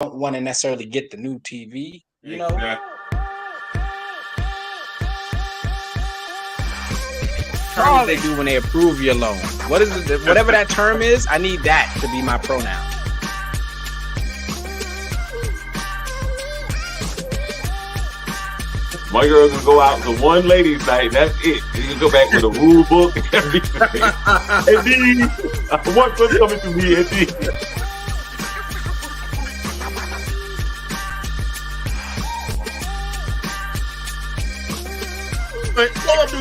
don't want to necessarily get the new TV, you know. Terms they do when they approve your loan. What is it? Whatever that term is, I need that to be my pronoun. My girl can go out to one ladies' night. That's it. You can go back with a rule book and everything. And then what's coming to me? And then.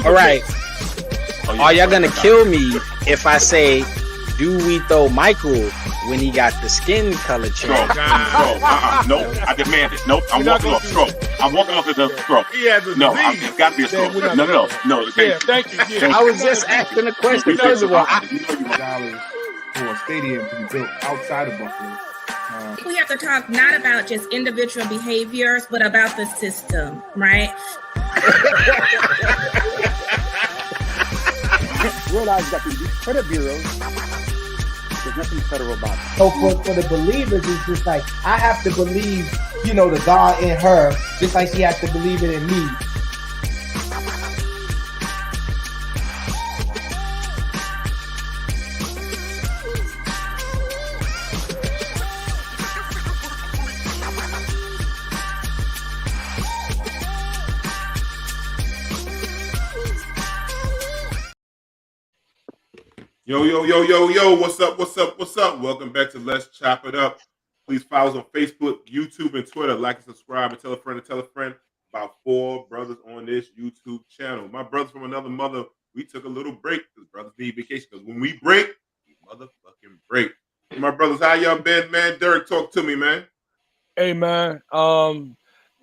All right. Are y'all gonna kill me if I say, do we throw Michael when he got the skin color change? No, I demand it. Nope, I'm walking off stroke. I'm walking off as a stroke. He has a no, disease. It's got to be a stroke. No. Yeah, thank you. Yeah. I was just asking a question. First of all, $1 for a stadium to be built outside of Buffalo. We have to talk not about just individual behaviors, but about the system, right? Realize that these credit bureaus, there's nothing federal about it. So for the believers, it's just like, I have to believe, the God in her, just like she has to believe it in me. Yo, what's up? Welcome back to Let's Chop It Up. Please follow us on Facebook, YouTube, and Twitter. Like and subscribe and tell a friend about 4 brothers on this YouTube channel. My brothers from another mother, we took a little break because brothers need vacation. Because when we break, we motherfucking break. My brothers, how y'all been, man? Derek, talk to me, man. Hey, man.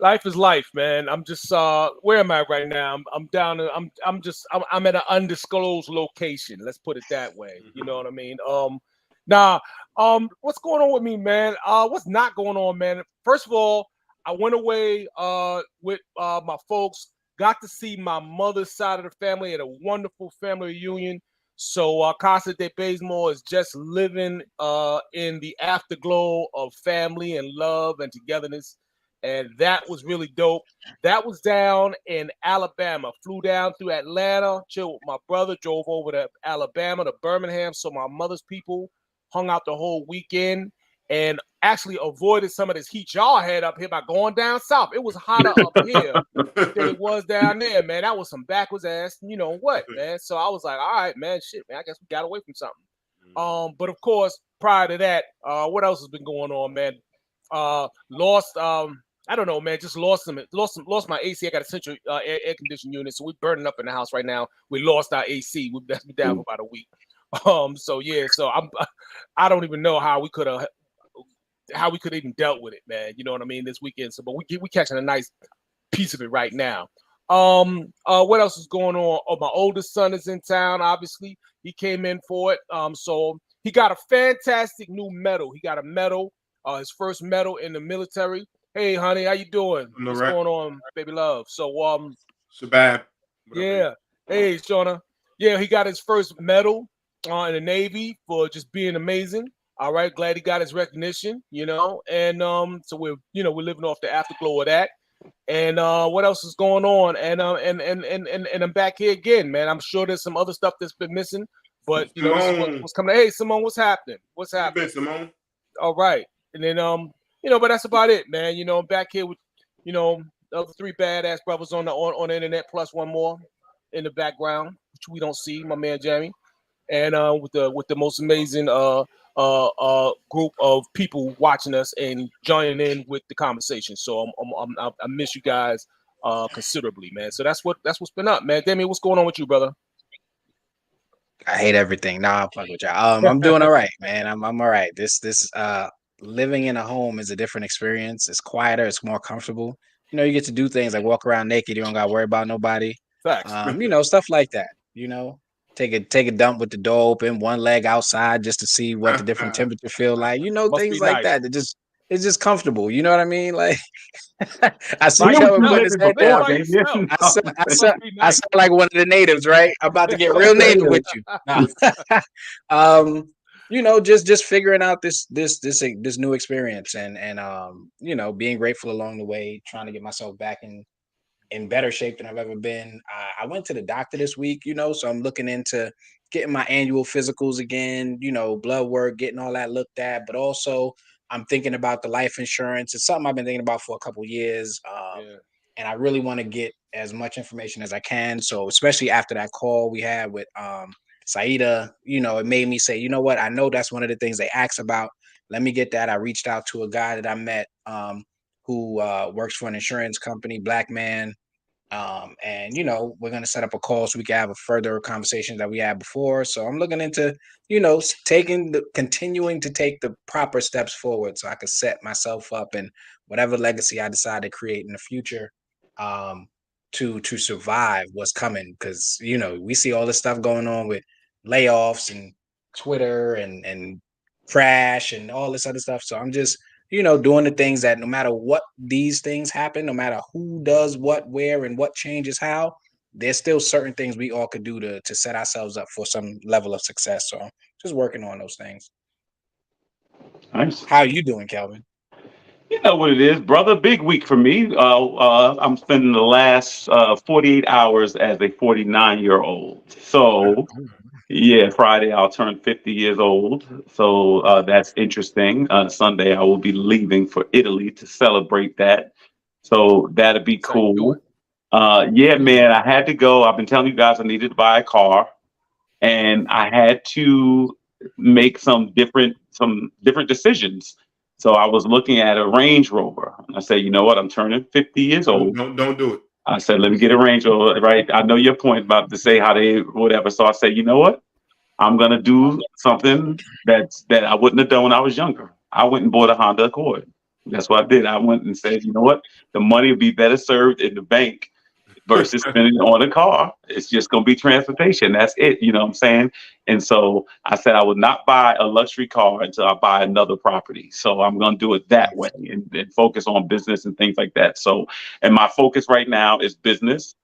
Life is life, man. I'm just where am I right now? I'm down. I'm at an undisclosed location. Let's put it that way. You know what I mean? What's going on with me, man? What's not going on, man? First of all, I went away with my folks. Got to see my mother's side of the family at a wonderful family reunion. So Casa de Bazemore is just living in the afterglow of family and love and togetherness. And that was really dope. That was down in Alabama. Flew down through Atlanta, chilled with my brother, drove over to Alabama, to Birmingham. So my mother's people hung out the whole weekend and actually avoided some of this heat y'all had up here by going down south. It was hotter up here than it was down there, man. That was some backwards ass, man. So I was like, all right, man, shit, man. I guess we got away from something. But of course, prior to that, what else has been going on, man? I don't know, man. Just lost my AC. I got a central air conditioning unit, so we're burning up in the house right now. We lost our AC. We've been down for about a week. So I don't even know how we could even dealt with it, man. You know what I mean? This weekend. So, but we catching a nice piece of it right now. What else is going on? Oh, my oldest son is in town. Obviously, he came in for it. So he got a fantastic new medal. He got a medal, his first medal in the military. Hey, honey, how you doing? What's going on, baby love? So, Shabab. Yeah. Hey, Shauna. Yeah, he got his first medal in the Navy for just being amazing. All right, glad he got his recognition, and so we're living off the afterglow of that. And what else is going on? And I'm back here again, man. I'm sure there's some other stuff that's been missing, but this is what's coming. Hey, Simone, what's happening? What's happening, Simone? All right, and then but that's about it, man. I'm back here with the other 3 badass brothers on the internet, plus one more in the background, which we don't see, my man Jamie, and with the most amazing group of people watching us and joining in with the conversation. So I miss you guys considerably, man. So that's what's been up, man. Damien, what's going on with you, brother? I hate everything. Nah, I'll fuck with y'all. I'm doing all right, man. I'm all right. This living in a home is a different experience. It's quieter. It's more comfortable. You get to do things like walk around naked. You don't got to worry about nobody. Facts. Stuff like that. Take a dump with the door open, one leg outside just to see what the different temperature feel like. Things like that. It's just comfortable. You know what I mean? Like I see y'all putting his head down. I sound like one of the natives, right? I'm about to get real native with you. just figuring out this new experience and being grateful along the way, trying to get myself back in better shape than I've ever been. I went to the doctor this week, so I'm looking into getting my annual physicals again, blood work, getting all that looked at, but also I'm thinking about the life insurance. It's something I've been thinking about for a couple years. And I really want to get as much information as I can. So especially after that call we had with Saida, it made me say, you know what? I know that's one of the things they asked about. Let me get that. I reached out to a guy that I met who works for an insurance company, black man. And we're gonna set up a call so we can have a further conversation that we had before. So I'm looking into, continuing to take the proper steps forward so I can set myself up and whatever legacy I decide to create in the future, to survive what's coming. Because we see all this stuff going on with layoffs and Twitter and crash and all this other stuff. So I'm just doing the things that no matter what these things happen, no matter who does what, where, and what changes how, there's still certain things we all could do to set ourselves up for some level of success. So just working on those things. Nice. How are you doing, Kelvin? You know what it is, brother. Big week for me. I'm spending the last 48 hours as a 49-year-old. So yeah, Friday I'll turn 50 years old. So that's interesting. Sunday I will be leaving for Italy to celebrate that. So that'll be cool. Yeah, man, I had to go. I've been telling you guys I needed to buy a car, and I had to make some different decisions. So I was looking at a Range Rover. I said, you know what? I'm turning 50 years old. Don't do it. I said, let me get a Range Rover, right? I know your point about to say how they whatever. So I said, you know what? I'm gonna do something that I wouldn't have done when I was younger. I went and bought a Honda Accord. That's what I did. I went and said, you know what? The money would be better served in the bank versus spending it on a car. It's just going to be transportation. That's it. You know what I'm saying? And so I said I would not buy a luxury car until I buy another property. So I'm going to do it that way and focus on business and things like that. So, and my focus right now is business,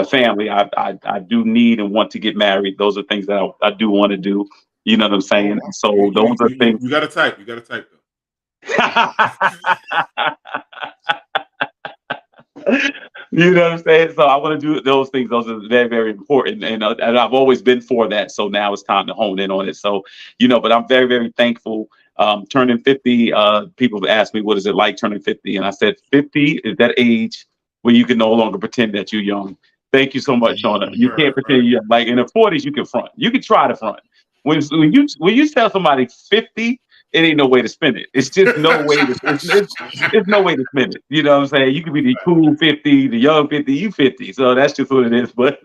family. I do need and want to get married. Those are things that I do want to do. You know what I'm saying? So those are things. You got to type. You got to type though. You know what I'm saying? So I want to do those things. Those are very, very important. And I've always been for that. So now it's time to hone in on it. So, but I'm very, very thankful. Turning 50, people have asked me, what is it like turning 50? And I said, 50 is that age where you can no longer pretend that you're young. Thank you so much, Shauna. You can't pretend you're young. Like in the 40s, you can front. You can try to front. When you tell somebody 50, it ain't no way to spend it. It's just no way to. It's no way to spend it. You know what I'm saying? You could be the cool 50, the young 50, you 50. So that's just what it is. But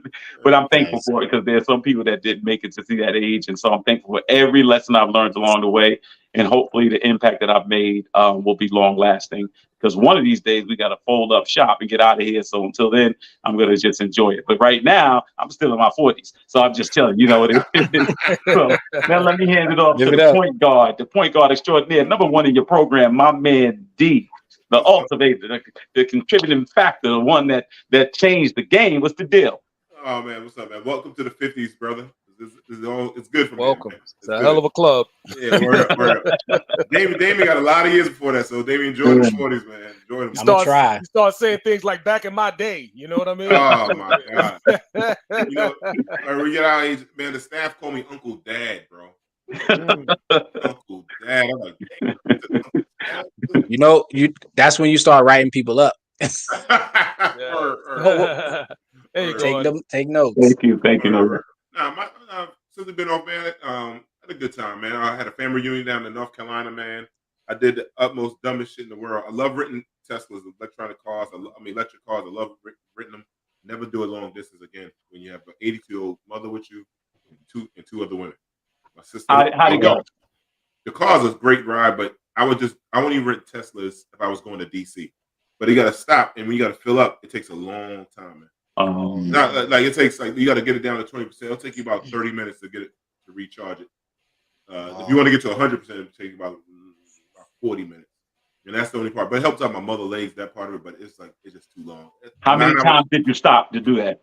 I'm thankful for it because there's some people that didn't make it to see that age, and so I'm thankful for every lesson I've learned along the way, and hopefully the impact that I've made will be long lasting. Because one of these days we got to fold up shop and get out of here. So until then, I'm gonna just enjoy it. But right now, I'm still in my 40s, so I'm just telling you know what it is. So now let me hand it off to the point guard extraordinaire, number one in your program, my man D, the ultimator, the contributing factor, the one that changed the game. What's the deal? Oh man, what's up, man? Welcome to the 50s, brother. It's good for me. Welcome. It's a hell of a club. Yeah, word up. Damien got a lot of years before that, so Damien enjoyed the 40s, man. Enjoy them. I'm gonna try. You start saying things like back in my day. You know what I mean? Oh my god. We get our age, man. The staff call me Uncle Dad, bro. Uncle Dad. I'm like, that's when you start writing people up. Take notes. Thank you. Since I've been off, man, had a good time, man. I had a family reunion down in North Carolina, man. I did the utmost dumbest shit in the world. I love written Teslas, electronic cars. Electric cars. I love written them. Never do a long distance again when you have an 82-year-old mother with you and two other women. My sister. How'd it go? The car's a great ride, but I won't even rent Teslas if I was going to DC. But you got to stop, and when you got to fill up, it takes a long time, man. Not like it takes you got to get it down to 20%. It'll take you about 30 minutes to get it to recharge it. If you want to get to 100%, it'll take about 40 minutes. And that's the only part. But it helps out my mother legs, that part of it. But it's just too long. How many times did you stop to do that?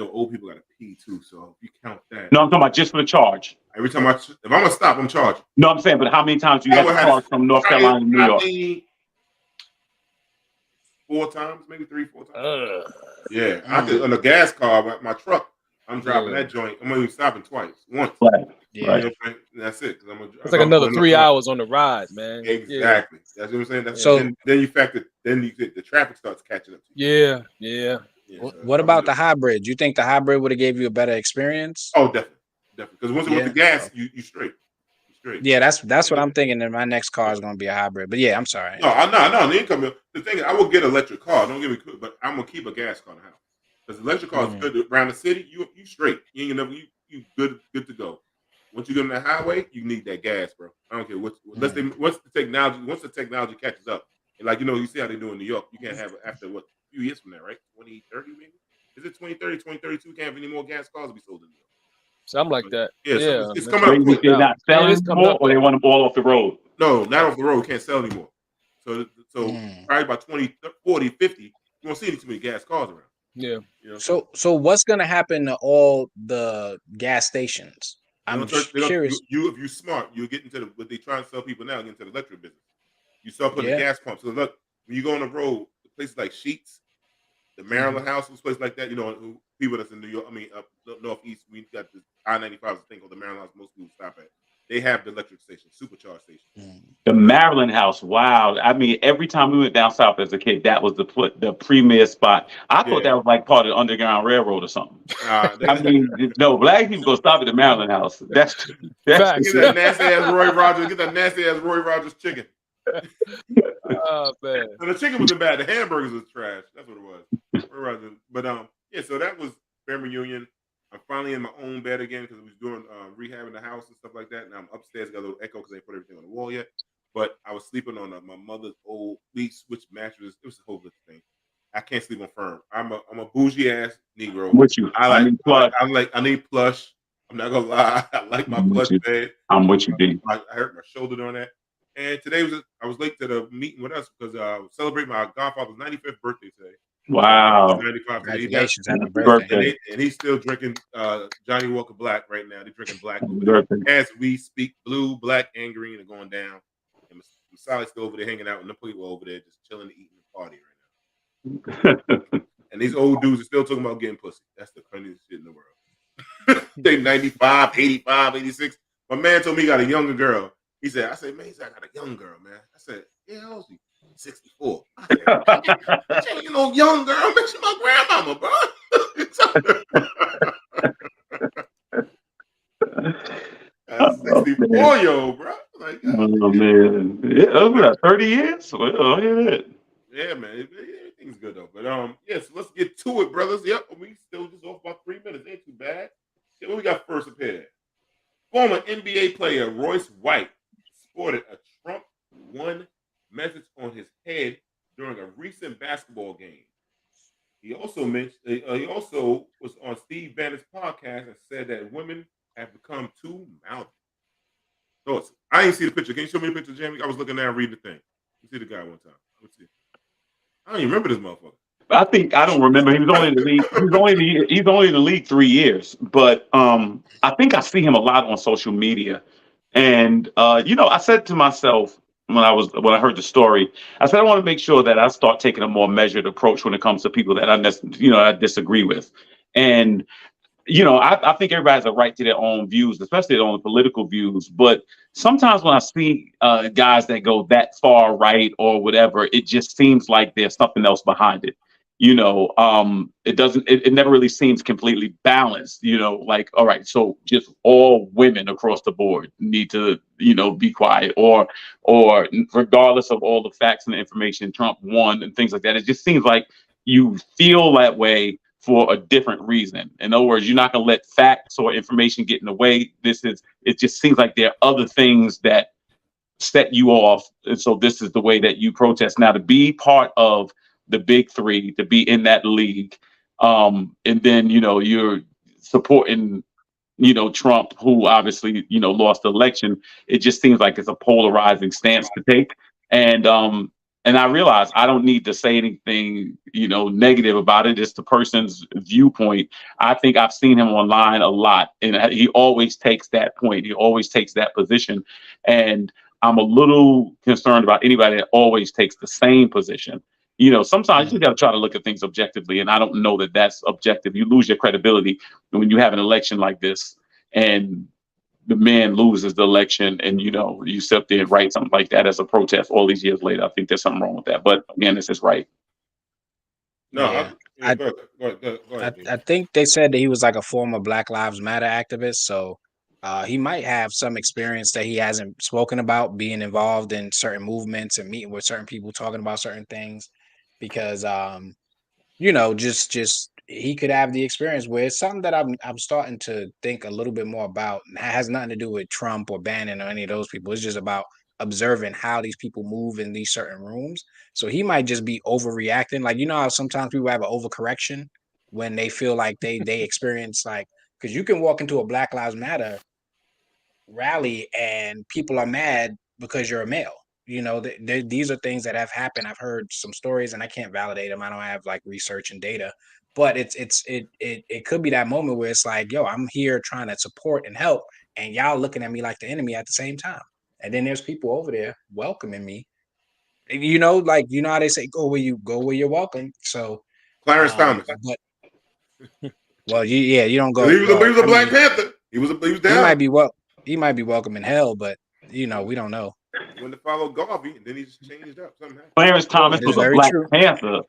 old people got to pee too. So if you count that, no, I'm talking about just for the charge. Every time if I'm gonna stop, I'm charging. No, I'm saying, but how many times do you have to charge from North Carolina to New York? 4 times, maybe 3-4 times. Yeah, I could on a gas car, my truck. I'm driving that joint. I'm only stopping once. Right. Yeah, that's it. It's like another 3 hours on the ride, man. Exactly. That's what I'm saying. So then you factor, then you get the traffic starts catching up to you. Yeah. What about the hybrid? Do you think the hybrid would have gave you a better experience? Oh, definitely. Because once with the gas, you straight. Yeah, that's what I'm thinking. That my next car is going to be a hybrid. But yeah, I'm sorry. No. The income. The thing is, I will get an electric car. Don't get me, but I'm gonna keep a gas car in the house because the electric car is good around the city. You straight. You ain't never you good to go. Once you get on the highway, you need that gas, bro. I don't care once the technology catches up, and you see how they do in New York. You can't have it after a few years from now, right? 2030 maybe. Is it 2030, 2032? Can't have any more gas cars to be sold in New York. Something like that. Yeah. It's coming up quick. They're not selling anymore, or they want them all off the road? No, not off the road. Can't sell anymore. So probably by 20, 40, 50, you won't see any too many gas cars around. Yeah. So what's going to happen to all the gas stations? I'm curious. If you're smart, you'll get into what they try and sell people now, get into the electric business. You start putting the gas pumps. So look, when you go on the road, places like Sheetz, the Maryland House, places like that, people that's in New York, up northeast, we got this I-95 thing called the Maryland House. Most people stop at. They have the electric station, supercharged station. The Maryland House, wow! I mean, every time we went down south as a kid, that was the premier spot. I thought that was like part of the Underground Railroad or something. I mean, no, black people go stop at the Maryland House. That's get that nasty ass Roy Rogers. Get that nasty ass Roy Rogers chicken. Oh man! So the chicken wasn't bad. The hamburgers was trash. That's what it was. But so that was family reunion. I'm finally in my own bed again because we was doing rehabbing the house and stuff like that. Now I'm upstairs, got a little echo because they put everything on the wall yet. But I was sleeping on my mother's old switch mattress. It was a whole good thing. I can't sleep on firm. I'm a bougie ass Negro. I'm with you. I need plush. I need plush. I'm not gonna lie. I like my plush bed. I'm with you, D. I hurt my shoulder doing that. And today I was late to the meeting with us because I was celebrating my godfather's 95th birthday today. Wow! 95. Congratulations, happy birthday! And he's still drinking Johnny Walker Black right now. They're drinking black over there. As we speak. Blue, black, and green are going down. And Masali's still over there hanging out, and the people over there just chilling, eating, and party right now. And these old dudes are still talking about getting pussy. That's the funniest shit in the world. They 95, 85, 86. My man told me he got a younger girl. I said, man, I got a young girl, man. I said, yeah, how old is he? 64. I said, young girl, man, she's my grandmama, bro. 64-year-old, bro. Like, oh man, yeah, 30 years. Well, yeah, man, everything's good though. But so let's get to it, brothers. Yep, we still just off about 3 minutes. Ain't too bad. Yeah, what we got first up here? Former NBA player Royce White sported a Trump 1 message on his head during a recent basketball game. He also was on Steve Bannon's podcast and said that women have become too mouthy. Thoughts? I didn't see the picture. Can you show me the picture, Jamie? I was looking there and reading the thing. You see the guy one time. Let's see. I don't even remember this motherfucker. I don't remember. He was only in the league. He's only in the league 3 years. But I think I see him a lot on social media. And I said to myself when I heard the story, I said I want to make sure that I start taking a more measured approach when it comes to people that I disagree with. And I think everybody has a right to their own views, especially their own political views. But sometimes when I see guys that go that far right or whatever, it just seems like there's something else behind it. It never really seems completely balanced, like, all right, so just all women across the board need to, be quiet or regardless of all the facts and the information, Trump won and things like that. It just seems like you feel that way for a different reason. In other words, you're not going to let facts or information get in the way. It just seems like there are other things that set you off. And so this is the way that you protest. Now, to be part of the big three, to be in that league, and then, you're supporting, Trump, who obviously, lost the election. It just seems like it's a polarizing stance to take. And And I realized I don't need to say anything, negative about it. It's the person's viewpoint. I think I've seen him online a lot, and he always takes that point. He always takes that position. And I'm a little concerned about anybody that always takes the same position. Sometimes you got to try to look at things objectively, and I don't know that that's objective. You lose your credibility when you have an election like this, and the man loses the election, and you sit up there and write something like that as a protest all these years later. I think there's something wrong with that. But again, this is right. No, yeah. go ahead. I think they said that he was like a former Black Lives Matter activist, so he might have some experience that he hasn't spoken about, being involved in certain movements and meeting with certain people, talking about certain things, because just he could have the experience where it's something that I'm starting to think a little bit more about. And it has nothing to do with Trump or Bannon or any of those people. It's just about observing how these people move in these certain rooms. So he might just be overreacting. Like, how sometimes people have an overcorrection when they feel like they experience, like, because you can walk into a Black Lives Matter rally and people are mad because you're a male. These are things that have happened. I've heard some stories, and I can't validate them. I don't have like research and data, but it could be that moment where it's like, yo, I'm here trying to support and help, and y'all looking at me like the enemy at the same time. And then there's people over there welcoming me. Like how they say, go where you're welcome. So Clarence Thomas. Well, you don't go. He was a Black Panther. He was down. He might be welcome in hell, but we don't know. He went to follow Garvey, and then he just changed up. Something happened. Clarence Thomas was a Black Panther.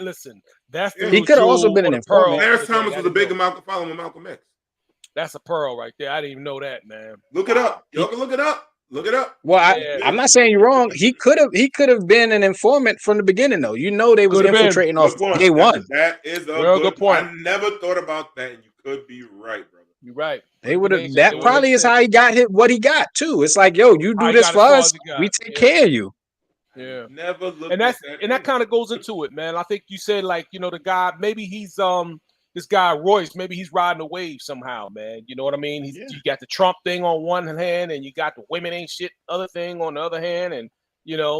Listen, that's the he could have also been an informant. Clarence Thomas was a big following Malcolm X. That's a pearl right there. I didn't even know that, man. Look it up. Y'all can look it up. Look it up. Well, I'm not saying you're wrong. He could have been an informant from the beginning, though. They was infiltrating off day one. That is a good point. I never thought about that, and you could be right, brother. You're right. They would have. That probably is how he got hit. What he got too. It's like, yo, you do this for us, we take care of you. Yeah. Never looked. And that kind of goes into it, man. I think you said, like, the guy. Maybe he's this guy Royce. Maybe he's riding a wave somehow, man. You know what I mean? You got the Trump thing on one hand, and you got the women ain't shit other thing on the other hand, and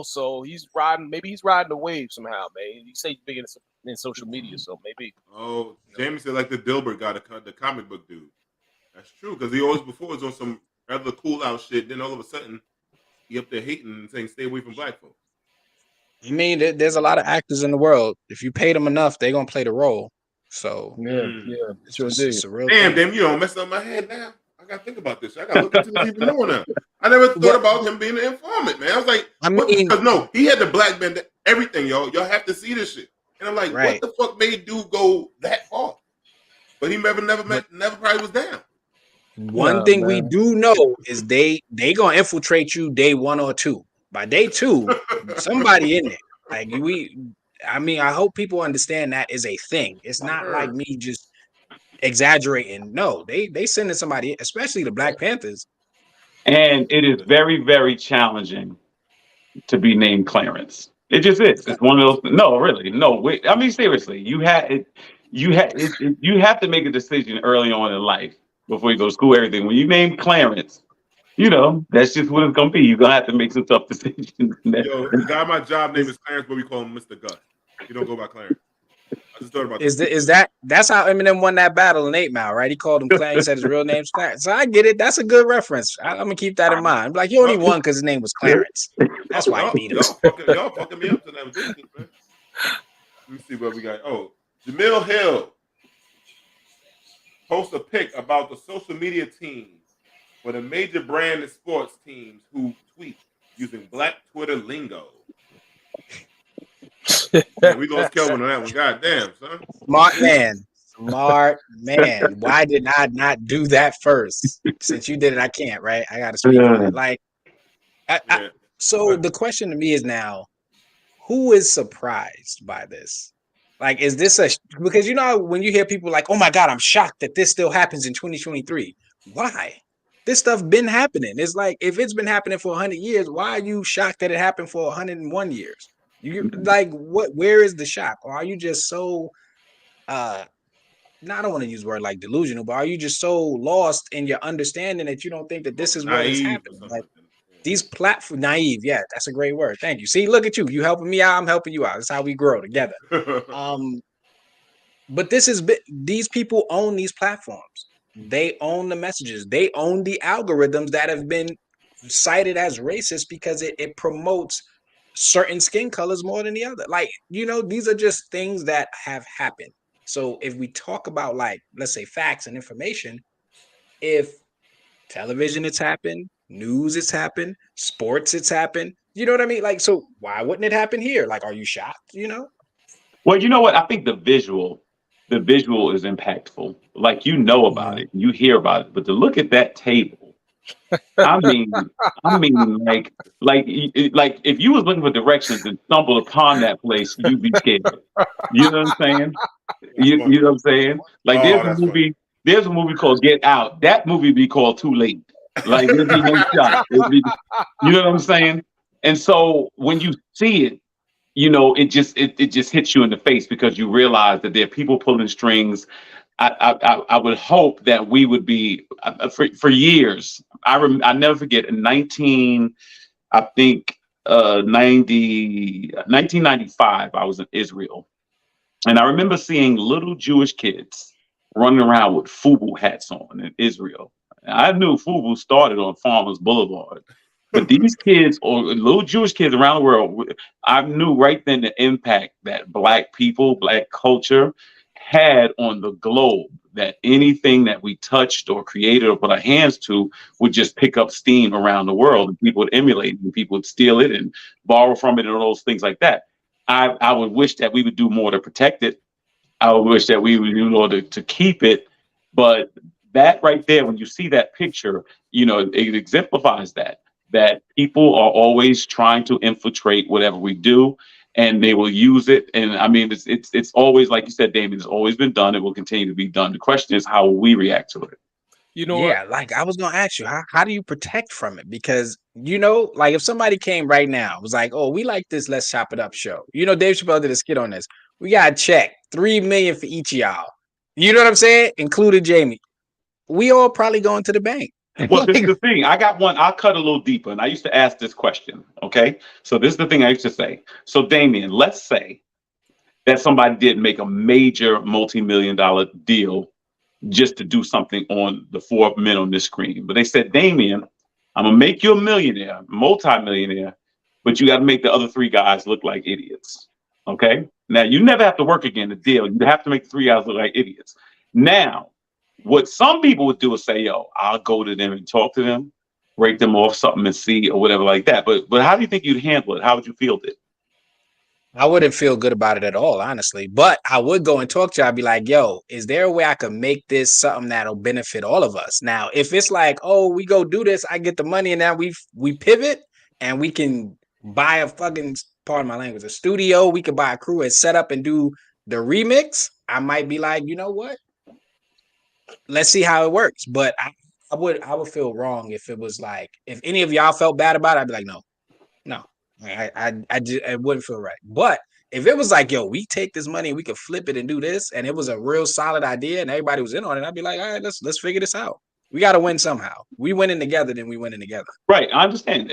so he's riding. Maybe he's riding a wave somehow, man. You say he's big in social media, so maybe. Oh, Jamie said like the Dilbert guy, the comic book dude. That's true, because he always before was on some rather cool out shit. Then all of a sudden, he up there hating and saying, "Stay away from black folks." I mean, there's a lot of actors in the world. If you pay them enough, they're gonna play the role. So it's a real damn, you don't mess up my head now. I gotta think about this. I gotta look into this even more now. I never thought about him being an informant, man. I was like, because no, he had the black band, everything, y'all. Y'all have to see this shit. And I'm like, what the fuck made dude go that far? But he never probably was down. One thing we do know is they gonna infiltrate you day 1 or 2. By day 2, somebody in there. Like I hope people understand that is a thing. It's not like me just exaggerating. No, they sending somebody, especially the Black Panthers. And it is very, very challenging to be named Clarence. It just is. It's one of those. No, really, no. Wait, I mean, seriously, you have to make a decision early on in life before you go to school. Everything. When you name Clarence, that's just what it's gonna be. You're gonna have to make some tough decisions. Yo, the guy my job name is Clarence, but we call him Mr. Gus. You don't go by Clarence. I just thought about that's how Eminem won that battle in 8 Mile, right? He called him Clarence. He said his real name's Clarence. So I get it. That's a good reference. I'm gonna keep that in mind. Like, he only won because his name was Clarence. That's why I beat him. Y'all fucking me up tonight with this shit, man. Let me see what we got. Oh, Jamil Hill posts a pic about the social media teams for the major brand and sports teams who tweet using Black Twitter lingo. Man, we lost Kelvin on that one. God damn, son. Smart man. Why did I not do that first? Since you did it, I can't, right? I got to speak on it. Like, so the question to me is now, who is surprised by this? Like, is this because when you hear people like, oh my God, I'm shocked that this still happens in 2023. Why? This stuff been happening. It's like, if it's been happening for 100 years, why are you shocked that it happened for 101 years? You like, where is the shock? Or are you just so I don't want to use a word like delusional, but are you just so lost in your understanding that you don't think that this is what is happening? Like, these platform naive. Yeah, that's a great word. Thank you. See, look at you. You helping me out. I'm helping you out. That's how we grow together. But these people own these platforms. They own the messages. They own the algorithms that have been cited as racist because it promotes certain skin colors more than the other. Like, these are just things that have happened. So if we talk about, like, let's say facts and information, if television it's happened, news it's happened, sports it's happened, you know what I mean? Like, so why wouldn't it happen here? Like, are you shocked? Well, you know what? I think the visual is impactful. Like, about it, you hear about it, but to look at that table, I mean, like if you was looking for directions and stumbled upon that place, you'd be scared. You know what I'm saying? You know what I'm saying? Like, there's a movie called Get Out. That movie would be called Too Late. Like, there'd be no shot. You know what I'm saying? And so when you see it, it just hits you in the face because you realize that there are people pulling strings. I would hope that we would be for years. I never forget in 1995, I was in Israel, and I remember seeing little Jewish kids running around with FUBU hats on in Israel. I knew FUBU started on Farmers Boulevard. But these kids, or little Jewish kids around the world, I knew right then the impact that Black people, Black culture had on the globe. That anything that we touched or created or put our hands to would just pick up steam around the world, and people would emulate it, and people would steal it and borrow from it, and all those things like that. I would wish that we would do more to protect it. I would wish that we would do more to keep it. But that right there, when you see that picture, it exemplifies that people are always trying to infiltrate whatever we do, and they will use it. And I mean, it's always, like you said, Damien, it's always been done. It will continue to be done. The question is how we react to it. Like I was gonna ask you, how do you protect from it? Because like if somebody came right now, was like, "Oh, we like this Let's Chop It Up show." Dave Chappelle did a skit on this. We got a check, $3 million for each of y'all. You know what I'm saying? Included Jamie. We all probably going to the bank. Well, this is the thing. I got one. I'll cut a little deeper. And I used to ask this question. Okay. So this is the thing I used to say. So, Damien, let's say that somebody did make a major multi-million-dollar deal just to do something on the 4 men on this screen. But they said, Damien, I'm going to make you a millionaire, multi-millionaire, but you got to make the other 3 guys look like idiots. Okay. Now, you never have to work again, the deal. You have to make the 3 guys look like idiots. Now, what some people would do is say, "Yo, I'll go to them and talk to them, break them off something and see," or whatever like that. But how do you think you'd handle it? How would you feel it? I wouldn't feel good about it at all, honestly. But I would go and talk to you. I'd be like, "Yo, is there a way I could make this something that'll benefit all of us?" Now, if it's like, "Oh, we go do this, I get the money, and now we pivot and we can buy a fucking, pardon my language, a studio, we could buy a crew and set up and do the remix," I might be like, "You know what? Let's see how it works." But I would feel wrong if it was like, if any of y'all felt bad about it, I'd be like, no, I wouldn't feel right. But if it was like, "Yo, we take this money and we could flip it and do this," and it was a real solid idea and everybody was in on it, I'd be like, "All right, let's figure this out. We got to win somehow. We winning together, then we winning together." Right. I understand.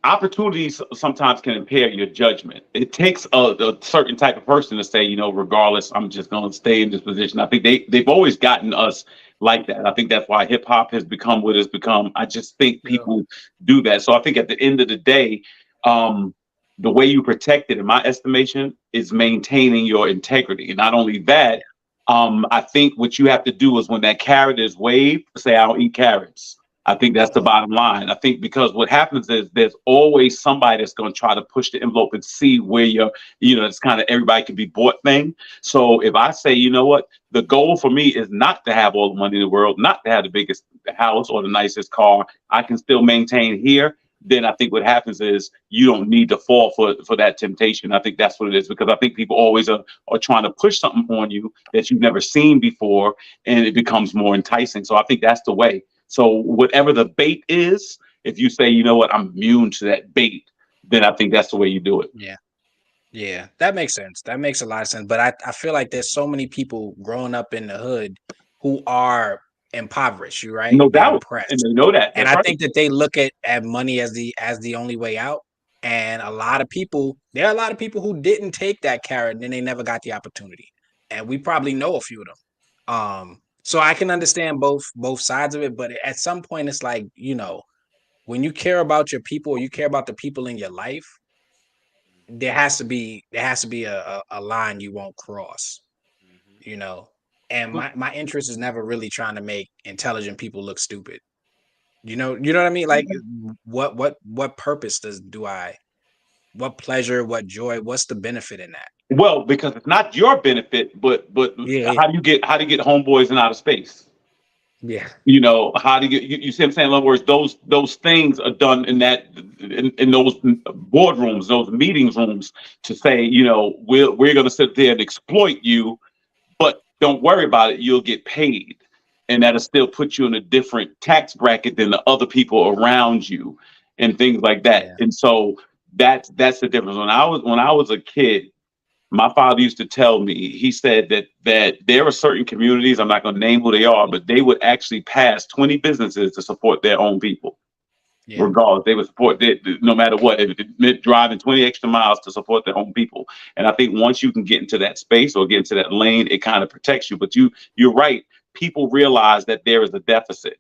Opportunities sometimes can impair your judgment. It takes a certain type of person to say, regardless, I'm just going to stay in this position. I think they've always gotten us like that. I think that's why hip hop has become what it's become. I just think people do that. So I think at the end of the day, the way you protect it, in my estimation, is maintaining your integrity. And not only that, I think what you have to do is when that carrot is waved, say, "I don't eat carrots." I think that's the bottom line. I think because what happens is there's always somebody that's going to try to push the envelope and see where it's kind of everybody can be bought thing. So if I say, you know what, the goal for me is not to have all the money in the world, not to have the biggest house or the nicest car, I can still maintain here. Then I think what happens is you don't need to fall for that temptation. I think that's what it is, because I think people always are trying to push something on you that you've never seen before, and it becomes more enticing. So I think that's the way. So whatever the bait is, if you say, "You know what, I'm immune to that bait," then I think that's the way you do it. Yeah, that makes sense. That makes a lot of sense. But I feel like there's so many people growing up in the hood who are impoverish you, right? No They're doubt, and oppressed. they know that. And That's I right. think that they look at money as the only way out. And there are a lot of people who didn't take that carrot and then they never got the opportunity. And we probably know a few of them. So I can understand both sides of it, but at some point it's like, when you care about your people or you care about the people in your life, there has to be a line you won't cross, And my interest is never really trying to make intelligent people look stupid. You know what I mean? Like what purpose what pleasure, what joy, what's the benefit in that? Well, because it's not your benefit, but Yeah. how do you get homeboys in outer space? Yeah. How do you see what I'm saying? In other words, those things are done in those boardrooms, those meetings rooms to say, we're going to sit there and exploit you, but don't worry about it. You'll get paid. And that'll still put you in a different tax bracket than the other people around you and things like that. Yeah. And so that's the difference. When I was a kid, my father used to tell me, he said that there are certain communities, I'm not going to name who they are, but they would actually pass 20 businesses to support their own people. Yeah. Regardless, they would support no matter what. If it meant driving 20 extra miles to support their own people. And I think once you can get into that space or get into that lane, it kind of protects you. But you're right. People realize that there is a deficit.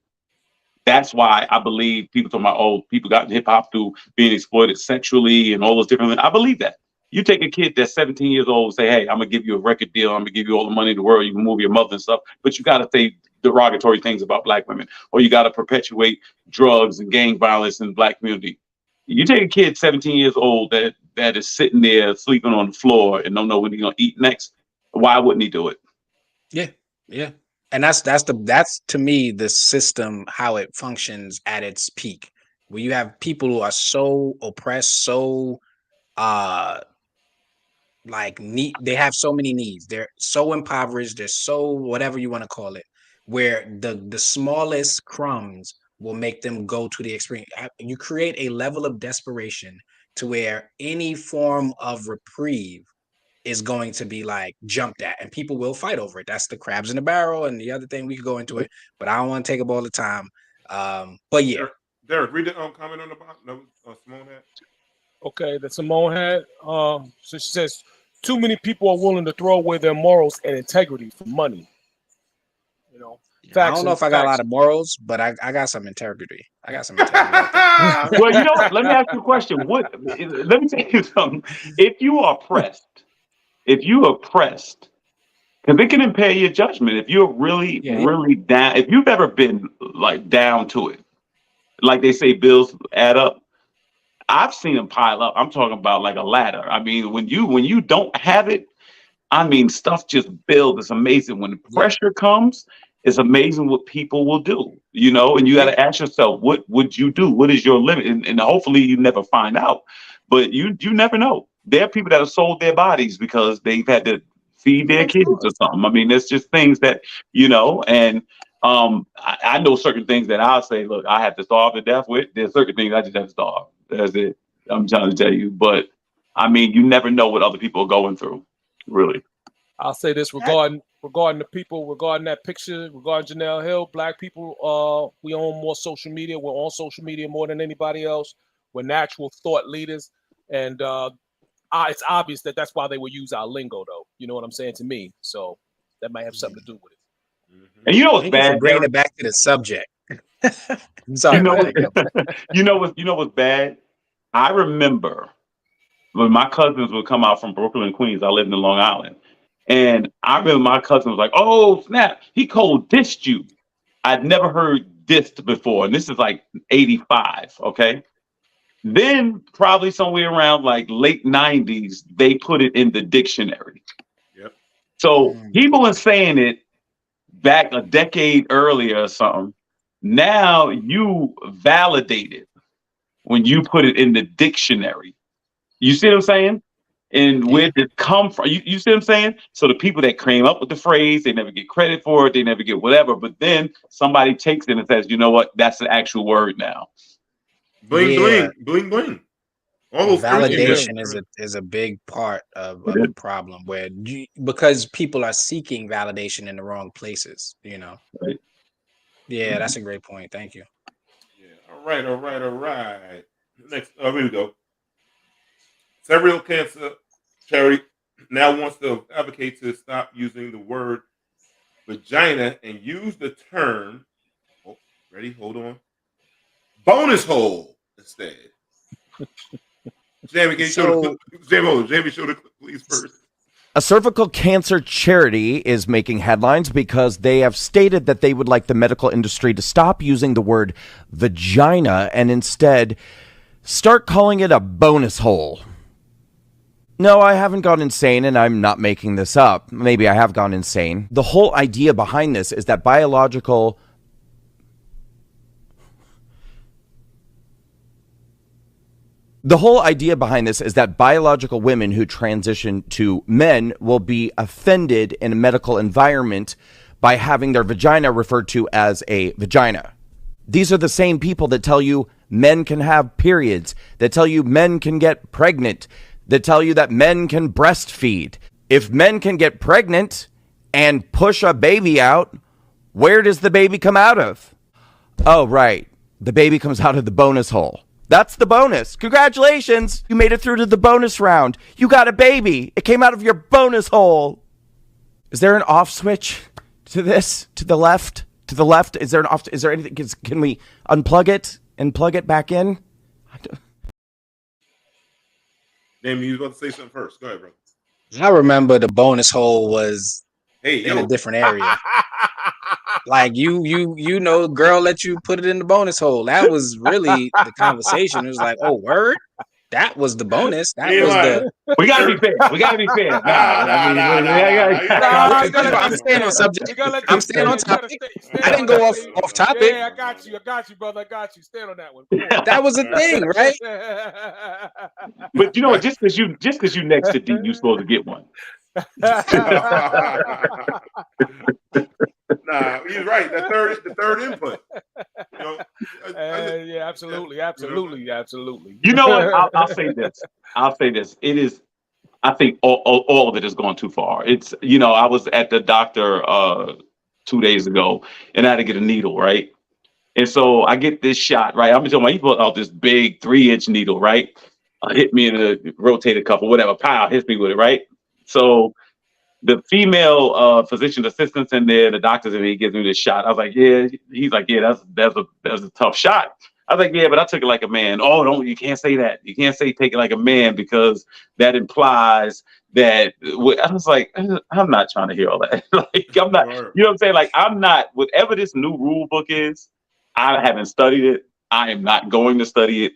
That's why I believe people talking about, people got in hip hop through being exploited sexually and all those different things. I believe that. You take a kid that's 17 years old and say, hey, I'm going to give you a record deal. I'm going to give you all the money in the world. You can move your mother and stuff. But you got to say derogatory things about Black women, or you got to perpetuate drugs and gang violence in the Black community. You take a kid 17 years old that is sitting there sleeping on the floor and don't know when he's going to eat next. Why wouldn't he do it? Yeah. Yeah. And that's to me the system, how it functions at its peak, where you have people who are so oppressed, so they have so many needs. They're so impoverished. They're so whatever you want to call it, where the smallest crumbs will make them go to the extreme. You create a level of desperation to where any form of reprieve is going to be like jumped at, and people will fight over it. That's the crabs in the barrel, and the other thing we could go into it, but I don't want to take up all the time. But yeah, Derek, read the comment on the bottom. No, Simone had. Okay, that Simone had. So she says, too many people are willing to throw away their morals and integrity for money. I don't know if I got a lot of morals, but I got some integrity. I got some integrity. Well, let me ask you a question. Let me tell you something. If you are oppressed, because it can impair your judgment. If you're really down, if you've ever been like down to it, like they say, bills add up. I've seen them pile up. I'm talking about like a ladder. I mean, when you don't have it, I mean, stuff just builds. It's amazing when the pressure comes. It's amazing what people will do, and you got to ask yourself, what would you do? What is your limit? And hopefully you never find out, but you never know. There are people that have sold their bodies because they've had to feed their kids or something. I mean, there's just things that, and I know certain things that I'll say, look, I have to starve to death with. There's certain things I just have to starve. That's it. I'm trying to tell you. But I mean, you never know what other people are going through, really. I'll say this regarding the people, regarding that picture, regarding Janelle Hill, Black people, we own more social media. We're on social media more than anybody else. We're natural thought leaders. And it's obvious that's why they would use our lingo, though. You know what I'm saying to me? So that might have something to do with it. And you know what's bad? Bringing it back to the subject. Sorry. You know what's bad? I remember when my cousins would come out from Brooklyn, Queens. I lived in Long Island. And I remember my cousin was like, oh, snap, he cold dissed you. I'd never heard dissed before. And this is like 85, okay? Then probably somewhere around like late 90s, they put it in the dictionary. Yep. So people were saying it back a decade earlier or something. Now you validate it when you put it in the dictionary. You see what I'm saying? And where did it come from? You see what I'm saying? So the people that came up with the phrase, they never get credit for it. They never get whatever. But then somebody takes it and says, you know what? That's the actual word now. Bling, bling, bling, bling. All those validation is a big part of the problem, where because people are seeking validation in the wrong places, Right. Yeah, that's a great point. Thank you. Yeah. All right. Next, here we go. Serial cancer charity now wants to advocate to stop using the word vagina and use the term. Oh, ready? Hold on. Bonus hole instead. Jamie, can you show the clip? Jamie, show the clip, please, first. A cervical cancer charity is making headlines because they have stated that they would like the medical industry to stop using the word vagina and instead start calling it a bonus hole. No, I haven't gone insane, and I'm not making this up. Maybe I have gone insane. The whole idea behind this is that biological women who transition to men will be offended in a medical environment by having their vagina referred to as a vagina. These are the same people that tell you men can have periods, that tell you men can get pregnant, that tell you that men can breastfeed. If men can get pregnant and push a baby out, where does the baby come out of? Oh, right. The baby comes out of the bonus hole. That's the bonus. Congratulations. You made it through to the bonus round. You got a baby. It came out of your bonus hole. Is there an off switch to this? To the left? To the left? Is there an off? Is there anything? Can we unplug it and plug it back in? Damn, you was about to say something first. Go ahead, bro. I remember the bonus hole was in a different area. Like you know, girl let you put it in the bonus hole. That was really the conversation. It was like, oh, word? That was the bonus. That was the. We gotta be fair. I'm staying on subject. I'm staying on topic. I didn't go off topic. Yeah, I got you, brother. I got you. Stand on that one. That was a thing, right? But you know what? Just because you next to D, you're supposed to get one. Nah, he's right. The third input. You know, yeah, absolutely. You know what? I'll say this. It is. I think all of it has gone too far. It's, you know, I was at the doctor 2 days ago and I had to get a needle, right? And so I get this shot, right? I'm talking about, he put out this big 3-inch needle, right? Hit me in a rotated cuff or whatever. Pow, hits me with it, right? So the female physician assistants in there, the doctors in there, he gives me this shot. I was like, yeah. He's like, yeah, that's a tough shot. I was like, yeah, but I took it like a man. Oh, you can't say that. You can't say take it like a man because that implies that. I was like, I'm not trying to hear all that. Like, I'm not, you know what I'm saying? Like, I'm not, whatever this new rule book is, I haven't studied it. I am not going to study it.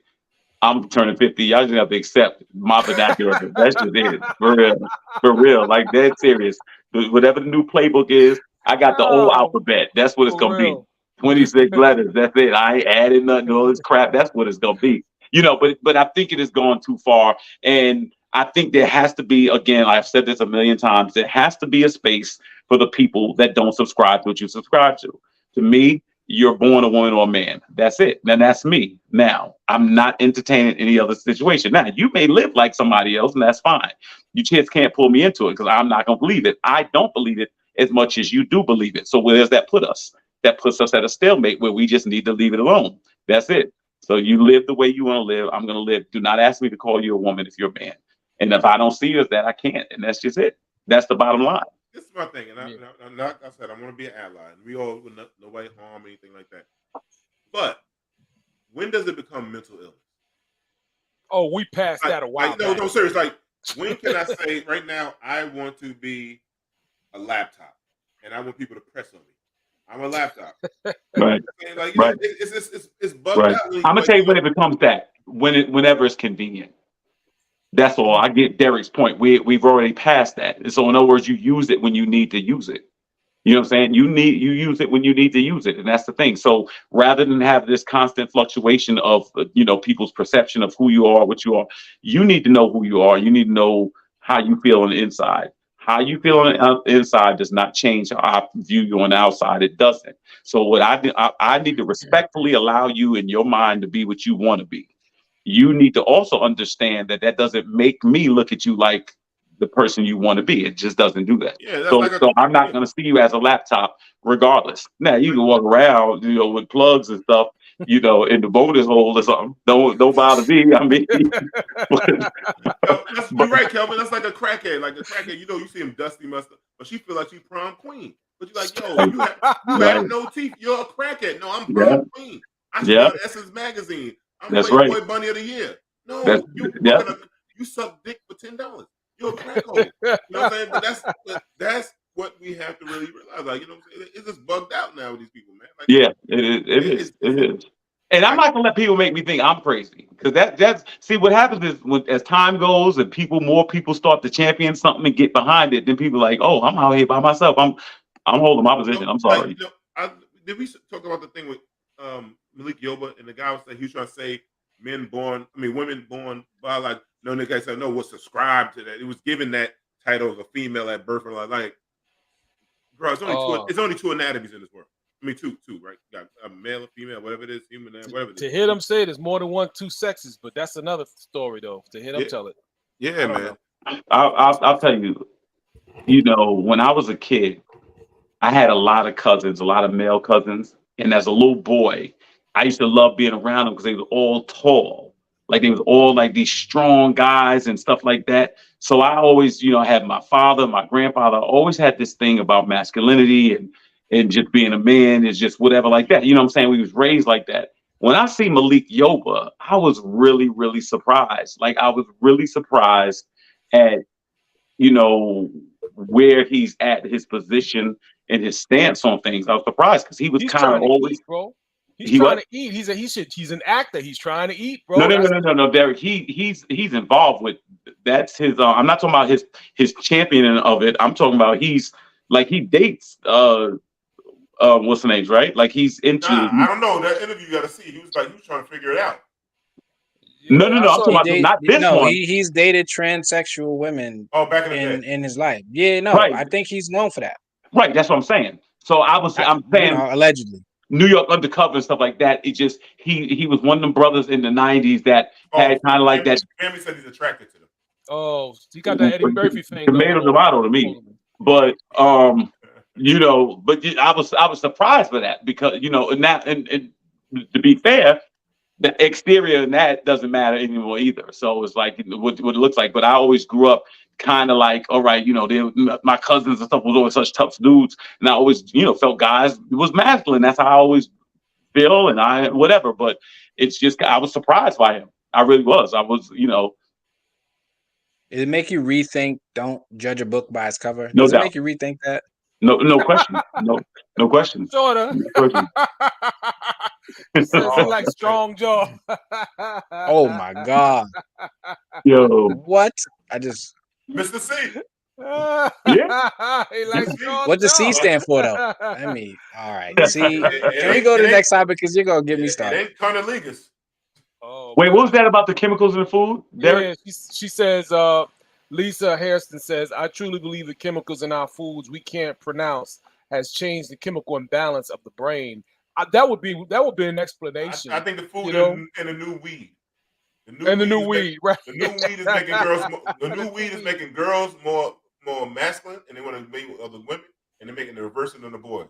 I'm turning 50. Y'all just have to accept my vernacular. That's just it. For real. Like, dead serious. Whatever the new playbook is, I got the old alphabet. That's what it's going to be. 26 letters. That's it. I ain't adding nothing to all this crap. That's what it's going to be. You know, but I think it has gone too far. And I think there has to be, again, I've said this a million times, there has to be a space for the people that don't subscribe to what you subscribe to. To me, you're born a woman or a man. That's it. And that's me. Now, I'm not entertaining any other situation. Now, you may live like somebody else, and that's fine. You just can't pull me into it because I'm not going to believe it. I don't believe it as much as you do believe it. So where does that put us? That puts us at a stalemate where we just need to leave it alone. That's it. So you live the way you want to live. I'm going to live. Do not ask me to call you a woman if you're a man. And if I don't see you as that, I can't. And that's just it. That's the bottom line. This is my thing. And like I said, I want to be an ally. And we all, nobody harm, anything like that. But when does it become mental illness? Oh, we passed that a while back. No, serious. Like, when can I say, right now, I want to be a laptop and I want people to press on me? I'm a laptop. Right. Like, right. It's bugged right. out. I'm gonna tell you when it becomes that. Whenever it's convenient. That's all. I get Derek's point. We've already passed that. And so in other words, you use it when you need to use it. You know what I'm saying? You use it when you need to use it. And that's the thing. So rather than have this constant fluctuation of, people's perception of who you are, what you are, you need to know who you are. You need to know how you feel on the inside. How you feel on the inside does not change how I view you on the outside. It doesn't. So what I need to respectfully allow you in your mind to be what you want to be. You need to also understand that doesn't make me look at you like the person you want to be. It just doesn't do that. Yeah, that's So, like so I'm not going to see you as a laptop regardless. Now you can walk around, with plugs and stuff, in the bonus hole or something. Don't bother me. I mean, you're right, Kelvin. That's like a crackhead. Like a crackhead, you see him dusty mustard, but she feel like she prom queen. But you're like, yo, you have no teeth. You're a crackhead. No, I'm prom queen. I should be on Essence magazine. I'm Playboy Bunny of the Year. No, you suck dick for $10. You're a crackhole. You know what I'm saying? But that's what we have to really realize. Like, what I'm saying? It's just bugged out now with these people, man. Like, it is. And I'm not gonna let people make me think I'm crazy, because that's see what happens is as time goes and more people start to champion something and get behind it, then people are like, oh, I'm out here by myself. I'm holding my position. I'm sorry. Did we talk about the thing with Malik Yoba, and the guy was saying he was trying to say women born biological. No, the guy said no, was subscribed to that. It was given that title of a female at birth, and like, bro, it's only two anatomies in this world. I mean, two, right? You got a male, a female, whatever it is, human, whatever it is. To hear them say there's more than two sexes, but that's another story, though. To hear them tell it. Yeah, man. I'll tell you, when I was a kid, I had a lot of cousins, a lot of male cousins. And as a little boy, I used to love being around them because they were all tall. Like they was all like these strong guys and stuff like that. So I always, had my father, my grandfather, always had this thing about masculinity and just being a man is just whatever like that. You know what I'm saying? We was raised like that. When I see Malik Yoba, I was really, really surprised. Like I was really surprised at, where he's at, his position and his stance on things. I was surprised because he was kind of always, bro. He's trying to eat. He's an actor. He's trying to eat, bro. No, Derek. He's involved with. That's his. I'm not talking about his championing of it. I'm talking about he dates. What's the name? Right? Like he's into. I don't know. That interview you got to see. He was trying to figure it out. No. I'm talking about not this one. He's dated transsexual women. Oh, back in the day in his life. Yeah, no, right. I think he's known for that. Right. That's what I'm saying. So I'm saying allegedly. New York Undercover and stuff like that. It just he was one of them brothers in the 90s that had kind of like that. Family said he's attracted to them. Oh, he got that Eddie Murphy thing. Tomato to me. But but I was surprised by that because and to be fair, the exterior and that doesn't matter anymore either. So it's like what it looks like. But I always grew up kind of like, all right, my cousins and stuff was always such tough dudes, and I always, felt guys was masculine. That's how I always feel, and whatever. But it's just I was surprised by him. I really was. I was, Did it make you rethink? Don't judge a book by its cover. No Does doubt. It make you rethink that? No question. No question. Sorta. No question. Says like strong jaw. Oh my God. Yo. What? I just. Mr. C. Yeah. He likes what does C stand for, though? I mean, all right. See, can we go to the next topic because you're gonna get me started? It ain't Carneligas. Oh, wait, what was that about the chemicals in the food? Yeah, she says. Lisa Hairston says, "I truly believe the chemicals in our foods we can't pronounce has changed the chemical imbalance of the brain." That would be an explanation. I think the food and the new weed. The new weed, right? The new weed is making girls. The new weed is making girls more masculine, and they want to be with other women, and they're making the reverse of the boys.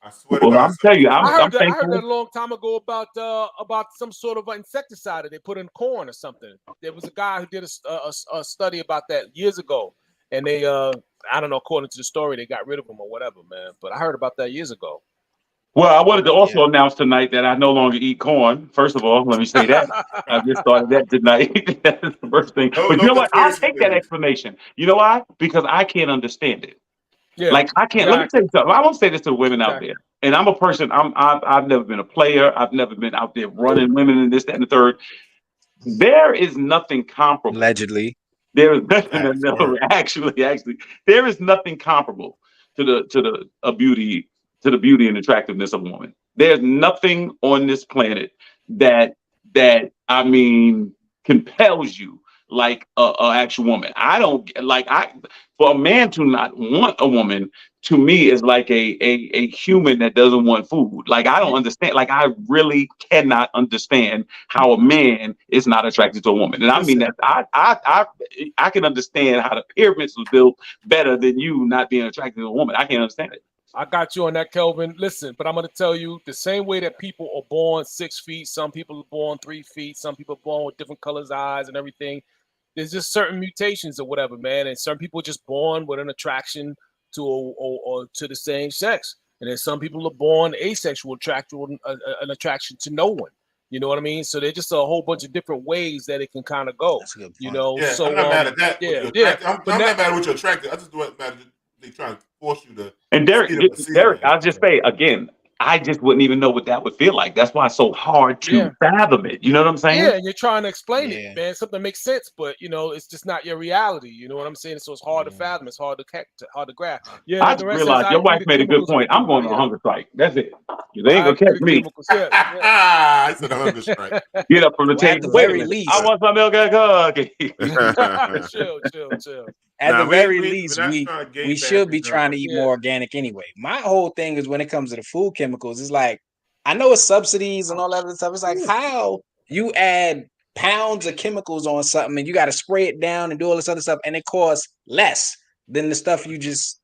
I swear to God. I'm telling you, I heard that a long time ago about some sort of insecticide that they put in corn or something. There was a guy who did a study about that years ago, and they I don't know, according to the story, they got rid of him or whatever, man. But I heard about that years ago. Well, I wanted to also announce tonight that I no longer eat corn. First of all, let me say that. I just started that tonight. That's the first thing. But you know what? I'll take that explanation. You know why? Because I can't understand it. Yeah, like I can't. Let me tell you something. I want to say this to the women out there. And I'm a person. I've never been a player. I've never been out there running women and this, that, and the third. There is nothing comparable. Allegedly, there is nothing. No, actually, there is nothing comparable to the beauty and attractiveness of a woman. There's nothing on this planet that I mean compels you like a actual woman. I don't like for a man to not want a woman, to me, is like a human that doesn't want food. Like, I don't understand. Like, I really cannot understand how a man is not attracted to a woman. And I mean that I can understand how the pyramids was built better than you not being attracted to a woman. I can't understand it. I got you on that, Kelvin. Listen, but I'm going to tell you, the same way that people are born 6 feet, some people are born 3 feet, some people are born with different colors, eyes, and everything. There's just certain mutations or whatever, man. And some people are just born with an attraction to or to the same sex, and then some people are born asexual, an attraction to no one. You know what I mean? So there's just a whole bunch of different ways that it can kind of go. You know, yeah, so I'm not mad at that. Yeah. I'm not mad at what you're attracted. I just don't mad at they trying to force you to. And Derek, I'll just say again, I just wouldn't even know what that would feel like. That's why it's so hard to fathom it. You know what I'm saying? Yeah, and you're trying to explain it, man. Something makes sense, but you know, it's just not your reality. You know what I'm saying? So it's hard to fathom. It's hard to grasp. Yeah, I just realized your wife made a good point. I'm going on a hunger strike. That's it. They ain't gonna catch me. I said a hunger strike. Get up from the table. Wait a minute. I want some milk and cookie. Chill. At the very least, we should be trying to eat more organic anyway. My whole thing is when it comes to the food chemicals, it's like, I know it's subsidies and all that other stuff. It's like, how you add pounds of chemicals on something and you got to spray it down and do all this other stuff, and it costs less than the stuff you just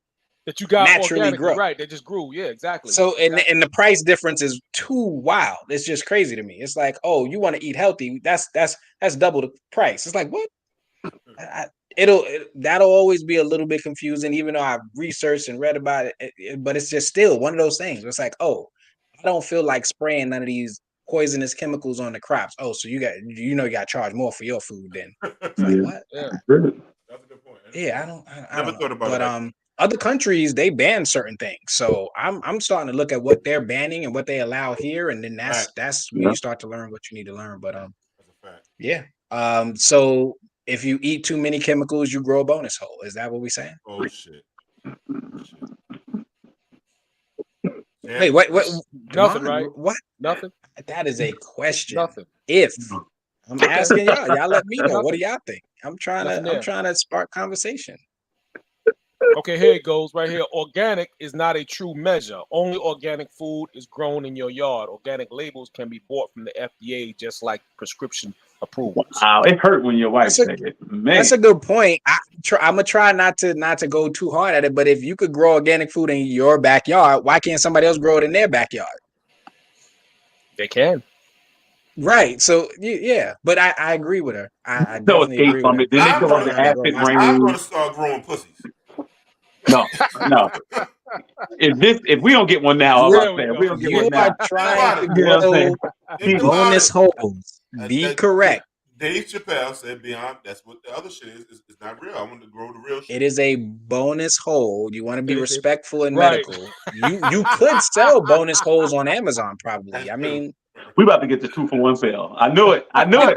that you got naturally grow. Right, they just grew. Yeah, exactly. So and the price difference is too wild. It's just crazy to me. It's like, oh, you want to eat healthy? That's double the price. It's like, what? That'll always be a little bit confusing, even though I've researched and read about it. But it's just still one of those things. It's like, oh, I don't feel like spraying none of these poisonous chemicals on the crops. Oh, so you got to charge more for your food then. It's like, what? Yeah. That's a good point. Yeah, I never thought about that. Other countries, they ban certain things. So I'm starting to look at what they're banning and what they allow here, and then that's when you start to learn what you need to learn. But that's a fact. Yeah. So if you eat too many chemicals, you grow a bonus hole. Is that what we're saying? Oh shit. Wait, what? Nothing, right? What? Nothing. That is a question. Nothing. If I'm asking y'all let me know. What do y'all think? I'm trying to spark conversation. Okay, here it goes right here. Organic is not a true measure. Only organic food is grown in your yard. Organic labels can be bought from the FDA, just like prescription approvals. Wow, it hurt when your wife said it. Man. That's a good point. I'm gonna try not to go too hard at it. But if you could grow organic food in your backyard, why can't somebody else grow it in their backyard? They can. Right. So yeah, but I agree with her. I no definitely agree from with it. her. I'm gonna start growing pussies. No. If we don't get one now, we don't get one now. You are trying to grow bonus holes. Be correct. Dave Chappelle said, "Beyond that's what the other shit is. It's not real. I want to grow the real shit." It is a bonus hole. You want to be respectful and medical. You could sell bonus holes on Amazon, probably. I mean, we about to get the 2-for-1 sale. I knew it. I knew it.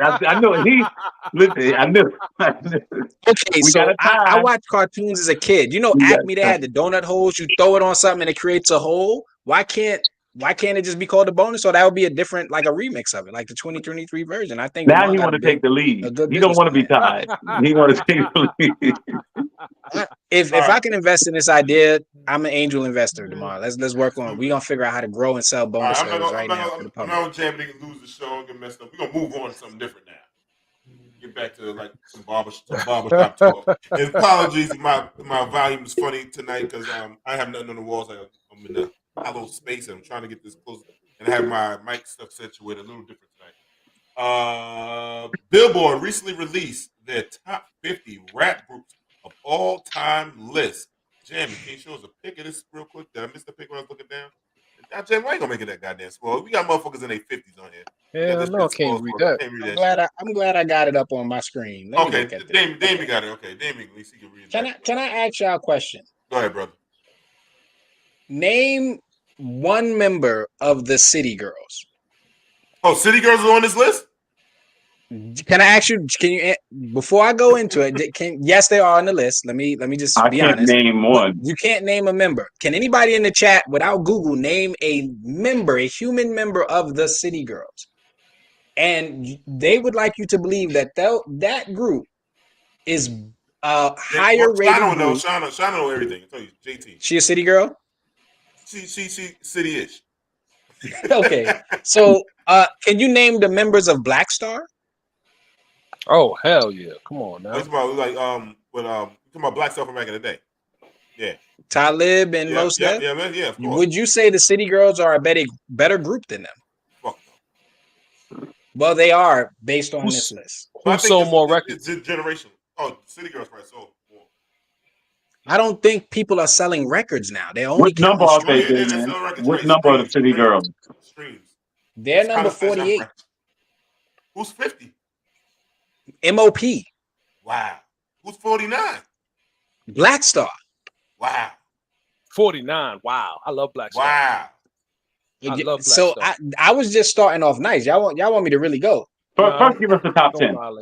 Listen, I knew it. Okay, so I watched cartoons as a kid. You know, Acme, they had the donut holes. You throw it on something and it creates a hole. Why can't it just be called a bonus? So that would be a different, like a remix of it, like the 2023 version. I think now he want to take the lead. He don't want to be tied. He want to take the lead. If I can invest in this idea, I'm an angel investor tomorrow. Let's work on it. We're gonna figure out how to grow and sell bonus holes right now for the public. I'm not jamming and lose the show and get messed up. We're gonna move on to something different now. Get back to like some barbershop talk. And apologies, my volume is funny tonight because I have nothing on the walls. I'm in the hollow space and I'm trying to get this close and I have my mic stuff situated a little different tonight. Billboard recently released their top 50 rap groups of all time list. Jamie, can you show us a pic of this real quick? Did I miss the pic when I was looking down? Jamie, why ain't gonna make it that goddamn small? We got motherfuckers in their 50s on here. Yeah, no, I can't read that. I'm glad I got it up on my screen. Okay, Damien got it. Okay, Damien, at least he can read it. Can I ask y'all a question? Go ahead, brother. Name one member of the City Girls. Oh, City Girls are on this list? Can I ask you? Can you, before I go into it? Yes, they are on the list. Let me just be honest. I can't name one. You can't name a member. Can anybody in the chat, without Google, name a member, a human member of the City Girls? And they would like you to believe that that group is Shana higher rated will know. group. Shana know everything. I tell you, JT. She a city girl? She city-ish. Okay. So can you name the members of Black Star? Oh hell yeah! Come on now. Talking about like talking about black stuff from back in the day. Yeah. Talib and Mos Def? Yeah, man, yeah, of course. Would you say the City Girls are a better group than them? Fuck no. Well, they are based on this list. Who sold more records? It's generation. Oh, City Girls probably sold more. I don't think people are selling records now. They only What number are they, man? What number are the City Girls? Streams. They're number 48. Who's 50? MOP. Wow. Who's 49? Black Star. Wow. 49. Wow. I love Black Star. Wow. I love Black So Star. I was just starting off nice. Y'all want me to really go? First, give us the top 10. All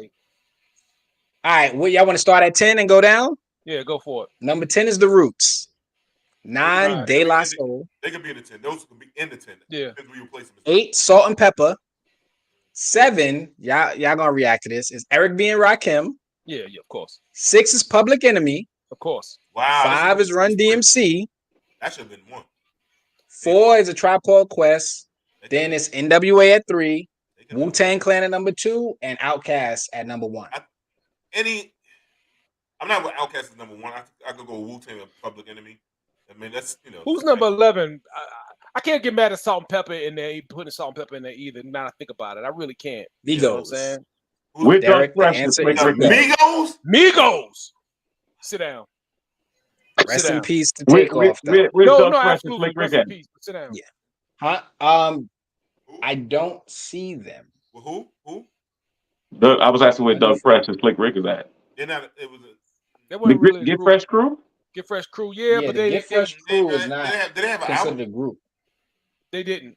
right. Well, y'all want to start at 10 and go down? Yeah, go for it. Number 10 is The Roots. 9, De La Soul. They could be in the 10. Those could be in the 10. Yeah. 8, Salt and Pepper. 7, y'all gonna react to this, is Eric B. and Rakim. Yeah, of course. 6 is Public Enemy. Of course. Wow. 5 is Run DMC. That should have been 1. 4 is A Tribe Called Quest. Then it's NWA at 3. Wu-Tang Clan at number 2, and Outkast at number 1. I'm not with Outkast as number 1. I could go Wu-Tang and Public Enemy. I mean, that's Who's number 11? I can't get mad at Salt and Pepper in there. Putting Salt and Pepper in there either. Now I think about it, I really can't. Migos. You know what I'm saying? With Derek, the answer is Migos? Migos. Sit down. Rest in peace to Takeoff. No, absolutely. Rest in peace. Sit down. Yeah. Huh? I don't see them. Who? I was asking where Doug Fresh and Slick Rick is at. Get Fresh Crew? Get Fresh Crew, yeah, but they Get Fresh Crew is not did they have an considered album? a group. They didn't.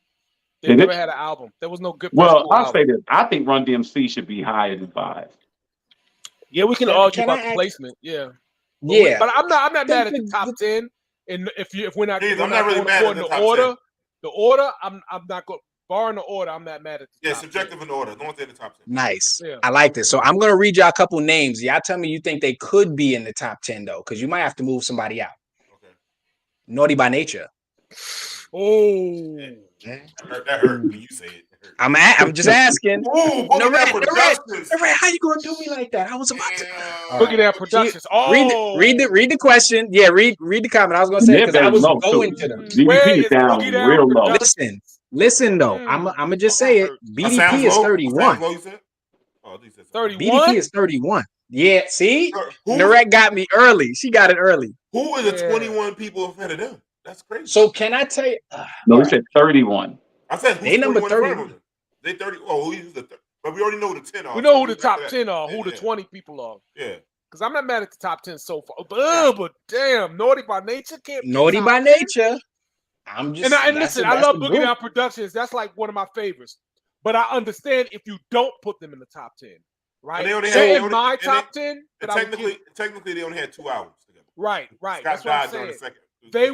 They never had an album. There was no good. Well, I'll say this. I think Run DMC should be higher than 5. Yeah, we can argue about the placement. Yeah. But I'm not mad at the top 10. And if we're not, I'm not really mad at the top 10. The order, I'm not going. Barring the order, I'm not mad at the top subjective 10. in order. Don't say the top 10. Nice. Yeah. I like this. So I'm gonna read y'all a couple names. Y'all tell me you think they could be in the top 10 though, because you might have to move somebody out. Okay. Naughty by Nature. Oh. That hurt when you say it. I'm just asking. Ooh, Red, how you gonna do me like that? I was about to. Look at that Productions. Read the question. Yeah, read the comment. I was gonna say because I was going to them. BDP is down real low. Listen though. I'm gonna just say it. BDP is 31. 31. BDP is 31. Yeah, see, Narek got me early. She got it early. Who are the 21 people ahead of them? That's crazy. So can I tell you? No, we said 31. I said they number 30. They 30. Oh, who's the? But we already know who the 10 are. We know who the top 10 are. Who the 20 people are. Yeah. Because I'm not mad at the top 10 so far. But damn, Naughty by Nature can't. Naughty by Nature. I'm just. And listen, I love Boogie Down Productions. That's like one of my favorites. But I understand if you don't put them in the top 10, right? In my top 10. Technically, they only had 2 albums together. Right. Scott That's what I'm saying. They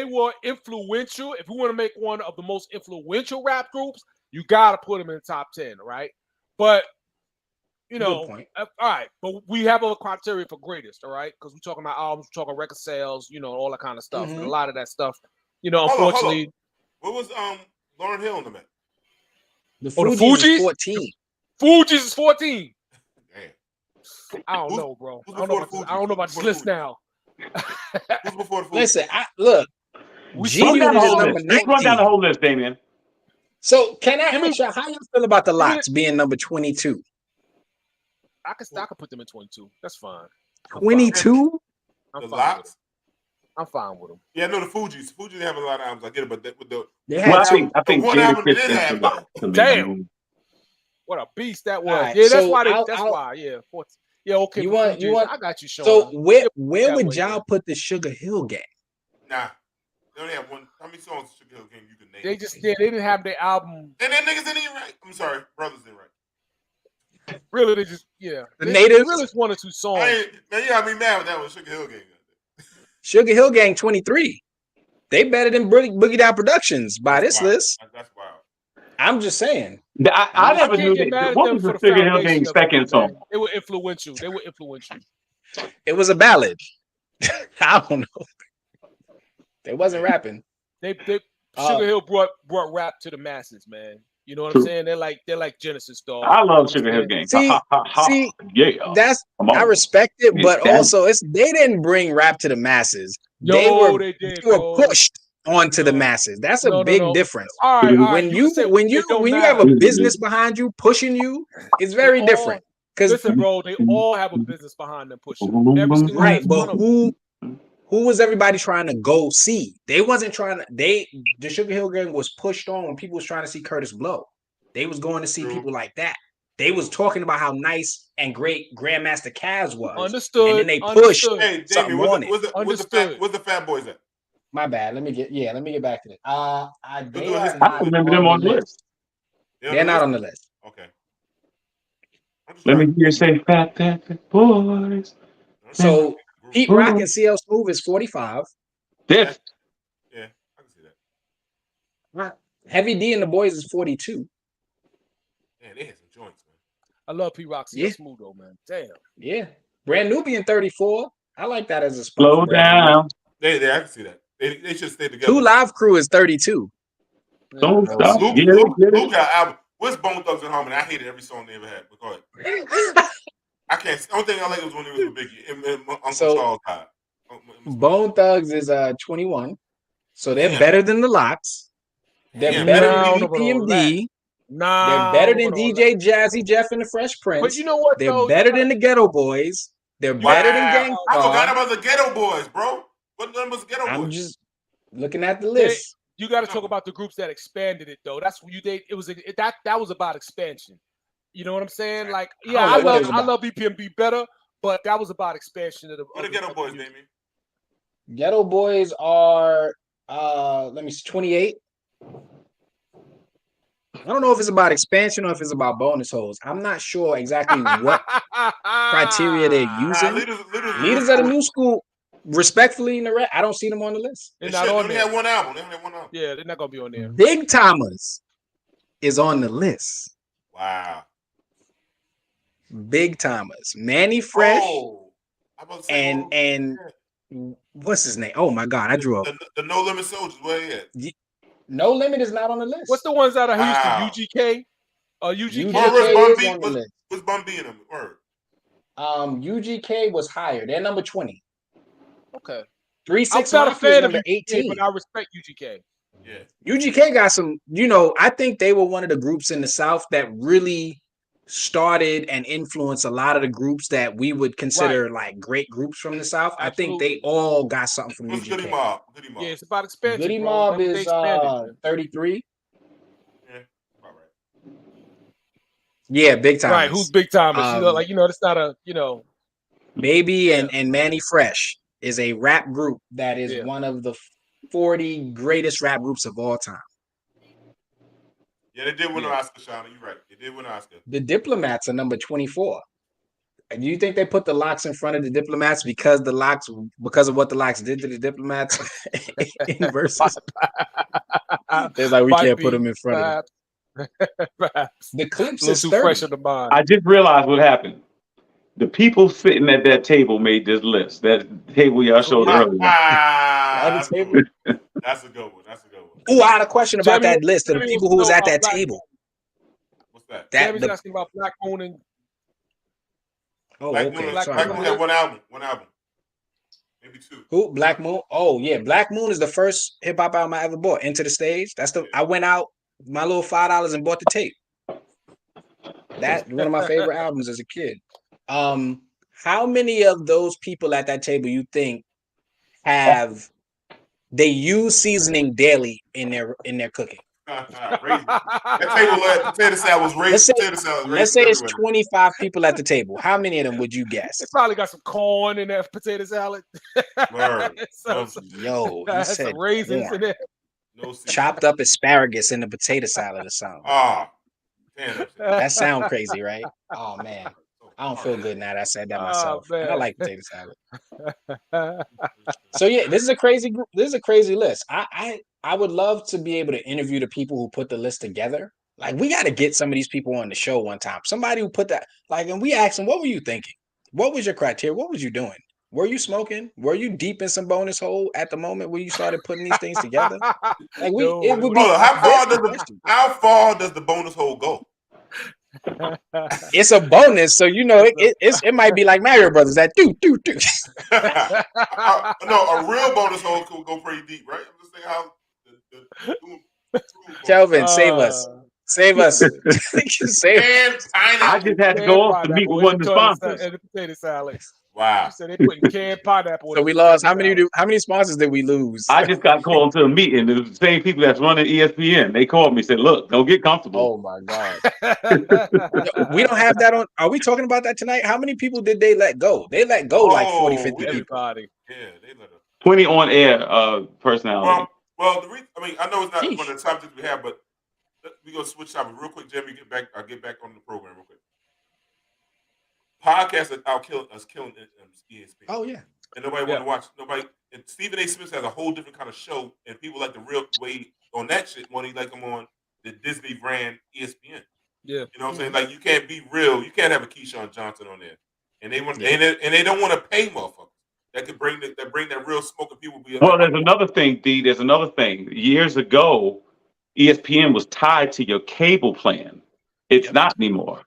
were influential. If you want to make one of the most influential rap groups, you got to put them in the top 10, right? But all right. But we have other criteria for greatest, all right? Because we're talking about albums, we're talking record sales, all that kind of stuff. And a lot of that stuff, unfortunately. What was Lauryn Hill in the mix? The Fugees is 14. Fugees is 14. Damn. I don't know, bro. I don't know about this list now. Who's before the Fugees? Listen, look. Let's run down the whole list, Damien. So can I ask you how you feel about the Lots being number 22? I could put them in 22. That's fine. 22? The Lots? I'm fine with them. Yeah, no, the Fugees. Fugees have a lot of albums. I get it, but with the I think one album they did have. Damn. What a beast that was. Right, yeah, that's so why. Yeah. 14. Yeah, okay. You want? I got you, Sean. So where would y'all put the Sugar Hill Gang? Nah. They only have one. How many songs Sugar Hill Gang you can name? They didn't have their album. And then niggas didn't even write. I'm sorry, brothers didn't write. Really, they just The Natives. Really, it's 1 or 2 songs. Man, you got me mad with that one. Sugar Hill Gang. Sugar Hill Gang 23. They better than Boogie Down Productions by this list. That's wild. I'm just saying. I never can't knew get mad that. at What them was for the the Sugar Hill foundation Gang of it, second man. song? They were influential. They were influential. It was a ballad. I don't know. They wasn't rapping. They Sugar Hill brought rap to the masses, man. You know what I'm saying? They're like Genesis, dog. I love Sugar Hill Gang. See, yeah. I respect it, but Yeah. also they didn't bring rap to the masses. They were pushed onto the masses. That's a big difference. All right. When you have a business behind you pushing you, it's very different. Listen, bro, they all have a business behind them pushing them. Every single right, but one of them. who was everybody trying to go see? They wasn't trying to. The Sugar Hill Gang was pushed on when people was trying to see Curtis Blow. They was going to see people like that. They was talking about how nice and great Grandmaster Caz was. Understood. And then they pushed. Hey, Damien, what's the Fat Boys at? My bad. Let me get back to it. I remember them on the list. They're not on the list. Okay. Let me hear you say fat boys. So Pete Rock and CL Smooth is 45. Yeah, I can see that. Heavy D and the Boys is 42. Man, they had some joints, man. I love Pete Rock, CL Smooth though, man. Damn. Yeah. Brand Nubian 34. I like that as a spot. Slow down. I can see that. They should stay together. Two Live Crew is 32. Don't stop. Luke got album. What's Bone Thugs and Harmony? I hated every song they ever had. Go ahead. I can't. The only thing I like was when he was with Biggie and Uncle Charles died. Bone Thugs is 21. So they're better than the Locks. They're better than EPMD. They're better than DJ Jazzy Jeff and the Fresh Prince. But you know what? They're better than the Ghetto Boys. They're better than Gang I forgot about the Ghetto Boys, bro. What number was Ghetto Boys? I'm just looking at the list. You got to talk about the groups that expanded it, though. That's what that was about expansion. You know what I'm saying? Like, yeah, I love EPMD better, but that was about expansion of the. What are Ghetto Boys, Damien? Ghetto Boys are let me see, 28. I don't know if it's about expansion or if it's about bonus holes. I'm not sure exactly what criteria they're using. Leaders of the New School, respectfully, in the red, I don't see them on the list. They're not on there. They only had one album. Yeah, they're not gonna be on there. Big Timers is on the list. Wow. Big Timers, Manny Fresh, and what's his name? Oh my God, I drew up. The No Limit Soldiers. Where he at? No Limit is not on the list. What's the ones out of Houston? UGK? UGK. What's Bun B in them? Word. UGK was higher. They're number 20. Okay. 3-6 I'm not a fan of number 18. but I respect UGK. Yeah. UGK got some, I think they were one of the groups in the South that really started and influenced a lot of the groups that we would consider like great groups from the South. Absolutely. I think they all got something from UGK. Goody Mob. Yeah, it's about expansion. Goody Mob is 33. Yeah, all right. Yeah, Big Timers. Right, who's Big Timers? It's not a, Baby and Manny Fresh is a rap group that is one of the 40 greatest rap groups of all time. Yeah, they did win an Oscar, Shauna. You're right. They did win an Oscar. The Diplomats are number 24. Do you think they put the Locks in front of the Diplomats because of what the Locks did to the Diplomats in Versus? They're like, we can't put them in front of them. The Clips is 30. Fresh in the mind. I just realized what happened. The people sitting at that table made this list. That table y'all showed earlier. That's a good one. That's a good one. Oh, I had a question about that list of the people who was at that table. What's that? Tammy's asking about Black Moon and. Oh, Black okay. Moon, Black Moon had one album. Maybe two. Who? Black Moon? Oh, yeah. Black Moon is the first hip hop album I ever bought. Into the Stage. I went out my little $5 and bought the tape. That's one of my favorite albums as a kid. How many of those people at that table you think they use seasoning daily in their cooking? That table at potato salad was raised. Let's say it's 25 people at the table. How many of them would you guess? They probably got some corn in that potato salad. Yo, you said some raisins corn. in there. No chopped up asparagus in the potato salad or something. Damn. That sound crazy, right? Oh man, I don't feel good now that I said that myself. I like potato salad. So yeah, this is a crazy group. This is a crazy list. I would love to be able to interview the people who put the list together. Like, we got to get some of these people on the show one time. Somebody who put that, like, and we asked them, what were you thinking? What was your criteria? What was you doing? Were you smoking? Were you deep in some bonus hole at the moment where you started putting these things together? Like, it would be. How far does the bonus hole go? It's a bonus, so it might be like Mario Brothers that do. No, a real bonus hole could go pretty deep, right? I'm just saying how. Kelvin, save us. Save us. I just had to go off to meet with one of the sponsors. And the potato salad. Wow. You said they putting canned pineapple. So we lost. How many sponsors did we lose? I just got called to a meeting. It was the same people that's running ESPN. They called me and said, "Look, don't get comfortable." Oh my God. We don't have that on. Are we talking about that tonight? How many people did they let go? They let go like 40, 50 everybody. Yeah, they let 20 on air personality. Well, I know it's not one of the subjects we have, but we're gonna switch topics real quick, Jimmy. I'll get back on the program real quick. Podcasts are killing ESPN. Oh yeah, and nobody want to watch. Nobody. And Stephen A. Smith has a whole different kind of show, and people like the real way on that shit when he like them on the Disney brand ESPN. Yeah, you know what I'm saying? Like, you can't be real. You can't have a Keyshawn Johnson on there, and they want and they don't want to pay motherfuckers that could bring that real smoke and people be. Well, there's another thing, D. There's another thing. Years ago, ESPN was tied to your cable plan. It's not anymore.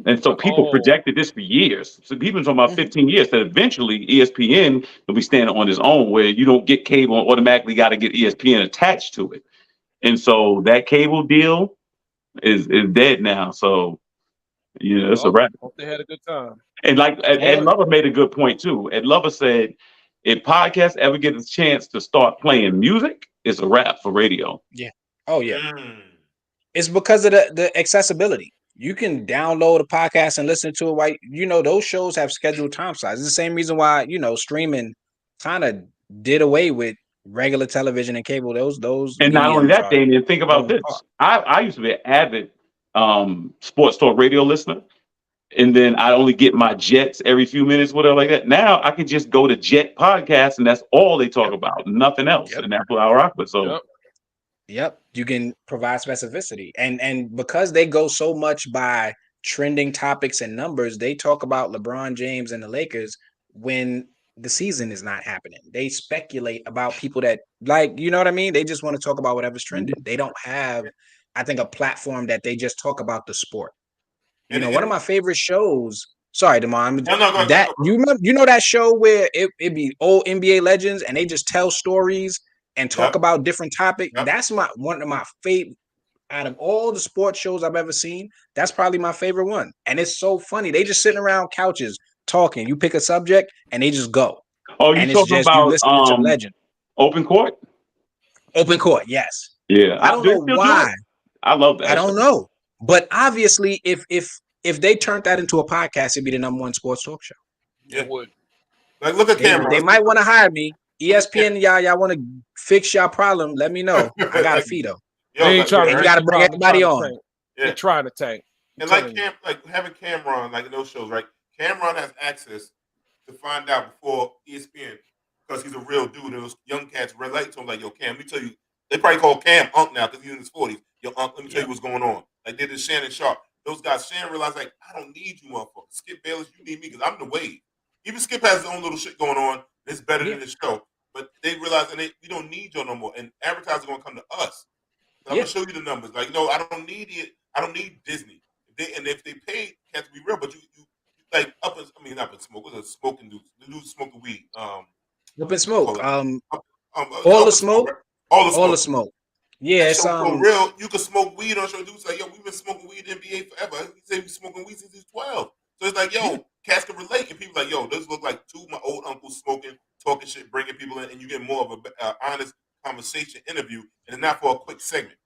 And so people projected this for years. So people been talking about 15 years that eventually ESPN will be standing on its own, where you don't get cable and automatically got to get ESPN attached to it. And so that cable deal is dead now. So, it's a wrap. Hope they had a good time. And like Ed Lover made a good point too. Ed Lover said, if podcasts ever get a chance to start playing music, it's a wrap for radio. Yeah. Oh yeah. It's because of the accessibility. You can download a podcast and listen to it while those shows have scheduled time slots. It's the same reason why streaming kind of did away with regular television and cable. Those and not only that, Damien, think about this. I used to be an avid sports talk radio listener, and then I only get my Jets every few minutes, whatever like that. Now I can just go to Jet Podcast, and that's all they talk about, nothing else, and that's what I rock with. So. Yep, you can provide specificity, and because they go so much by trending topics and numbers, they talk about LeBron James and the Lakers when the season is not happening. They speculate about people that you know what I mean? They just want to talk about whatever's trending. They don't have, I think, a platform that they just talk about the sport. One of my favorite shows. Sorry, Damon. You know that show where it be old NBA legends and they just tell stories and talk about different topics. That's one of my favorite out of all the sports shows I've ever seen. That's probably my favorite one. And it's so funny. They just sitting around couches talking. You pick a subject and they just go. Oh, you talking about legend. Open Court? Open Court, yes. Yeah. I don't know why. I love that. I don't know. But obviously, if they turned that into a podcast, it'd be the #1 sports talk show. Yeah, it would. Like, look at Cameron. They might want to hire me. ESPN, y'all want to fix your problem? Let me know. I got a fee though. They ain't trying to. You got to bring everybody on. They're trying to tank. And like having Cameron, like in those shows, right? Cameron has access to find out before ESPN because he's a real dude. And those young cats relate to him, like, yo, Cam, let me tell you. They probably call Cam Unc now because he's in his 40s. Yo, Unc, let me tell you what's going on. Like they did Shannon Sharp. Those guys, Shannon realized, like, I don't need you, motherfucker. Skip Bayless, you need me because I'm the wave. Even Skip has his own little shit going on. It's better than the show. But they realize that we don't need you no more. And advertisers are going to come to us. I'm going to show you the numbers. Like, no, I don't need it. I don't need Disney. If they paid, can't be real. But you like not up in smoke. What's a smoking dude? The dude smoking weed. Up in smoke. All the smoke. All the smoke. Yeah, it's for real. You can smoke weed on show. Dudes like, yo, we've been smoking weed in the NBA forever. He said he's smoking weed since he's 12. So it's like, yo, cats can relate. And people like, yo, those look like two of my old uncles smoking, talking shit, bringing people in, and you get more of a honest conversation interview, and it's not for a quick segment.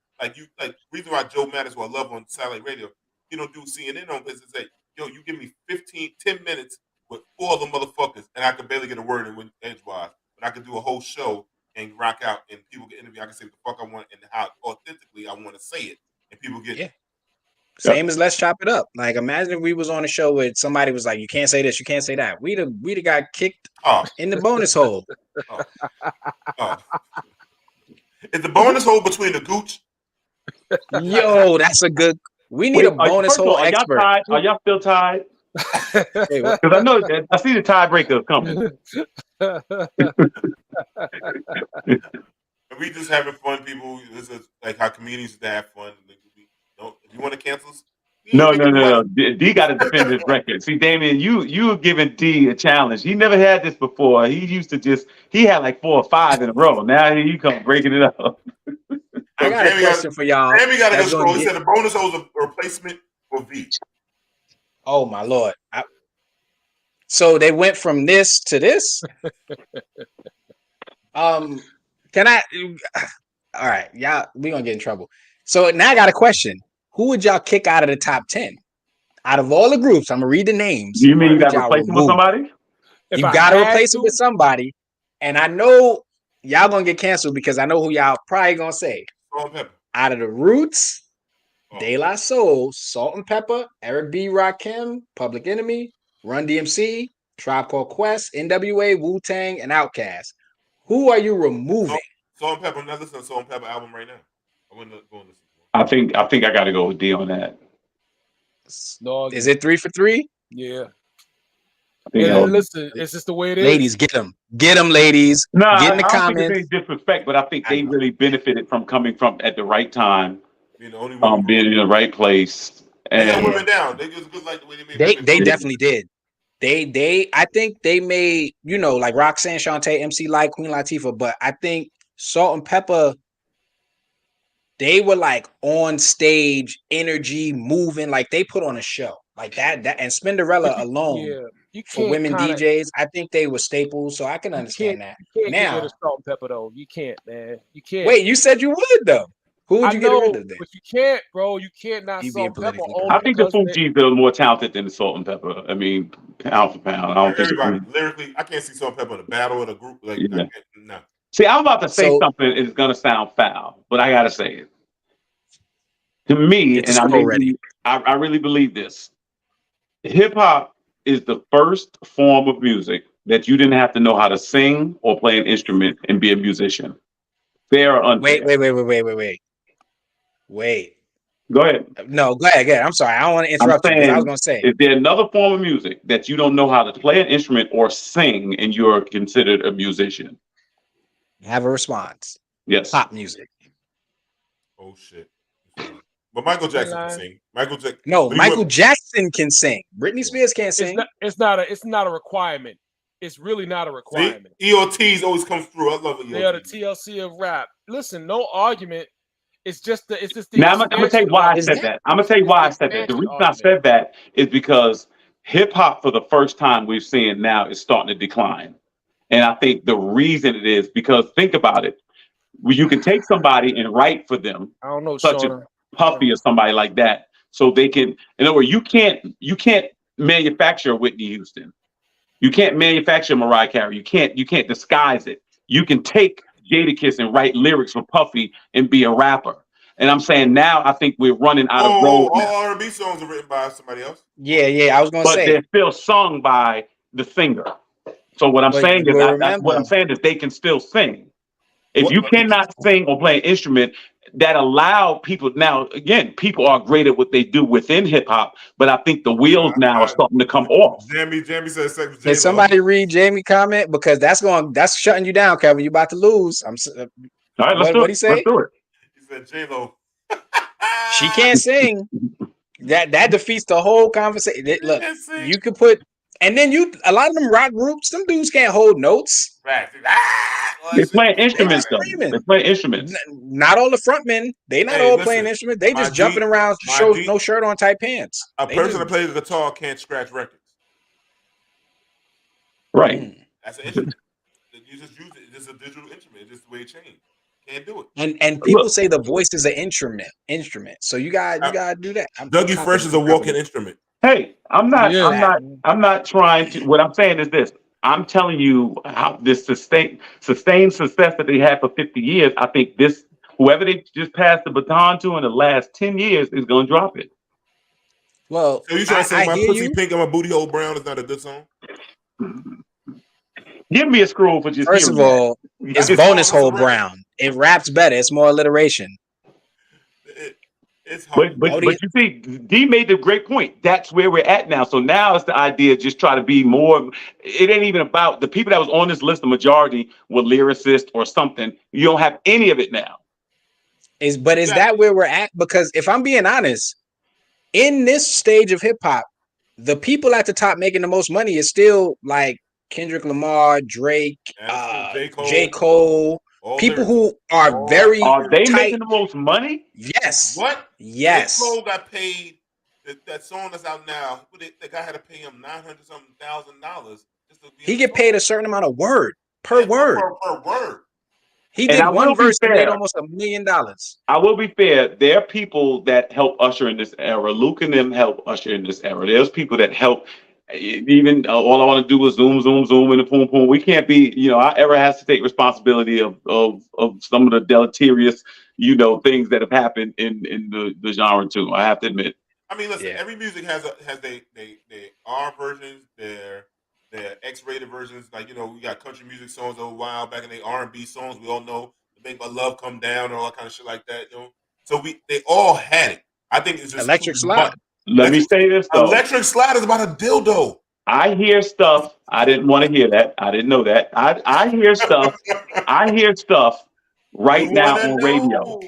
Reason why Joe Mattis, who I love on satellite radio, he don't do CNN on this and say, yo, you give me 10 minutes with 4 of them motherfuckers, and I can barely get a word in edgewise, but I can do a whole show and rock out, and people get interviewed. I can say what the fuck I want and how authentically I want to say it, and people get it. Same as Let's Chop It Up. Like, imagine if we was on a show where somebody was like, you can't say this, you can't say that. We'd have got kicked in the bonus hole. Is the bonus hole between the gooch Yo, that's a good. We need a bonus first of all, hole expert. Are y'all still tied? Because I know that I see the tiebreaker coming. We just having fun, people. This is like how comedians used to have fun. If you want to cancel us, No. D got to defend his record. See, Damien, you were giving D a challenge. He never had this before. He used to he had like 4 or 5 in a row. Now you come breaking it up. I got a question for y'all. Jamie got to go scroll. He said the bonus hole is a replacement for V. Oh my Lord. So they went from this to this. Can I? All right, y'all. We gonna get in trouble. So now I got a question. Who would y'all kick out of the top 10? Out of all the groups, I'm gonna read the names. You mean you got to replace them with somebody? You got to replace it with somebody. And I know y'all gonna get canceled because I know who y'all probably gonna say. Out of the Roots, De La Soul, Salt and Pepper, Eric B. Rakim, Public Enemy, Run DMC, Tribe Called Quest, NWA, Wu-Tang, and Outkast. Who are you removing? Salt and Pepper. I'm not listening to Salt and Pepper album right now. I wouldn't go and listen. I think I got to go with D on that. Is it 3 for 3? Yeah. Listen, it's just the way it is. Ladies, get them, ladies. No, get in the I don't comments. think it's any disrespect, but I think they really benefited from coming from at the right time, being in the right place. And they got women down. They just good like the way they made. They definitely did. They I think they made, like Roxanne, Shantae, MC Light, Queen Latifah, but I think Salt and Pepper, they were like on stage, energy, moving, like they put on a show like that and Spinderella alone for women DJs. I think they were staples, so I can understand that. You can't get rid of Salt and Pepper though. You can't, man. You can't. Wait, you said you would though. Who would you get rid of then? But you can't, bro. You can't not Salt and Pepper. I think the Fugees are more talented than the Salt and Pepper. I mean, pound for pound. I don't think everybody lyrically. I can't see Salt and Pepper in a battle in a group like that. No. See, I'm about to say something. It's gonna sound foul, but I gotta say it. To me, and I really believe this. Hip hop is the first form of music that you didn't have to know how to sing or play an instrument and be a musician. Fair or unfair? Wait. Go ahead. No, go ahead. I'm sorry. I don't want to interrupt you. I was going to say. Is there another form of music that you don't know how to play an instrument or sing and you're considered a musician? Have a response. Yes. Pop music. Oh, shit. But Michael Jackson can sing. Michael Jackson can sing. Britney Spears can't sing. It's not a requirement. It's really not a requirement. EOTs always comes through. I love it. They are the TLC of rap. Listen, no argument. It's just the. Now I'm gonna tell you why I said that. I'm gonna tell you why I said that. The reason I said that is because hip hop, for the first time we've seen now, is starting to decline, and I think the reason it is because think about it. You can take somebody and write for them. I don't know, such a Puffy or somebody like that, so they can. In other words, you can't manufacture Whitney Houston. You can't manufacture Mariah Carey. You can't disguise it. You can take Jadakiss and write lyrics for Puffy and be a rapper. And I'm saying now I think we're running out of road. All R&B songs are written by somebody else. Yeah. I was going to say, but they're still sung by the singer. So what I'm saying is they can still sing. If you cannot sing or play an instrument, that allow people now. Again, people are great at what they do within hip hop, but I think the wheels now are starting to come off. Jamie said sex with Can somebody read Jamie comment because that's shutting you down, Kevin. You about to lose. All right, let's do it. What he say? He said J-Lo. She can't sing. That defeats the whole conversation. Look, you could put, and then a lot of them rock groups, them dudes can't hold notes. Right. They're playing instruments though. They're playing instruments. Not all the frontmen. They not all playing instruments. They just jumping around, no shirt on, tight pants. A person that plays guitar can't scratch records. Right. That's an instrument. You just use it. It's just a digital instrument. It's just the way it changed. Can't do it. And people say the voice is an instrument. So you gotta do that. Dougie Fresh is a walking instrument. Hey, I'm not trying to. What I'm saying is this. I'm telling you how this sustained success that they had for 50 years. I think whoever they just passed the baton to in the last 10 years is going to drop it. Well, so you trying to say my pussy pink and my booty hole brown is not a good song? Give me a scroll for just. First of all, it's bonus hole brown. It raps better. It's more alliteration. It's hard. But you see, D made the great point. That's where we're at now. So now it's the idea of just try to be more. It ain't even about the people that was on this list. The majority were lyricists or something. You don't have any of it now. Is that where we're at? Because if I'm being honest, in this stage of hip hop, the people at the top making the most money is still like Kendrick Lamar, Drake, J. Cole. People who are very Are they tight. making the most money? Yes. What? Yes. J. Cole got paid. That song that's out now. The guy had to pay him $900,000. He get paid a certain amount of word per word. Per word. He did one verse and made almost $1 million. I will be fair. There are people that help usher in this era. Luke and them help usher in this era. There's people that help. Even all I want to do is zoom, and the boom, boom. We can't be, our era has to take responsibility of some of the deleterious, things that have happened in the genre too. I have to admit. I mean, listen. Every music has they R versions, their X-rated versions. Like we got country music songs a while back, and they R&B songs. We all know "To Make My Love Come Down" and all that kind of shit like that. So they all had it. I think it's just Electric Slide. Let me say this though. Electric Slide is about a dildo. I hear stuff. I didn't want to hear that. I didn't know that. I hear stuff. I hear stuff right now on radio.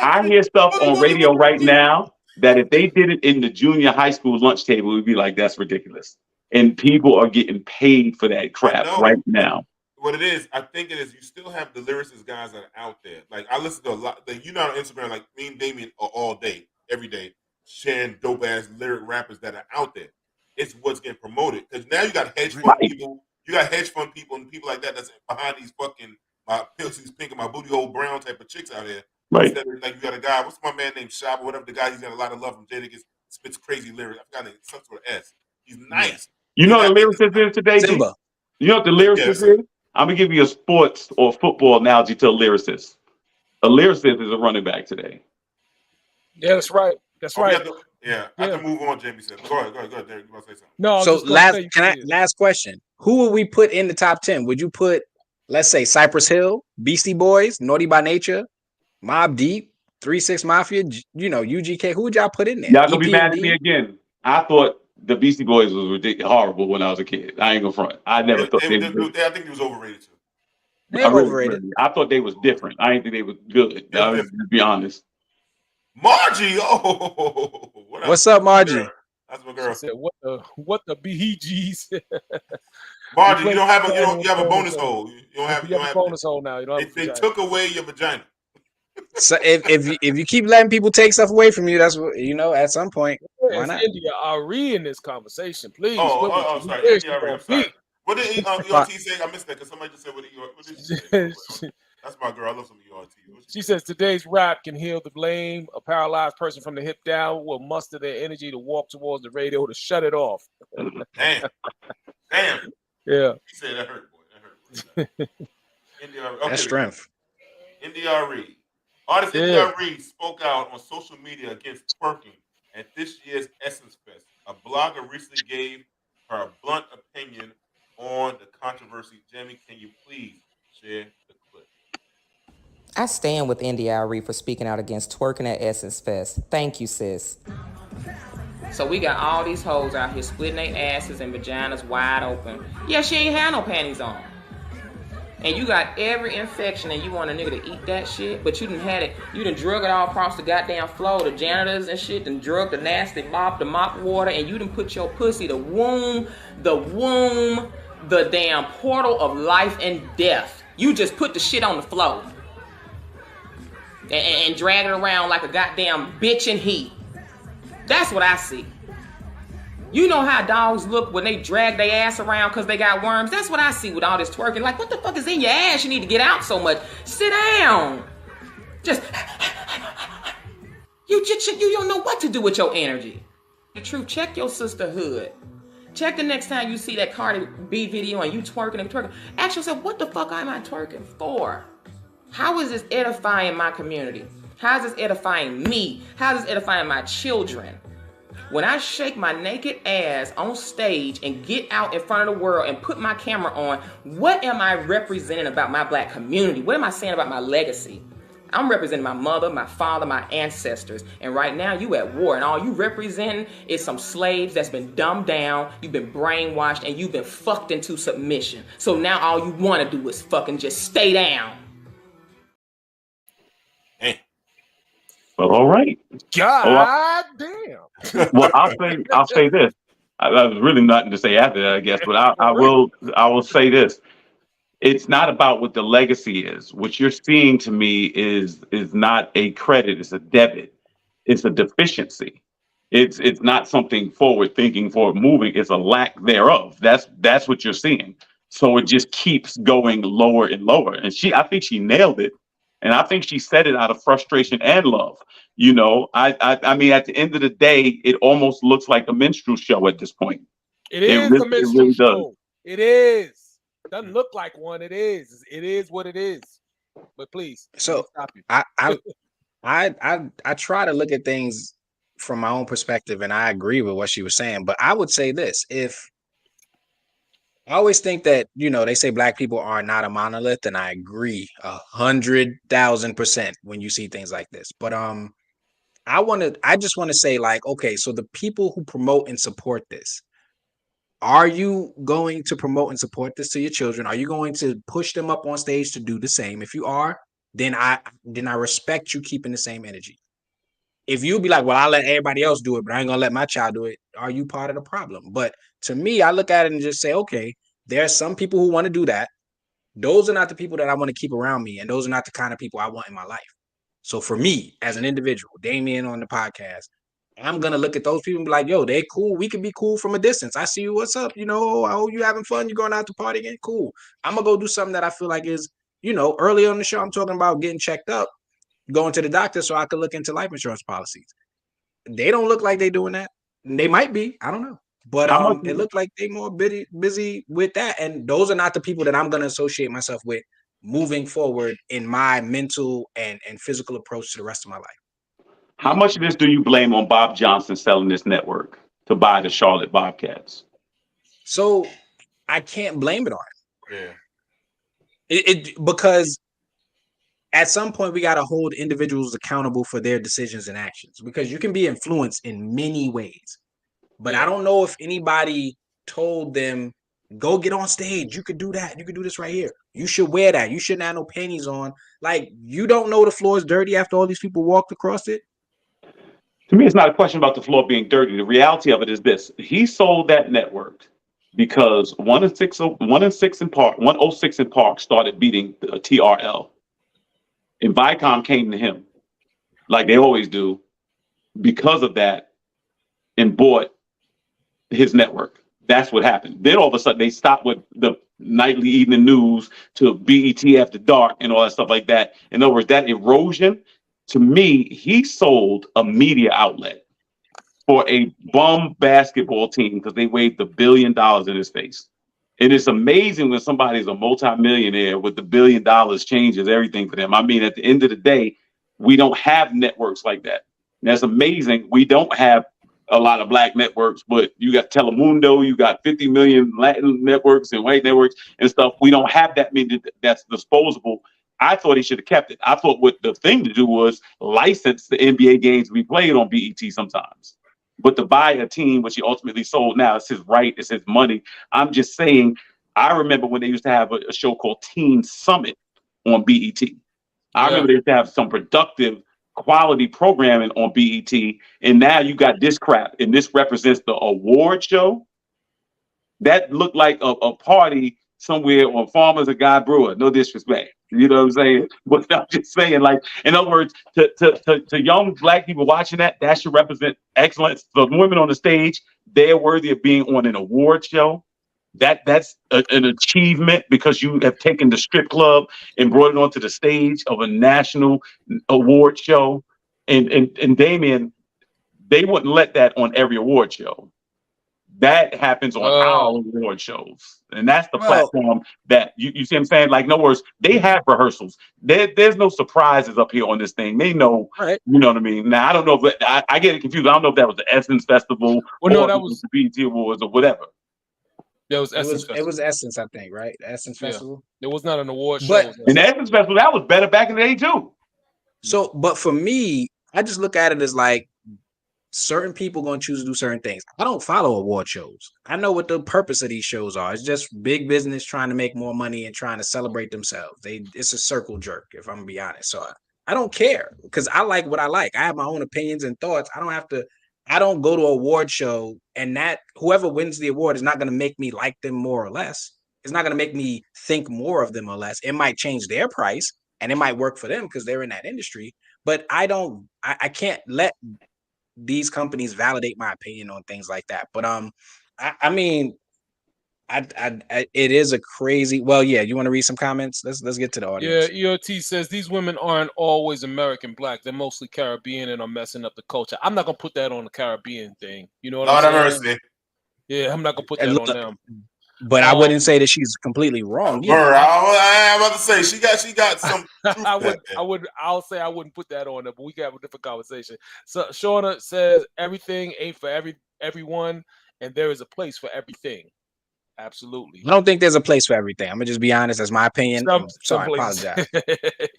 I hear stuff on radio right now that if they did it in the junior high school lunch table, we'd be like, that's ridiculous. And people are getting paid for that crap right now. What it is, I think it is, you still have the lyricist guys that are out there. Like, I listen to a lot. Like, on Instagram, like me and Damien are all day, every day, sharing dope-ass lyric rappers that are out there. It's what's getting promoted. Because now you got hedge fund people. You got hedge fund people and people like that that's behind these fucking my pills pink and my booty hole brown type of chicks out here. Right. Instead of, like, you got a guy, what's my man named Shab or whatever the guy, he's got a lot of love from Jada, spits crazy lyrics. I forgot it starts with an S. He's nice. You know what the lyricist is today, Simba? You know what the lyricist is? I'm going to give you a sports or football analogy to a lyricist. A lyricist is a running back today. Yeah, that's right. That's right. I can move on, Jamie said. Go ahead, Derek. You want to say something? No, so last question. Who would we put in the top 10? Would you put, let's say, Cypress Hill, Beastie Boys, Naughty by Nature, Mobb Deep, 3 6 Mafia, UGK? Who would y'all put in there? Y'all gonna be mad at me again. I thought the Beastie Boys was ridiculous, horrible when I was a kid. I ain't gonna front. I never thought they were. I think he was overrated too. They were overrated. I thought they was different. I didn't think they was good. To be honest. Margie, what's up, Margie? That's my girl. She said, what the BGs? Margie, you have a bonus hole. You don't have a bonus hole now. You don't have they took away your vagina. So if you keep letting people take stuff away from you, that's what at some point. Why not? India Ari in this conversation, please. Sorry. India Ari, I'm sorry. What did ERT say? I missed that because somebody just said what did she say? That's my girl. I love some ERT. She says today's rap can heal the blame. A paralyzed person from the hip down will muster their energy to walk towards the radio to shut it off. Damn. Yeah. She said that hurt, boy. That hurt. That's strength. NDRE. Artist NDRE spoke out on social media against twerking at this year's Essence Fest. A blogger recently gave her a blunt opinion on the controversy. Jamie, can you please share the clip? I stand with NDRE for speaking out against twerking at Essence Fest. Thank you, sis. So we got all these hoes out here splitting their asses and vaginas wide open. Yeah, she ain't had no panties on. And you got every infection and you want a nigga to eat that shit, but you done had it, you done drug it all across the goddamn floor, the janitors and shit, done drug the nasty mop, the mop water, and you done put your pussy, the womb, the damn portal of life and death. You just put the shit on the floor. And drag it around like a goddamn bitch in heat. That's what I see. You know how dogs look when they drag their ass around because they got worms? That's what I see with all this twerking. Like, what the fuck is in your ass? You need to get out so much. Sit down. Just, you don't know what to do with your energy. The truth, check your sisterhood. Check the next time you see that Cardi B video and you twerking and twerking. Ask yourself, what the fuck am I twerking for? How is this edifying my community? How is this edifying me? How is this edifying my children? When I shake my naked ass on stage and get out in front of the world and put my camera on, what am I representing about my black community? What am I saying about my legacy? I'm representing my mother, my father, my ancestors. And right now you at war, and all you representing is some slaves that's been dumbed down, you've been brainwashed, and you've been fucked into submission. So now all you want to do is fucking just stay down. Well, all right. God damn. Well, I'll say this. I was really nothing to say after that, I guess, but I will say this. It's not about what the legacy is. What you're seeing to me is not a credit, it's a debit. It's a deficiency. It's not something forward thinking, forward moving, it's a lack thereof. That's what you're seeing. So it just keeps going lower and lower. And I think she nailed it. And I think she said it out of frustration and love. You know, I mean, at the end of the day, it almost looks like a minstrel show at this point. It is a minstrel show. It is. Doesn't look like one. It is. It is what it is. But please, so stop you. I try to look at things from my own perspective, and I agree with what she was saying. But I would say this: if I always think that, you know, they say black people are not a monolith, and I agree 100,000% when you see things like this. But I just want to say, like, okay, so the people who promote and support this, are you going to promote and support this to your children? Are you going to push them up on stage to do the same? If you are, then I respect you keeping the same energy. If you be like, well, I'll let everybody else do it, but I ain't gonna let my child do it, are you part of the problem? But to me, I look at it and just say, okay, there are some people who want to do that. Those are not the people that I want to keep around me, and those are not the kind of people I want in my life. So for me, as an individual, Damien on the podcast, I'm gonna look at those people and be like, yo, they cool. We can be cool from a distance. I see you. What's up? You know, I hope you having fun. You going out to party again? Cool. I'm gonna go do something that I feel like is, you know, earlier on the show, I'm talking about getting checked up, going to the doctor so I could look into life insurance policies. They don't look like they doing that. They might be. I don't know. But it looked like they more busy with that. And those are not the people that I'm gonna associate myself with moving forward in my mental and physical approach to the rest of my life. How much of this do you blame on Bob Johnson selling this network to buy the Charlotte Bobcats? So I can't blame it on him. Yeah. Because at some point we got to hold individuals accountable for their decisions and actions, because you can be influenced in many ways. But I don't know if anybody told them, go get on stage. You could do that. You could do this right here. You should wear that. You shouldn't have no panties on. Like, you don't know the floor is dirty after all these people walked across it? To me, it's not a question about the floor being dirty. The reality of it is this. He sold that network because 106 in Park started beating TRL. And Viacom came to him, like they always do, because of that, and bought his network. That's what happened. Then all of a sudden they stopped with the nightly evening news to BET After Dark and all that stuff like that. In other words, that erosion, to me, he sold a media outlet for a bum basketball team because they waved $1 billion in his face. And it's amazing when somebody's a multimillionaire with $1 billion changes everything for them. I mean, at the end of the day, we don't have networks like that. And that's amazing. We don't have a lot of black networks, but you got Telemundo, you got 50 million Latin networks and white networks and stuff. We don't have that many that's disposable. I thought he should have kept it. I thought what the thing to do was license the NBA games we played on BET sometimes. But to buy a team, which he ultimately sold now, it's his right, it's his money. I'm just saying, I remember when they used to have a show called Teen Summit on BET. I remember they used to have some productive quality programming on BET, and now you got this crap, and this represents the award show. That looked like a party somewhere on Farmers or Guy Brewer. No disrespect. You know what I'm saying? But I'm just saying, like, in other words, to young black people watching that should represent excellence. The women on the stage, they're worthy of being on an award show. That's an achievement because you have taken the strip club and brought it onto the stage of a national award show. And Damien, they wouldn't let that on every award show. That happens on our award shows. And that's the platform that you see what I'm saying? Like, in other words, they have rehearsals. There's no surprises up here on this thing. They know, right. You know what I mean? Now, I don't know if I get it confused. I don't know if that was the Essence Festival or that was the BET Awards or whatever. That was Essence Festival. It was Essence, I think, right? The Essence Festival. It was not an award show. And the Essence Festival, that was better back in the day too. So, but for me, I just look at it as like certain people going to choose to do certain things. I don't follow award shows. I know what the purpose of these shows are. It's just big business trying to make more money and trying to celebrate themselves. It's a circle jerk, if I'm gonna be honest. So I don't care because I like what I like. I have my own opinions and thoughts. I don't go to a award show and that whoever wins the award is not going to make me like them more or less. It's not going to make me think more of them or less. It might change their price and it might work for them because they're in that industry. But I can't let these companies validate my opinion on things like that. But I mean, it is a crazy. Well, yeah. You want to read some comments? Let's get to the audience. Yeah, EOT says these women aren't always American black. They're mostly Caribbean and are messing up the culture. I'm not gonna put that on the Caribbean thing. You know what I'm saying? Mercy. Yeah, I'm not gonna put that on them. But I wouldn't say that she's completely wrong. I'm about to say she got some. I'll say I wouldn't put that on her, but we can have a different conversation. So Shauna says everything ain't for everyone, and there is a place for everything. Absolutely. I don't think there's a place for everything. I'm gonna just be honest. That's my opinion. Sorry, I apologize.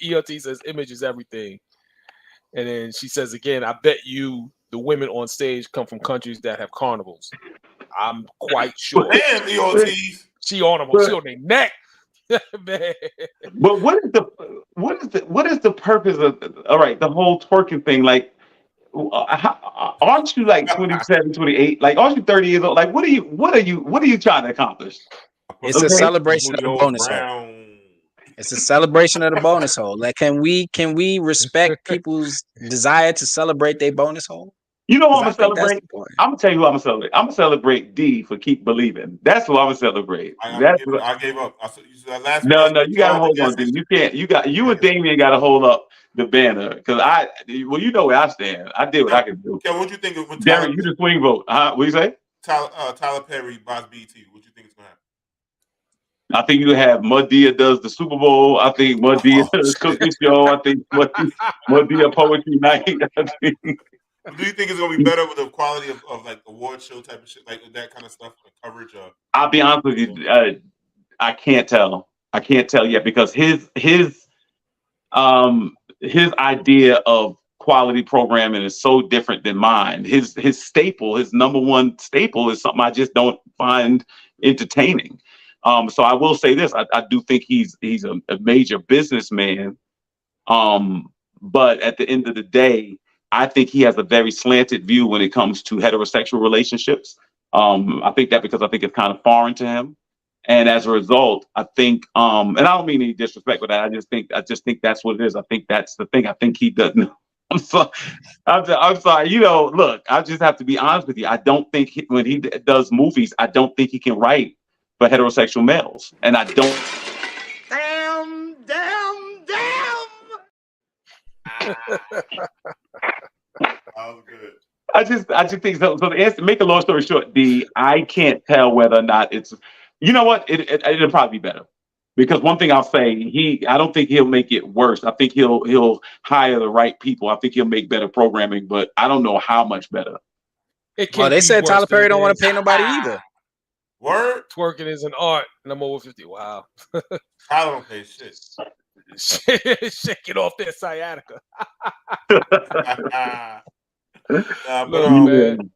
EOT says image is everything. And then she says again, I bet you the women on stage come from countries that have carnivals. I'm quite sure. Damn, EOT. She on them. She on their neck. Man. But what is the purpose of the whole twerking thing? Like, aren't you like 27, 28? Like, aren't you 30 years old? Like, what are you trying to accomplish? It's a celebration of the bonus hole. It's a celebration of the bonus hole. Like, can we respect people's desire to celebrate their bonus hole? You know who I'm gonna celebrate? I'm gonna tell you who I'm gonna celebrate. I'm gonna celebrate D for keep believing. That's who I'm gonna celebrate. I gave up. No, you gotta hold on, D. You can't. You and Damien gotta hold up the banner because you know where I stand. I did what I could do. Yeah, what you think of Darren? You the swing vote? What you say? Tyler Perry buys BT. What you think is gonna happen? I think you have Madea does the Super Bowl. I think Madea does cooking show. I think Madea poetry night. Do you think it's gonna be better with the quality of like award show type of shit, like that kind of stuff, like coverage? I'll be honest with you, I can't tell. I can't tell yet because his idea of quality programming is so different than mine. His staple, his number one staple, is something I just don't find entertaining. So I will say this: I do think he's a major businessman, but at the end of the day, I think he has a very slanted view when it comes to heterosexual relationships. I think that because I think it's kind of foreign to him, and as a result, I think, and I don't mean any disrespect with that. I just think that's what it is. I think that's the thing. I think he doesn't. I'm sorry. You know, look, I just have to be honest with you. I don't think when he does movies, I don't think he can write for heterosexual males, and I don't. Damn. That was good. I just think so. So the answer, make a long story short, I can't tell whether or not it's. You know what? It'll probably be better because one thing I'll say, I don't think he'll make it worse. I think he'll hire the right people. I think he'll make better programming, but I don't know how much better. Well, they said Tyler Perry don't want to pay nobody either. Word? Twerking is an art, and I'm over 50. Wow. Tyler don't pay shit. Shaking off that sciatica. Man.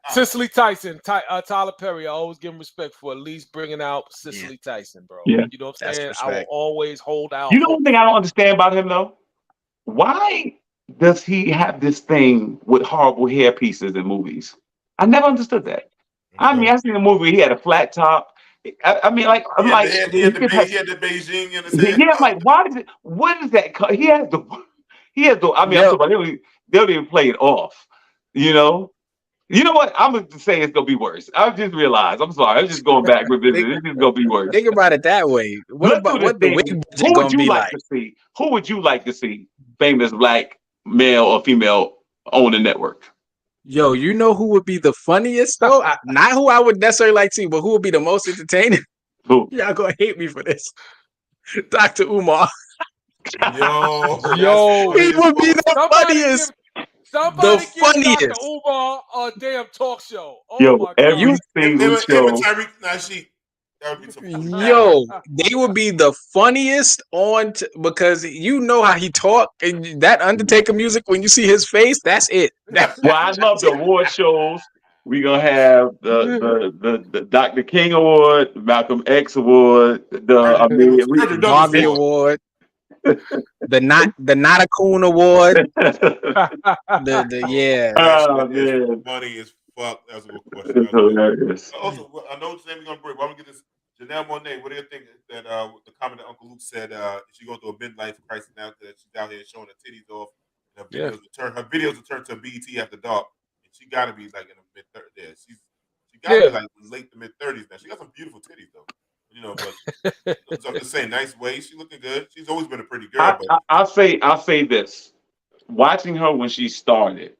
Cicely Tyson, Tyler Perry. I always give him respect for at least bringing out Cicely Tyson, bro. Yeah. You know what I'm saying? I will always hold out. You know one thing I don't understand about him though? Why does he have this thing with horrible hair pieces in movies? I never understood that. I mean, I seen a movie. He had a flat top. I mean, like, I'm like, he had the Beijing in his head. Yeah, I'm like, why does it? What is that? He has the. I mean, I'm talking, they don't even play it off. You know what? I'm gonna say it's gonna be worse. I just realized. I'm sorry. I'm just going back with this. It's just gonna be worse. Think about it that way. What the wig budget gonna be like? Who would you like to see? Famous black male or female own the network? Yo, you know who would be the funniest though? Not who I would necessarily like to see, but who would be the most entertaining? Who? Y'all gonna hate me for this. Dr. Umar. Yo, he would be the funniest. Somebody the funniest. Give Dr. Umar a damn talk show. Oh Yo, my every God. single show. That would be some Yo, they would be the funniest because you know how he talk and that Undertaker music. When you see his face, that's it. Well, I love the award shows. We're gonna have the Dr. King Award, the Malcolm X Award, the Barbie Award, the not a coon award. Yeah. Oh man, money is fuck. That's a good question. Also, I know Jamie's gonna break. But I'm gonna get this. Janelle Monáe, what do you think that the comment that Uncle Luke said? She going through a midlife crisis now that she's out here showing her titties off. And her videos return to BET after dark. And she got to be like in the mid 30s. Yeah, she got to be like late to mid 30s now. She got some beautiful titties though. You know, but so I'm just saying, nice waist. She's looking good. She's always been a pretty girl. I'll say this: watching her when she started,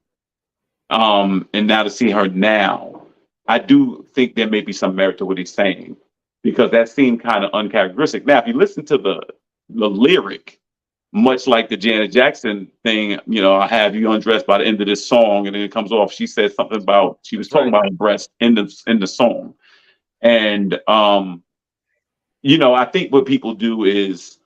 and now to see her now, I do think there may be some merit to what he's saying, because that seemed kind of uncharacteristic. Now, if you listen to the lyric, much like the Janet Jackson thing, you know, I have you undressed by the end of this song, and then it comes off. She said something about she was talking about her breast in the song, and you know, I think what people do is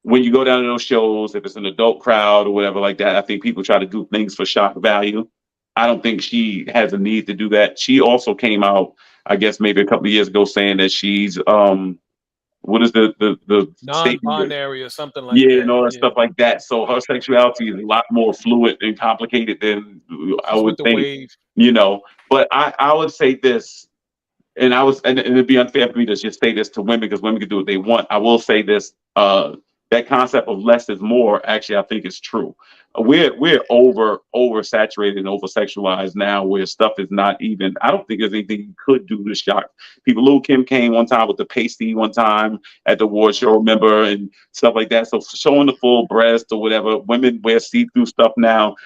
when you go down to those shows, if it's an adult crowd or whatever like that, I think people try to do things for shock value. I don't think she has a need to do that. She also came out, I guess, maybe a couple of years ago saying that she's what is the non-binary or something like that. Yeah, and all that stuff like that. So her sexuality is a lot more fluid and complicated than I would think. You know, but I would say this. And it'd be unfair for me to just say this to women because women can do what they want. I will say this: that concept of less is more. Actually, I think is true. We're oversaturated and oversexualized now, where stuff is not even. I don't think there's anything you could do to shock people. Lil' Kim came one time with the pasty one time at the award show, remember, and stuff like that. So showing the full breast or whatever, women wear see-through stuff now.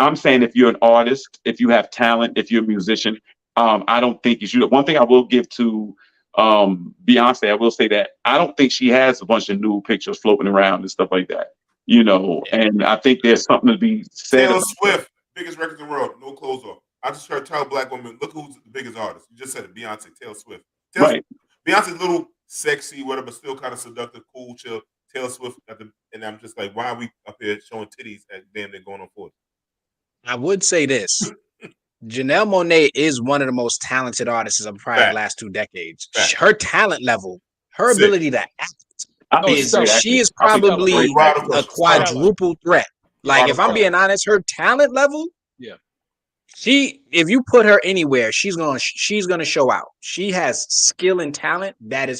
I'm saying if you're an artist, if you have talent, if you're a musician. I don't think you should. One thing I will give to Beyonce, I will say that I don't think she has a bunch of nude pictures floating around and stuff like that. You know, and I think there's something to be said. Taylor Swift, biggest record in the world, no clothes on. I just heard tell black women, look who's the biggest artist. You just said it, Beyonce, Taylor Swift. Beyonce's a little sexy, whatever, but still kind of seductive, cool, chill. Taylor Swift, and I'm just like, why are we up here showing titties at damn they're going on 40? I would say this. Janelle Monáe is one of the most talented artists of probably the last 2 decades. Her talent level, her ability to act, she is probably a quadruple threat. Like, if I'm being honest, her talent level, if you put her anywhere, she's gonna show out. She has skill and talent that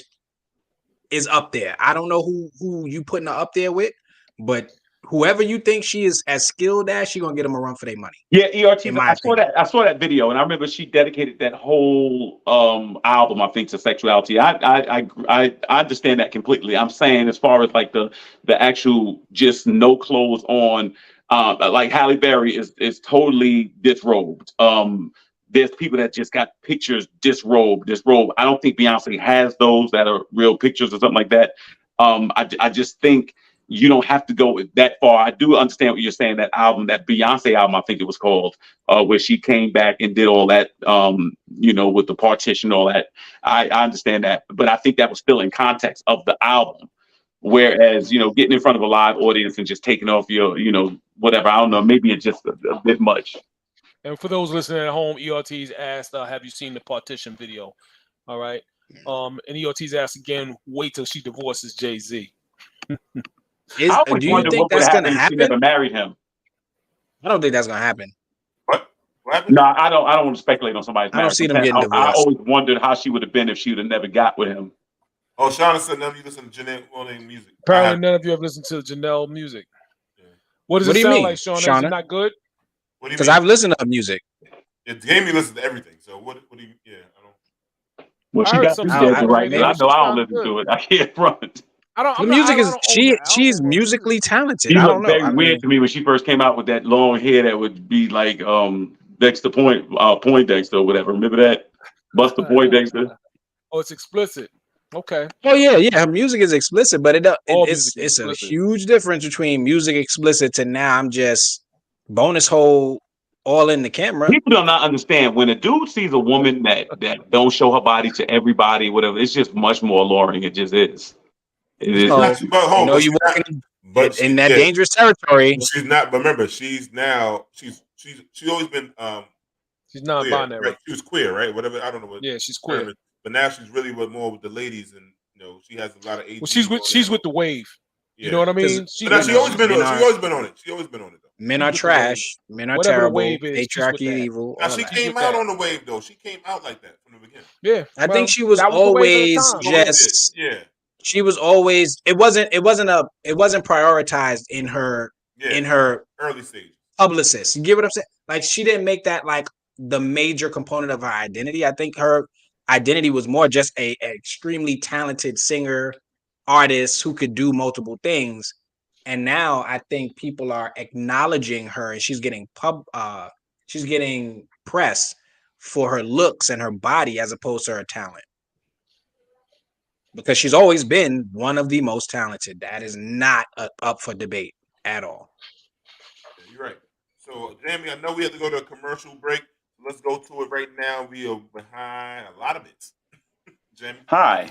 is up there. I don't know who you putting her up there with, but whoever you think she is as skilled as, she gonna get them a run for their money. Yeah, ERT. I saw that video, and I remember she dedicated that whole album, I think, to sexuality. I understand that completely. I'm saying as far as like the actual just no clothes on, like Halle Berry is totally disrobed. There's people that just got pictures disrobed. I don't think Beyonce has those that are real pictures or something like that. I just think you don't have to go that far. I do understand what you're saying. That album, that Beyonce album, I think it was called, where she came back and did all that, you know, with the partition, all that. I understand that, but I think that was still in context of the album. Whereas, you know, getting in front of a live audience and just taking off your, you know, whatever, I don't know, maybe it's just a bit much. And for those listening at home, ERT's asked, have you seen the partition video? All right. And ERT's asked again, wait till she divorces Jay-Z. Do you think that's going to happen? She never married him. I don't think that's going to happen. What happened? No, I don't want to speculate on somebody's marriage. I don't see them getting divorced. I always wondered how she would have been if she would have never got with him. Oh, Shauna said none of you listen to Janelle Monáe music. Apparently none of you have listened to Janelle music. Yeah. What does it sound like, Shauna? Is it not good? Because I've listened to her music. Yeah, Jamie listens to everything. So what do you, I don't. Well, she got some right now. I know I don't listen to it. I can't front. She's musically talented. She I don't looked know. very weird to me when she first came out with that long hair that would be like Dexter Poindexter or whatever. Remember that? Buster Poindexter. Oh, it's explicit. Okay. Oh yeah. Her music is explicit, but it's a huge difference between music explicit to now I'm just bonus hole all in the camera. People do not understand when a dude sees a woman that don't show her body to everybody, whatever. It's just much more alluring. It just is. So, you walking in that dangerous territory. She's not. But remember, she's always been she's non-binary. Right? She was queer, right? Whatever. I don't know what. Yeah, she's queer. But now she's really more with the ladies, and she has a lot of. Well, she's with the wave. Yeah. You know what I mean? She always been on it. She always been on it. Though. Men are trash. Men are terrible. Patriarchy is evil. Now she came out on the wave though. She came out like that from the beginning. Yeah, I think she was always just. Yeah. She was always. It wasn't prioritized in her early stage publicist. You get what I'm saying? Like she didn't make that like the major component of her identity. I think her identity was more just a extremely talented singer, artist who could do multiple things. And now I think people are acknowledging her, and she's getting press for her looks and her body as opposed to her talent. Because she's always been one of the most talented. That is not up for debate at all. Yeah, you're right. So, Jamie, I know we have to go to a commercial break. Let's go to it right now. We are behind a lot of it. Jamie? Hi.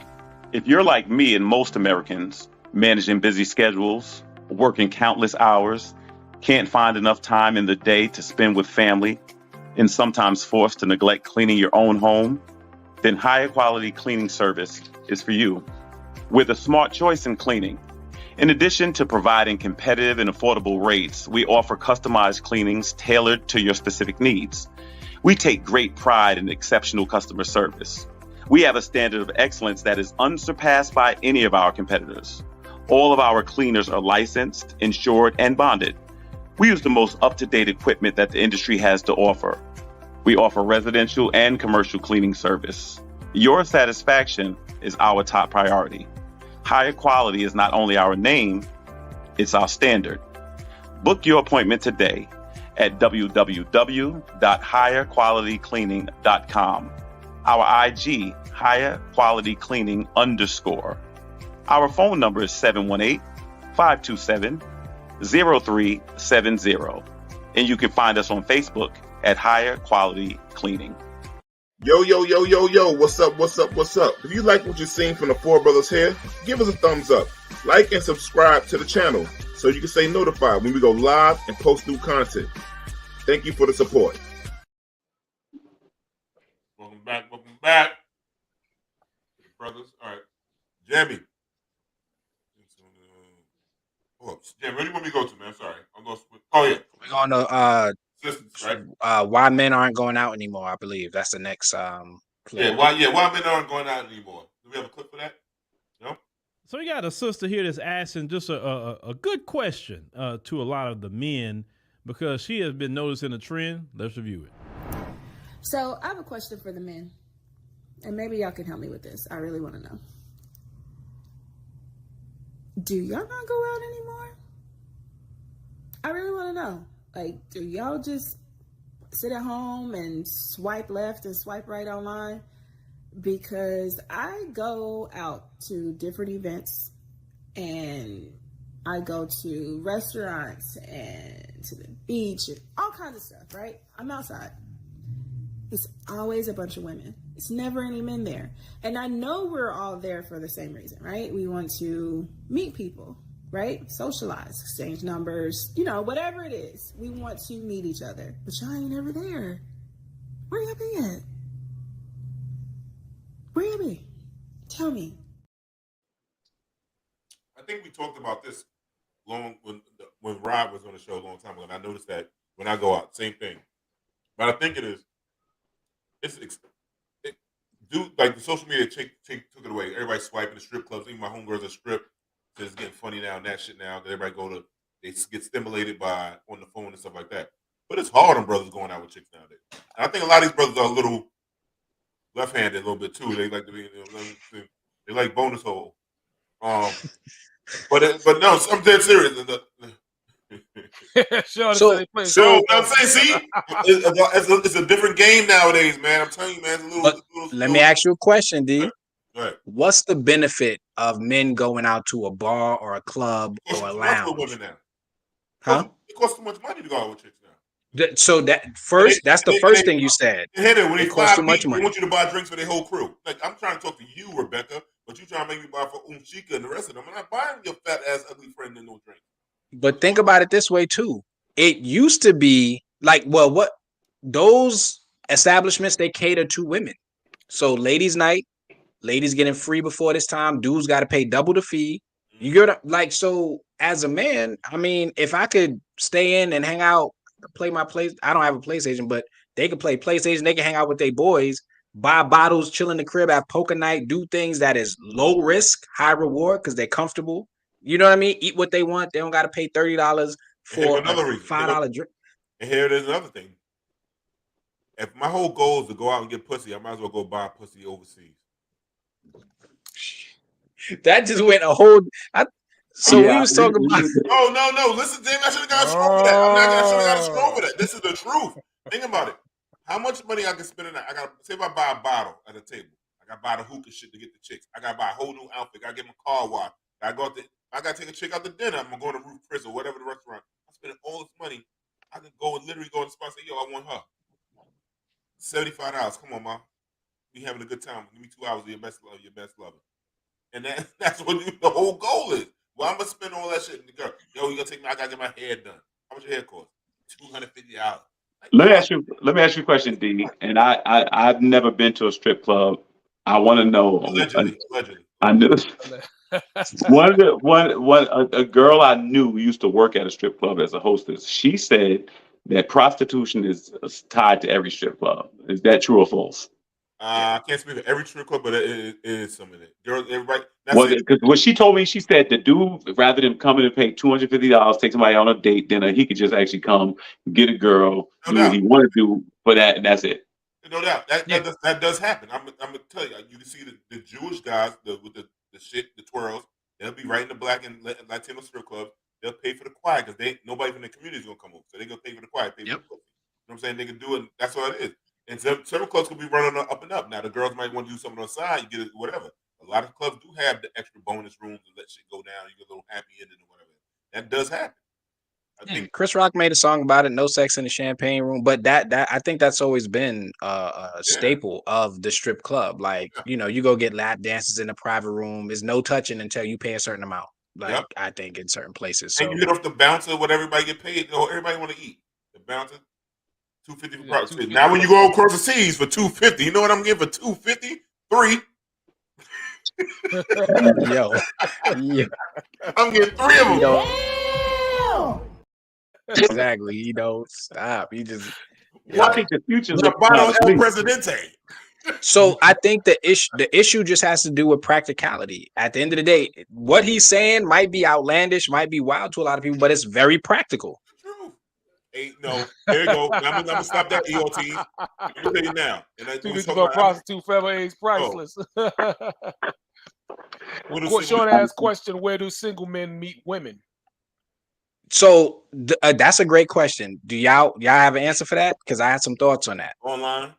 If you're like me and most Americans, managing busy schedules, working countless hours, can't find enough time in the day to spend with family, and sometimes forced to neglect cleaning your own home, then higher quality cleaning service is for you. We're the smart choice in cleaning. In addition to providing competitive and affordable rates, we offer customized cleanings tailored to your specific needs. We take great pride in exceptional customer service. We have a standard of excellence that is unsurpassed by any of our competitors. All of our cleaners are licensed, insured, and bonded. We use the most up-to-date equipment that the industry has to offer. We offer residential and commercial cleaning service. Your satisfaction is our top priority. Higher quality is not only our name, it's our standard. Book your appointment today at www.higherqualitycleaning.com. Our IG, Higher Quality Cleaning _. Our phone number is 718-527-0370. And you can find us on Facebook at Higher Quality Cleaning. Yo, what's up? If you like what you're seeing from the four brothers here, give us a thumbs up. Like and subscribe to the channel so you can stay notified when we go live and post new content. Thank you for the support. Welcome back. Brothers. All right. Jamie. Jamie, where do you want me to go to, man? Sorry. I'm going to switch. Oh, yeah. We're going to right? Why men aren't going out anymore, I believe. That's the next clip. Why men aren't going out anymore. Do we have a clip for that? No? So we got a sister here that's asking just a good question to a lot of the men because she has been noticing a trend. Let's review it. So I have a question for the men, and maybe y'all can help me with this. I really want to know. Do y'all not go out anymore? I really want to know. Like, do y'all just sit at home and swipe left and swipe right online? Because I go out to different events and I go to restaurants and to the beach and all kinds of stuff, right? I'm outside. It's always a bunch of women. It's never any men there. And I know we're all there for the same reason, right? We want to meet people, right? Socialize, exchange numbers, whatever it is. We want to meet each other. But y'all ain't ever there. Where y'all be at? Where y'all be? Tell me. I think we talked about this when Rob was on the show a long time ago, and I noticed that when I go out, same thing. But I think like the social media took it away. Everybody swiping the strip clubs. Even my homegirls at strip. So it's getting funny now and that shit now. That everybody they get stimulated by on the phone and stuff like that. But it's hard on brothers going out with chicks nowadays. And I think a lot of these brothers are a little left-handed a little bit too. They like to be, they like bonus hole. But no, I'm dead serious. So I'm saying, see, it's a different game nowadays, man. I'm telling you, man. It's a little let me ask you a question, D. Right. What's the benefit of men going out to a bar or a club or a lounge? Women now. Huh? It costs too much money to go out with chicks now. So that's the first thing you said. When they costs too buy much meat, they money. want you to buy drinks for their whole crew. Like, I'm trying to talk to you, Rebecca, but you trying to make me buy for Umchika and the rest of them. I'm not buying your fat ass ugly friend in no drink. But think about it this way too. It used to be like, what those establishments, they cater to women. So ladies' night, ladies getting free before this time, dudes got to pay double the fee. You get like, so as a man, I mean, if I could stay in and hang out, play my place, I don't have a PlayStation, but they could play PlayStation, they can hang out with their boys, buy bottles, chill in the crib, have poker night, do things that is low risk, high reward because they're comfortable. You know what I mean? Eat what they want. They don't got to pay $30 for a $5 drink. And here there's another thing. If my whole goal is to go out and get pussy, I might as well go buy pussy overseas. That just went a whole. We was talking about. No. Listen, James, I should have got a scroll for that. I should have got a scroll for that. This is the truth. Think about it. How much money I can spend in that? I got say if I buy a bottle at a table, I got to buy the hookah shit to get the chicks. I got to buy a whole new outfit. I got to get my car washed. I got to take a chick out to dinner. I'm gonna go to Roof Chris or whatever the restaurant. I'm spending all this money. I can literally go to the spot and say, yo, I want her. $75. Come on, ma. We having a good time. Give me 2 hours of your best lover. And that's what the whole goal is. Well, I'm gonna spend all that shit. And the girl, yo, you gonna take me? I gotta get my hair done. How much your hair cost? $250. Like, let me ask you a question, D. And I've never been to a strip club. I want to know. Allegedly. I knew a girl I knew used to work at a strip club as a hostess. She said that prostitution is tied to every strip club. Is that true or false? I can't speak for every strip club, but it is some of it. Girls, everybody. Because what she told me, she said the dude, rather than coming and pay $250, take somebody on a date dinner, he could just actually come, get a girl, do what he want to do for that, and that's it. No doubt. That does happen. I'm gonna tell you. You can see the Jewish guys with the shit, the twirls. They'll be right in the black and Latino strip clubs. They'll pay for the choir because nobody from the community is gonna come over, so they gonna pay for the choir. You know what I'm saying? They can do it. That's all it is. And several clubs could be running up and up. Now the girls might want to do something on the side. You get it, whatever. A lot of clubs do have the extra bonus rooms and let shit go down. You get a little happy ending or whatever. That does happen. I think Chris Rock made a song about it, "No Sex in the Champagne Room," but that I think that's always been a staple of the strip club. Like, you go get lap dances in a private room. There's no touching until you pay a certain amount. Like, I think in certain places. So and you hit off the bouncer, what everybody get paid. Everybody want to eat. The bouncer, $250 for prostitute. Now when you go across the seas for $250, you know what I'm getting for $250? 3. Yo. I'm getting 3 of them. Exactly. Stop. You just. I think the future is El Presidente. So I think the issue just has to do with practicality. At the end of the day, what he's saying might be outlandish, might be wild to a lot of people, but it's very practical. No, there you go. I'm gonna stop that EOT. I'm gonna tell you now. And about prostitute, forever age priceless. Sean asked question: where do single men meet women? So that's a great question. Do y'all have an answer for that? Because I had some thoughts on that. Online.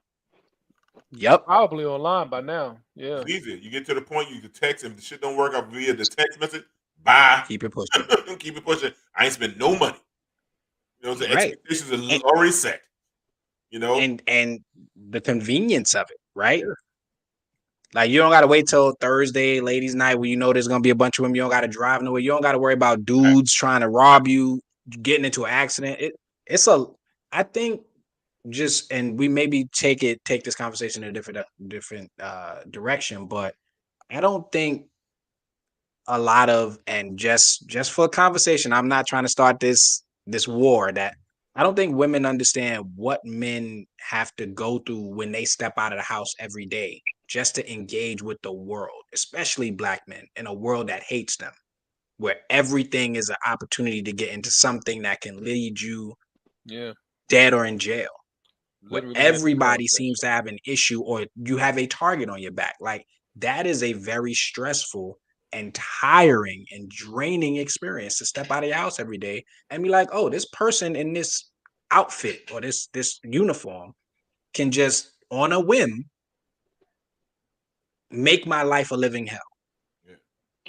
Yep. Probably online by now. Yeah. It's easy. You get to the point, you can text. If the shit don't work out via the text message, bye. Keep it pushing. Keep it pushing. I ain't spend no money. You know, the right. expectations are already set. And the convenience of it, right? Yeah. Like, you don't gotta wait till Thursday, ladies' night, where there's gonna be a bunch of women. You don't gotta drive nowhere. You don't gotta worry about dudes trying to rob you, getting into an accident. I think. And we maybe take this conversation in a different direction, but I don't think a lot of, and just for a conversation, I'm not trying to start this war, that I don't think women understand what men have to go through when they step out of the house every day just to engage with the world, especially Black men in a world that hates them, where everything is an opportunity to get into something that can lead you dead or in jail. Where everybody seems to have an issue, or you have a target on your back. Like, that is a very stressful and tiring and draining experience to step out of your house every day and be like, oh, this person in this outfit or this uniform can just, on a whim, make my life a living hell.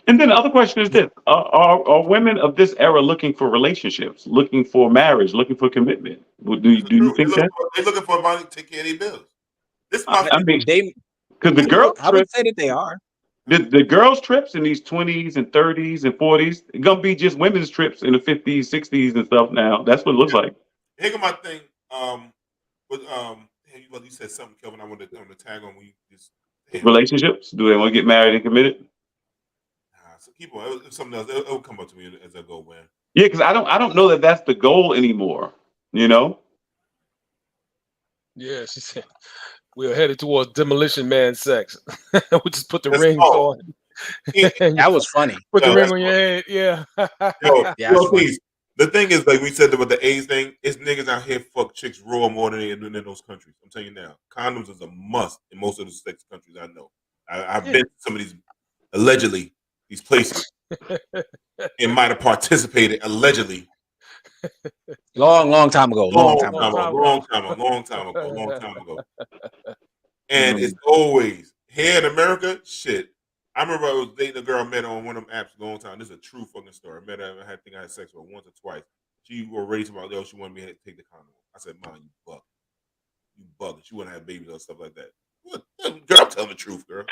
And then the other question is this: are women of this era looking for relationships, looking for marriage, looking for commitment? Do you think that? They're looking for money to take care of their bills. This is my I mean, They, because the girls I would say that they are. the girls' trips in these 20s and 30s and 40s, it's gonna be just women's trips in the 50s, 60s and stuff now. That's what it looks like. Here my thing. You said something, Kelvin. I want to tag on when you just Relationships? Do they want to get married and committed? So keep on. It's something else. It'll come up to me as I go, man. Yeah, because I don't know that that's the goal anymore. You know? Yeah, she said we're headed towards Demolition Man sex. We just put the rings on. That was funny. Put the ring on your head. Yeah. Please. The thing is, like we said about the AIDS thing, is niggas out here fuck chicks raw more than they do in those countries. I'm telling you now, condoms is a must in most of the sex countries I know. I've been to some of these allegedly these places and might have participated allegedly. Long time ago. Long time ago. And it's always here in America. Shit, I remember I was dating a girl I met on one of them apps a long time. This is a true fucking story. I met her. I think I had sex with her once or twice. She was ready to my girl. She wanted me to take the condom off. I said, "Mom, you bugging. She wouldn't have babies or stuff like that." What? Girl, I'm telling the truth, girl.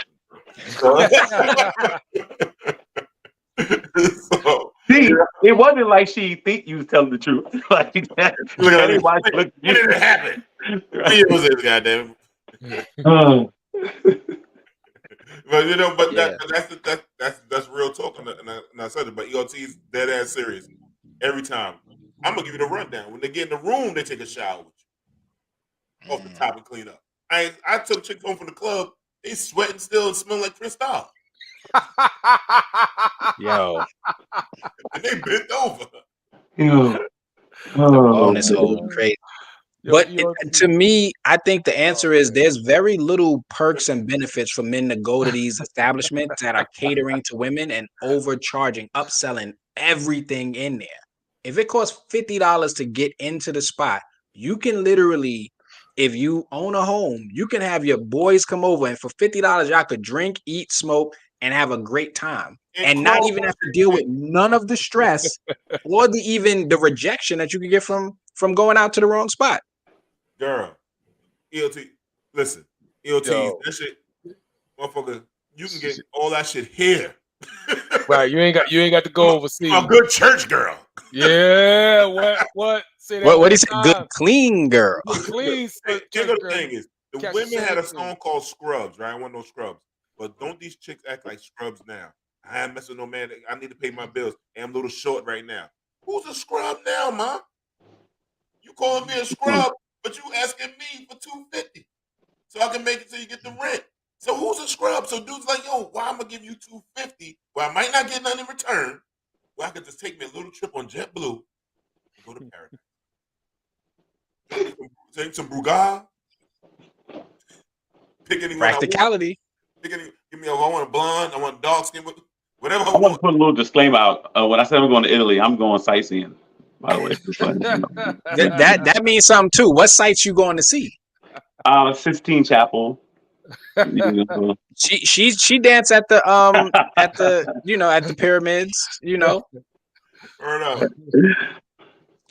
See, it wasn't like she think you was telling the truth. Like that. It didn't happen. 3 years was it, goddamn. But that's real talk, and I said it. But EOT is dead ass serious every time. I'm gonna give you the rundown. When they get in the room, they take a shower with you off the top and clean up. I took chicks home from the club. They sweating still and smell like Cristal. Yo, and they bent over. On this whole crazy. But to me, I think the answer is there's very little perks and benefits for men to go to these establishments that are catering to women and overcharging, upselling everything in there. If it costs $50 to get into the spot, you can literally, if you own a home, you can have your boys come over and for $50, y'all could drink, eat, smoke, and have a great time. And not even have to deal with none of the stress or even the rejection that you can get from going out to the wrong spot. Girl, EOT, listen, EOT, that shit, motherfucker, you can get all that shit here. Right, you ain't got to go overseas. A good church girl. Yeah, what? Say that what he said? Good clean girl. Good clean. The thing is, the women had a song called Scrubs, right? I want no scrubs. But don't these chicks act like scrubs now? I ain't messing with no man. I need to pay my bills. And I'm a little short right now. Who's a scrub now, ma? You calling me a scrub, but you asking me for $250 so I can make it so you get the rent. So who's a scrub? So dude's like, yo, why I'm gonna give you $250? Well, I might not get nothing in return. Well, I could just take me a little trip on JetBlue and go to paradise. Take some Brugal. Pick anyone. Practicality. Give me I want a blonde, I want a dark skin, whatever. I want to put a little disclaimer out. When I said I'm going to Italy, I'm going sightseeing. By the way, that means something too. What sites you going to see? Sistine Chapel. She danced at the at the pyramids.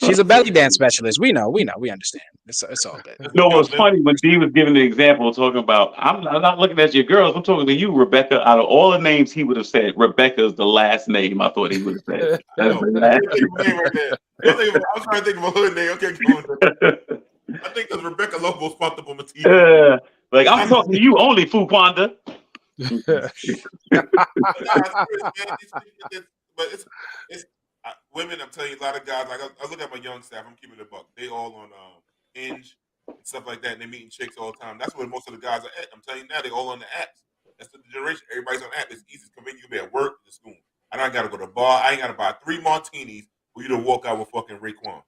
She's a belly dance specialist. We know, we understand. It's all good. No, it was funny when Dee was giving the example, talking about, I'm not looking at your girls, I'm talking to you, Rebecca. Out of all the names he would have said, Rebecca is the last name I thought he would have said. That's the last name right there. I was trying to think of a hood name. Okay, I think because Rebecca Lobo's popped up on my TV. Like, I'm talking to you only, Fuquanda. But it's women. I'm telling you, a lot of guys. Like I look at my young staff. I'm keeping it a buck. They all on Inge and stuff like that, and they're meeting chicks all the time. That's where most of the guys are at. I'm telling you now, they're all on the apps. That's the generation. Everybody's on the app. It's easy to convince you to be at work, to school. I don't got to go to the bar. I ain't got to buy 3 martinis for you to walk out with fucking Raekwon.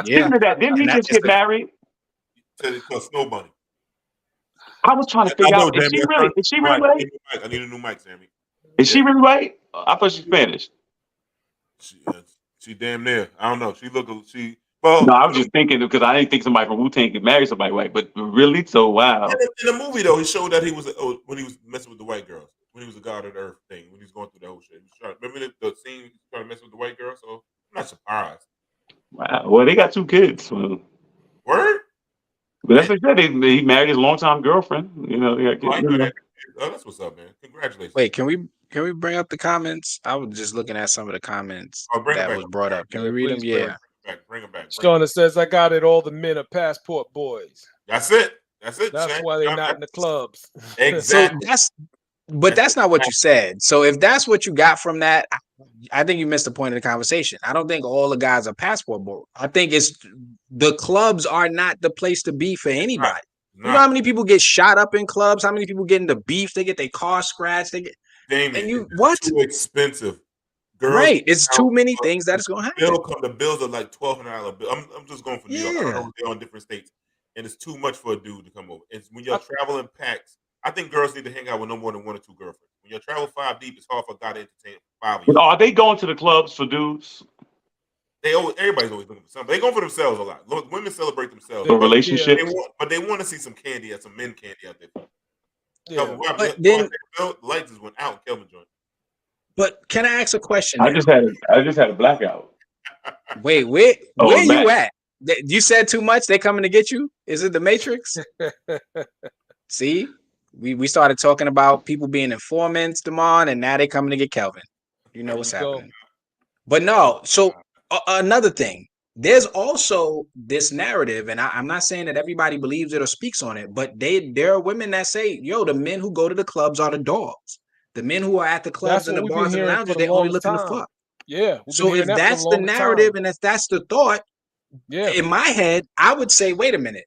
Didn't he just get married? To Snow Bunny. I was trying to figure out, is she really white? I need a new mic, Sammy. Is she really white? I thought she's Spanish. She damn near. I don't know. No, I was just thinking because I didn't think somebody from Wu-Tang could marry somebody white, but really? So wow. In the movie though, he showed that he was when he was messing with the white girls. when he was a God of the Earth thing, when he was going through the whole shit. He was remember the scene he was trying to mess with the white girl? So I'm not surprised. Wow. Well, they got 2 kids. So. Word? But that's what I said. He married his longtime girlfriend. You know, they got kids. Oh, that's what's up, man. Congratulations. Wait, can we bring up the comments? I was just looking at some of the comments that was brought up. Can we read them? Yeah. Bring them back. Shauna says, I got it. All the men are passport boys. That's it. That's why they're not in the clubs. Exactly. So that's not what you said. So if that's what you got from that, I think you missed the point of the conversation. I don't think all the guys are passport boys. I think it's the clubs are not the place to be for anybody. You know how many people get shot up in clubs? How many people get into beef? They get their car scratched. They get too expensive. Girls, right? It's too many things that is going to happen. The bills are like $1,200 bill. I'm just going for New York. I don't know, they're on different states, and it's too much for a dude to come over. It's when you're traveling packs. I think girls need to hang out with no more than 1 or 2 girlfriends. When you travel 5 deep, it's hard for a guy to entertain 5 of you. But are they going to the clubs for dudes? Everybody's always looking for something. They go for themselves a lot. Look, women celebrate themselves. For relationships, but they want to see some candy, some men candy out there. Yeah. But then the lights just went out in Kelvin joint. But can I ask a question? I just had a blackout. Wait, where you at? You said too much. They coming to get you? Is it the Matrix? See, we started talking about people being informants, Damon, and now they coming to get Kelvin. You know what's happening. But no, so another thing, there's also this narrative, and I'm not saying that everybody believes it or speaks on it, but there are women that say, yo, the men who go to the clubs are the dogs. The men who are at the clubs and the bars and lounges, they only looking to fuck. Yeah. So if that's the narrative and if that's the thought, in my head, I would say, wait a minute.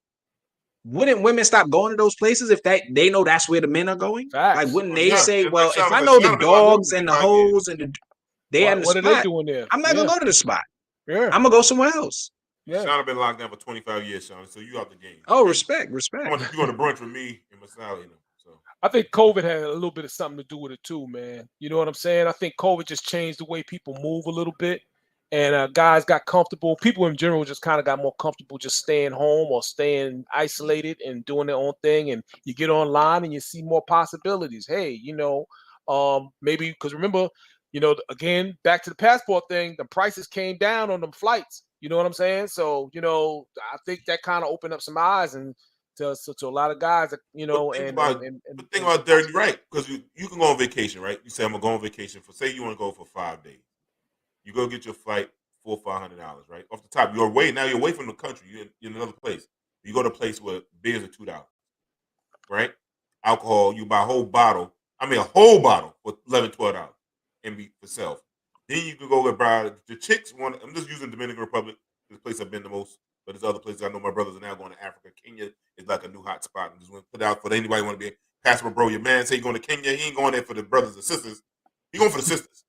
Wouldn't women stop going to those places if they know that's where the men are going? Like, wouldn't they say, well, if I know the dogs and the hoes and they in the spot, are they doing there? I'm not gonna go to the spot. Yeah. I'm gonna go somewhere else. Yeah. Shauna been locked down for 25 years, Shauna, so you out the game. Oh, respect. You going to brunch with me and Masali, you know. So I think COVID had a little bit of something to do with it too, man. You know what I'm saying? I think COVID just changed the way people move a little bit. And guys got comfortable. People in general just kind of got more comfortable just staying home or staying isolated and doing their own thing. And you get online and you see more possibilities. Hey, you know, maybe because remember, you know, again, back to the passport thing, the prices came down on them flights. You know what I'm saying? So, you know, I think that kind of opened up some eyes and to a lot of guys, you know. But think about Dirty, right? Because you can go on vacation, right? You say, I'm going to go on vacation for, say you want to go for 5 days. You go get your flight $400 or $500, right? Off the top, you're away from the country. You're in another place. You go to a place where beers are $2, right? Alcohol, you buy a whole bottle for $11, $12 and be for self. Then you can go get the chicks want. I'm just using Dominican Republic, this place I've been the most, but there's other places I know my brothers are now going to Africa. Kenya is like a new hot spot. And just want to put out for anybody want to be a passport, bro. Your man say you're going to Kenya. He ain't going there for the brothers and sisters. He going for the sisters.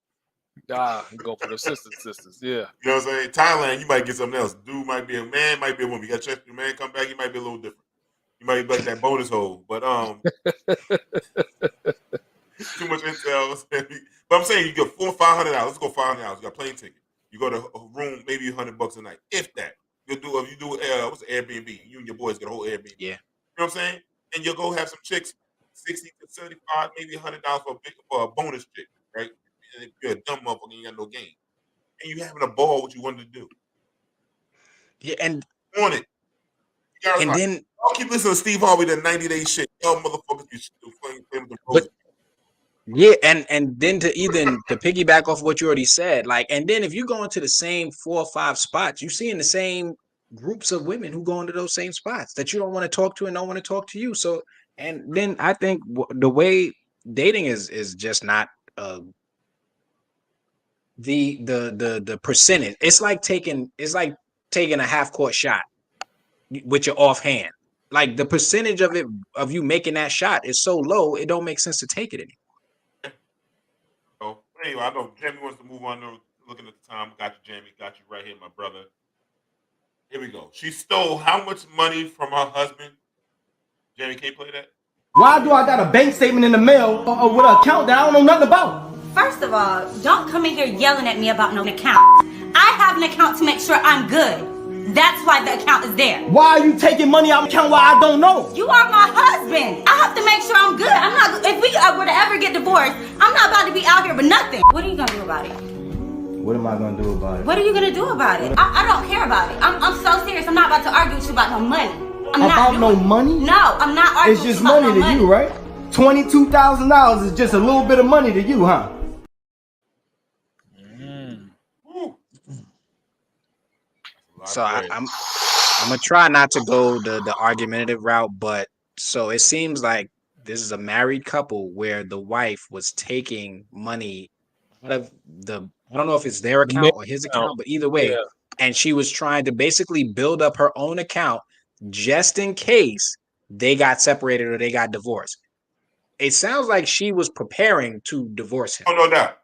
You go for the sisters, yeah. You know what I'm saying? Thailand, you might get something else. Dude might be a man, might be a woman. You got to check your man, come back, he might be a little different. You might be like that bonus hole, but too much intel. But I'm saying you get $400, $500. Let's go $500. You got plane ticket. You go to a room, maybe $100 a night, if that. You do what's the Airbnb? You and your boys get a whole Airbnb. Yeah. You know what I'm saying? And you'll go have some chicks, 60 to 75, maybe $100 for a bonus chick, right? And if you're a dumb motherfucker, you got no game. And you having a ball, what you wanted to do. Yeah, and on it. And then I'll keep listening to Steve Harvey, the 90-day shit. Y'all motherfuckers, you still playing the but, yeah, and then to piggyback off what you already said, like, and then if you go into the same 4 or 5 spots, you see in the same groups of women who go into those same spots that you don't want to talk to and don't want to talk to you. So, and then I think the way dating is just not the percentage. It's like taking a half-court shot with your offhand. Like the percentage of you making that shot is so low, it don't make sense to take it anymore. So anyway, I know Jamie wants to move on. Looking at the time, got you, Jamie. Got you right here, my brother. Here we go. She stole how much money from her husband? Jamie, can you play that? Why do I got a bank statement in the mail with an account that I don't know nothing about? First of all, don't come in here yelling at me about no account. I have an account to make sure I'm good. That's why the account is there. Why are you taking money out of account while I don't know? You are my husband. I have to make sure I'm good. I'm not. If we were to ever get divorced, I'm not about to be out here with nothing. What are you gonna do about it? What am I gonna do about it? What are you gonna do about it? I don't care about it. I'm so serious. I'm not about to argue with you about no money. About no money? No, I'm not arguing. It's just money to you, right? $22,000 is just a little bit of money to you, huh? So I'm gonna try not to go the argumentative route, but so it seems like this is a married couple where the wife was taking money out of I don't know if it's their account or his account, but either way, and she was trying to basically build up her own account just in case they got separated or they got divorced. It sounds like she was preparing to divorce him. Oh, no doubt.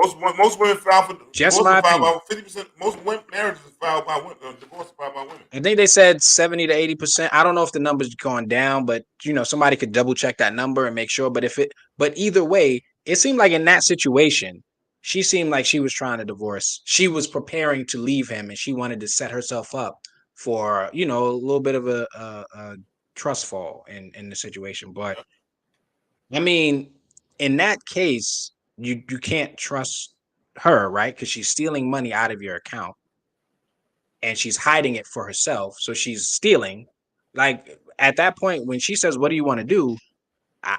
Most women file for just my opinion. 50%. Most marriages filed by women, divorce filed by women. I think they said 70 to 80%. I don't know if the number's gone down, but somebody could double check that number and make sure. But either way, it seemed like in that situation, she seemed like she was trying to divorce. She was preparing to leave him, and she wanted to set herself up for a little bit of a trust fall in the situation. But I mean, in that case, you can't trust her, right? Because she's stealing money out of your account and she's hiding it for herself. So she's stealing. Like at that point, when she says, "What do you want to do?"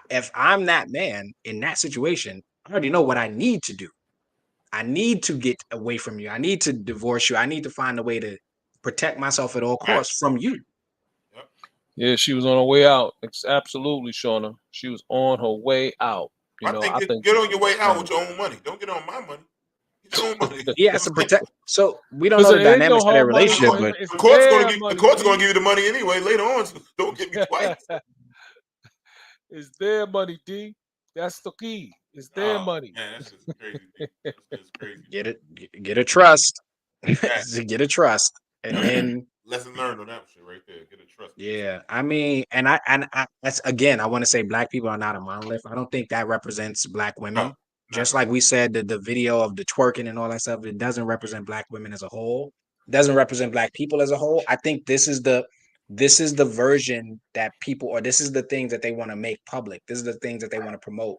If I'm that man in that situation, I already know what I need to do. I need to get away from you. I need to divorce you. I need to find a way to protect myself at all costs from you. Yeah, she was on her way out. It's absolutely, Shauna. She was on her way out. I think get on your way out with your own money. Don't get on my money. Get your own money. He has to protect. So we don't know the dynamics of their relationship, but the court's going to give you the money anyway later on. So don't get me twice. It's their money, D. That's the key. It's their money. Man, that's just crazy. That's just crazy. Get a trust. Get a trust, and then lesson learned on that shit right there. Get a trust. Yeah, I mean, and I that's again, I want to say black people are not a monolith. I don't think that represents black women. No, just like we said, the video of the twerking and all that stuff, it doesn't represent black women as a whole. It doesn't represent black people as a whole. I think this is the version that people, or this is the things that they want to make public. This is the things that they want to promote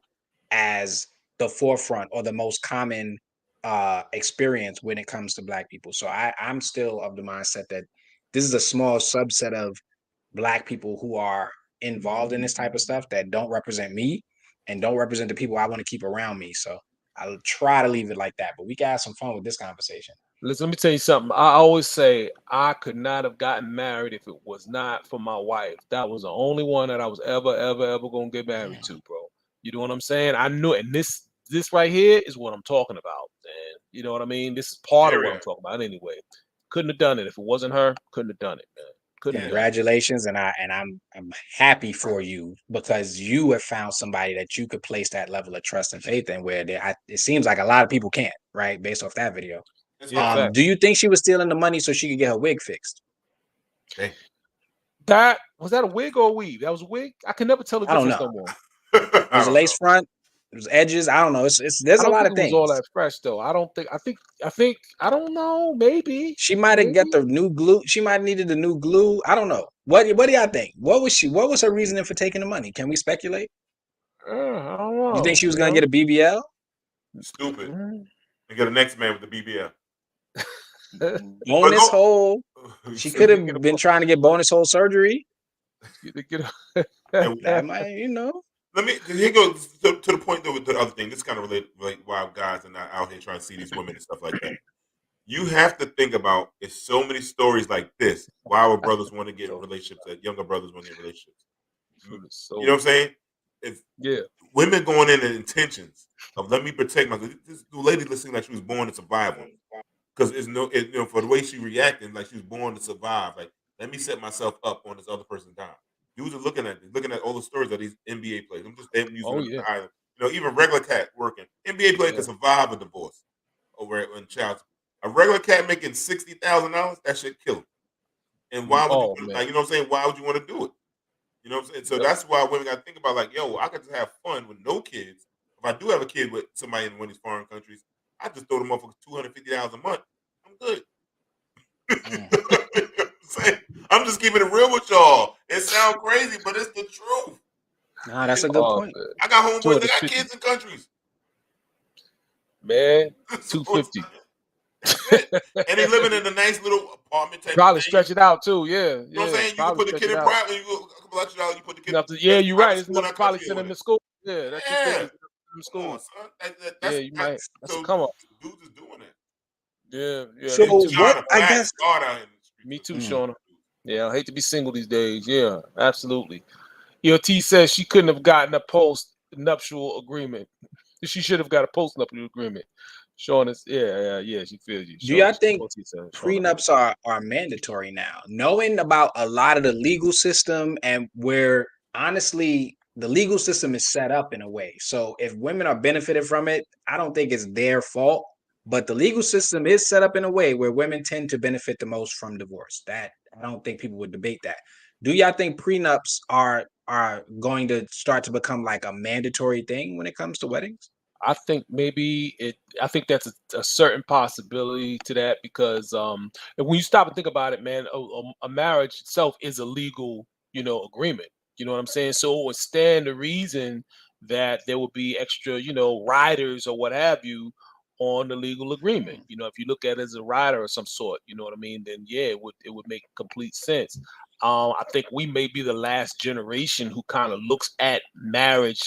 as the forefront or the most common experience when it comes to black people. So I'm still of the mindset that this is a small subset of black people who are involved in this type of stuff that don't represent me and don't represent the people I want to keep around me. So I'll try to leave it like that, but we can have some fun with this conversation. Listen, let me tell you something. I always say I could not have gotten married if it was not for my wife. That was the only one that I was ever going to get married to, bro. You know what I'm saying? I knew it. And this right here is what I'm talking about. And you know what I mean? This is part of what I'm talking about anyway. Couldn't have done it. If it wasn't her, couldn't have done it, man. Congratulations, and I'm happy for you because you have found somebody that you could place that level of trust and faith in. Where it seems like a lot of people can't, right? Based off that video. Do you think she was stealing the money so she could get her wig fixed? Okay. That was that a wig or a weave? That was a wig. I can never tell the difference no more. It was a lace front. It was edges. I don't know. There's a lot of things. It was all that fresh though. I think I don't know. Maybe she might have got the new glue. She might have needed the new glue. I don't know. What do y'all think? What was her reasoning for taking the money? Can we speculate? I don't know. You think she was gonna get a BBL? Stupid. And get a next man with the BBL. Bonus hole. She could have been trying to get bonus hole surgery. That might, Let me here goes to the point though with the other thing. This kind of related, like why guys are not out here trying to see these women and stuff like that. You have to think about it's so many stories like this. Why our brothers want to get in relationships, that younger brothers want to get in relationships. You know what I'm saying? It's women going in and intentions of let me protect myself. This lady listening like she was born to survive because for the way she reacted, like she was born to survive. Like let me set myself up on this other person's dime. Dudes are looking at all the stories of these NBA players. I'm just using even regular cat working. NBA player can survive a divorce over in child. A regular cat making $60,000, that shit kill him. And why would you know what I'm saying? Why would you want to do it? You know what I'm saying? So that's why women got to think about like, yo, I could just have fun with no kids. If I do have a kid with somebody in one of these foreign countries, I just throw them up for $250 a month. I'm good. I'm just keeping it real with y'all. It sounds crazy, but it's the truth. Nah, that's a good point. I got homeboys. They got kids in countries. Man, 250. And they living in a nice little apartment type. Probably stretch it out too. Yeah, you know what I'm saying? You can put the kid in private. You put the kid. You're right. It's enough to probably send him to school. Yeah, that's just it. School. Come on, son. Yeah, you might. That's a come up. Dudes is doing it. Yeah. So what? I guess. Me too, Shauna. Yeah, I hate to be single these days. Yeah, absolutely. EOT says she couldn't have gotten a post-nuptial agreement. She should have got a post-nuptial agreement. Shauna's, yeah, she feels you. Do y'all think prenups are mandatory now? Knowing about a lot of the legal system and where, honestly, the legal system is set up in a way. So if women are benefited from it, I don't think it's their fault. But the legal system is set up in a way where women tend to benefit the most from divorce. That I don't think people would debate that. Do y'all think prenups are going to start to become like a mandatory thing when it comes to weddings? I think I think that's a certain possibility to that because when you stop and think about it, man, a marriage itself is a legal, agreement. You know what I'm saying? So it would stand to reason that there would be extra, riders or what have you on the legal agreement. If you look at it as a rider of some sort, you know what I mean, then yeah, it would make complete sense. I think we may be the last generation who kind of looks at marriage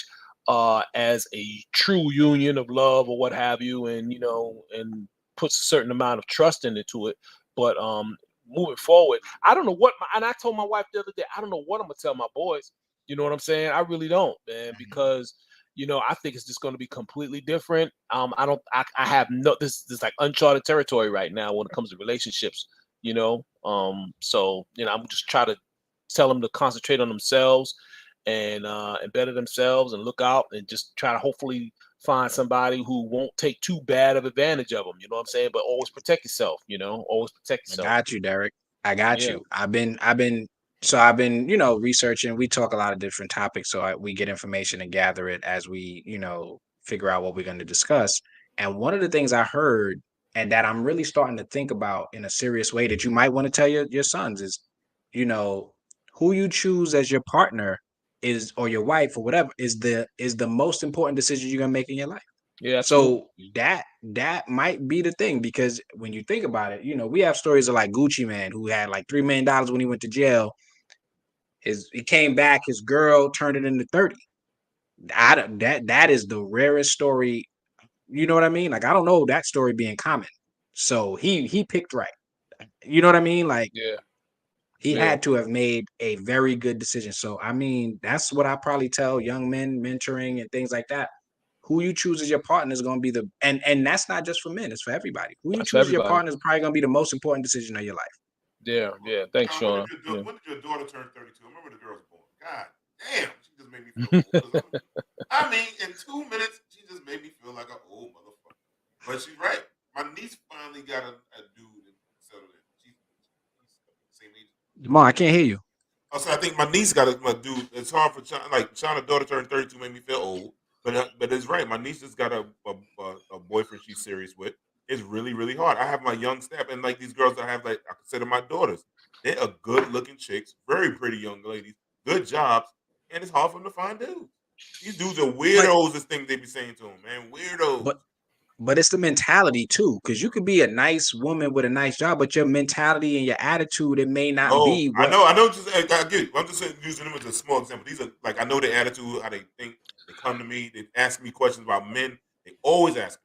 as a true union of love or what have you, and and puts a certain amount of trust into it. But moving forward, I don't know what and I told my wife the other day, I don't know what I'm gonna tell my boys. You know what I'm saying? I really don't, man, because I think it's just going to be completely different. I have this is like uncharted territory right now when it comes to relationships, so I'm just trying to tell them to concentrate on themselves and better themselves and look out and just try to hopefully find somebody who won't take too bad of advantage of them. You know what I'm saying? But always protect yourself, always protect yourself. I got you, Derek. I got you. I've been researching. We talk a lot of different topics, so we get information and gather it as we, figure out what we're going to discuss. And one of the things I heard and that I'm really starting to think about in a serious way that you might want to tell your sons is, who you choose as your partner or your wife or whatever is the most important decision you're going to make in your life. Yeah. So that might be the thing, because when you think about it, we have stories of like Gucci Man who had like $3 million when he went to jail. He came back, his girl turned it into 30. That is the rarest story. You know what I mean? Like, I don't know that story being common. So he picked right. You know what I mean? Like, he had to have made a very good decision. So I mean, that's what I probably tell young men, mentoring and things like that. Who you choose as your partner is going to be and that's not just for men, it's for everybody. Who you choose as your partner is probably going to be the most important decision of your life. Yeah. Thanks, Sean. When did your daughter turn 32? I remember the girl was born. God damn, she just made me feel old. I mean, in 2 minutes, she just made me feel like an old motherfucker. But she's right. My niece finally got a dude and settled in. She's the same age. Jamal, I can't hear you. So I think my niece got a dude. It's hard for Shauna's daughter turned 32, made me feel old. But it's right. My niece just got a boyfriend she's serious with. It's really, really hard. I have my young staff, and like these girls I have, like I consider my daughters. They are good looking chicks, very pretty young ladies, good jobs, and it's hard for them to find dudes. These dudes are weirdos. This thing they be saying to them, man, weirdos. But it's the mentality too, because you could be a nice woman with a nice job, but your mentality and your attitude, it may not be. I know. I get it. I'm just using them as a small example. These are like, I know their attitude, how they think. They come to me. They ask me questions about men. They always ask me.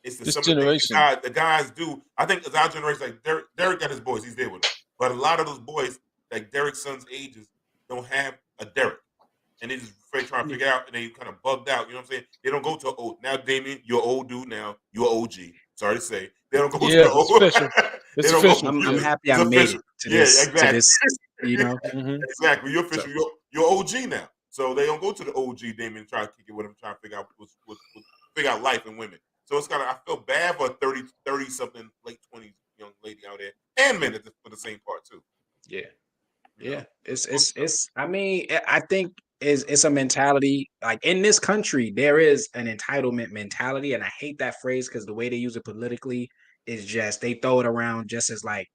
It's the generation. The guys do. I think it's our generation. Like Derek got his boys. He's there with them. But a lot of those boys, like Derek's son's ages, don't have a Derek. And they just trying to figure out, and they kind of bugged out. You know what I'm saying? They don't go to old. Now, Damien, you're old dude now. You're OG. Sorry to say. They don't go to the old. It's official. I'm happy I made it to this. Exactly. To this, Exactly. You're official. You're OG now. So they don't go to the OG Damien and try to kick it with him, trying to figure out figure out life and women. So it's kind of, I feel bad for a 30 something, late 20s young lady out there, and men for the same part too. Yeah. It's. I mean, I think it's a mentality. Like in this country, there is an entitlement mentality, and I hate that phrase because the way they use it politically, is just they throw it around just as like,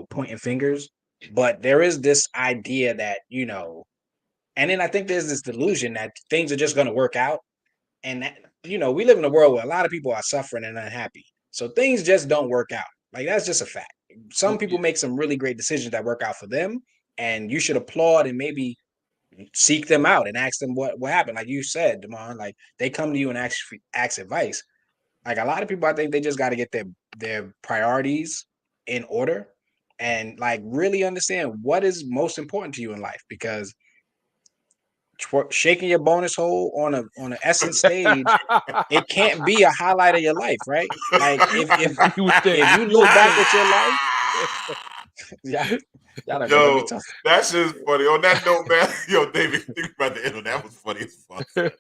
pointing fingers. But there is this idea that, and then I think there's this delusion that things are just going to work out. And that, we live in a world where a lot of people are suffering and unhappy. So things just don't work out. Like that's just a fact. Some people make some really great decisions that work out for them, and you should applaud and maybe seek them out and ask them what happened. Like you said, Damon, like they come to you and ask advice. Like a lot of people, I think they just got to get their priorities in order and like really understand what is most important to you in life, because shaking your bonus hole on an Essence stage, it can't be a highlight of your life, right? Like if you look back at your life, y'all not gonna let me talk. That shit is funny. On that note, man, yo, David, think about the end of that was funny as fuck. That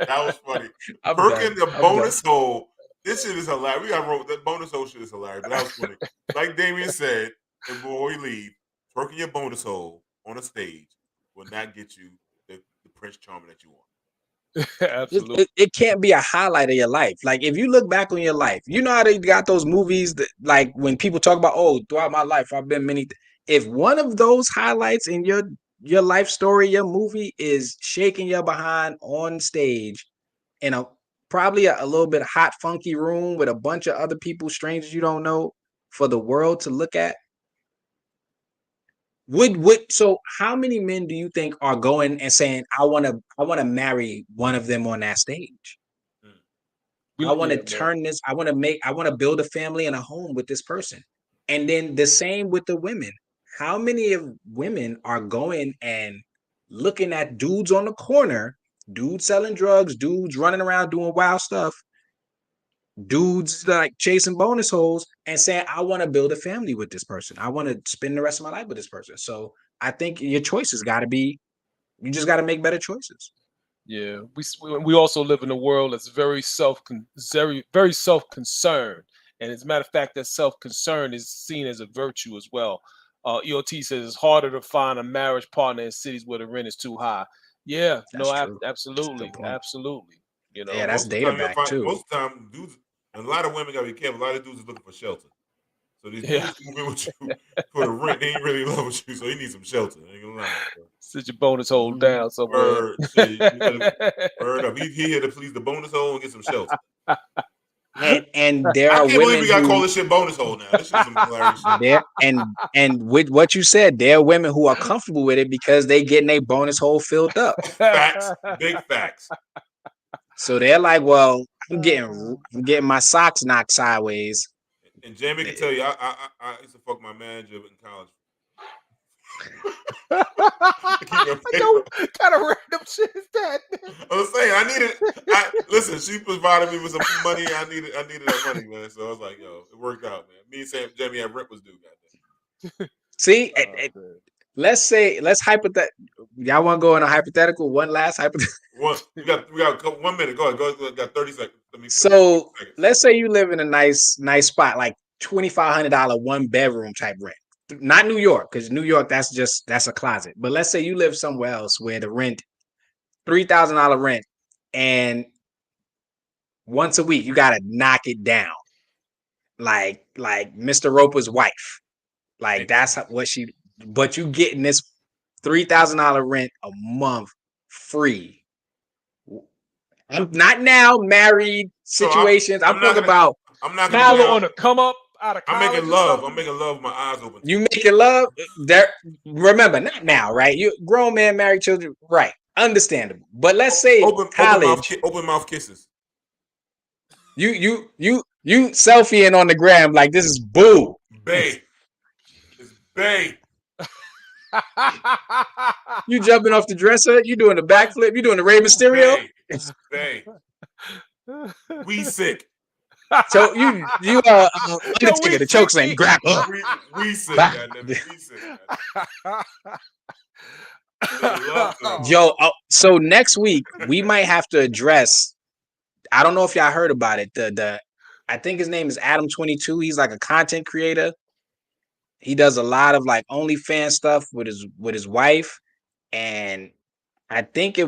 was funny. Perking the bonus hole. This shit is hilarious. We got wrote that bonus hole shit is hilarious, but that was funny. Like Damien said, and before we leave, perking your bonus hole on a stage will not get you the Prince Charming that you want. Absolutely. It can't be a highlight of your life. Like if you look back on your life, you know how they got those movies that like when people talk about, oh, throughout my life I've been many. If one of those highlights in your life story, your movie is shaking your behind on stage in probably a little bit hot, funky room with a bunch of other people, strangers you don't know, for the world to look at. So how many men do you think are going and saying, I want to marry one of them on that stage? I want to turn this, I want to build a family and a home with this person. And then the same with the women. How many of women are going and looking at dudes on the corner, dudes selling drugs, dudes running around doing wild stuff, dudes like chasing bonus holes and saying, I want to build a family with this person. I want to spend the rest of my life with this person. So I think your choices got to be, you just got to make better choices. Yeah, we also live in a world that's very very self-concerned, and as a matter of fact, that self-concern is seen as a virtue as well. EOT says it's harder to find a marriage partner in cities where the rent is too high. Yeah, absolutely. Yeah, that's data back too. Most of the time, dudes, and a lot of women got to be careful. A lot of dudes is looking for shelter. So these dudes move in with you for the rent. They ain't really in love with you, so you need some shelter. Ain't gonna lie, sit your bonus hole down somewhere. Word up. He here to please the bonus hole and get some shelter. And there are women. I can't believe we got to call this shit bonus hole now. This shit is some hilarious shit. And with what you said, there are women who are comfortable with it because they getting their bonus hole filled up. Facts, big facts. So they're like, well, I'm getting my socks knocked sideways. And Jamie can tell you, I used to fuck my manager in college. What kind of random shit is that? I was saying, listen, she provided me with some money. I needed that money, man. So I was like, yo, it worked out, man. Me and Sam, Jamie had rent was due, goddamn. See, let's hypothetical. Y'all want to go in a hypothetical? One last hypothetical. We got 1 minute. Go ahead. We got 30 seconds. So let's say you live in a nice spot, like $2,500 1-bedroom type rent. Not New York, because New York, that's a closet. But let's say you live somewhere else where the rent, $3,000 rent, and once a week you gotta knock it down, like Mr. Roper's wife. Like that's what she. But you getting this $3,000 rent a month free. I'm not now married situations. I'm talking about. I'm not on a come up out of college. I'm making love. I'm making love with my eyes open. You making love? There. Remember, not now, right? You grown man, married children, right? Understandable. But let's say college. Open mouth kisses. You selfieing on the gram like this is boo. Bae. It's bae. You jumping off the dresser? You doing the backflip? You doing the Rey Mysterio? Bae. We sick. So you Undertaker, the choke slam, grab up. We sick, goddamn. We sick. Yo, so next week we might have to address. I don't know if y'all heard about it. I think his name is Adam22. He's like a content creator. He does a lot of like OnlyFans stuff with his wife, and I think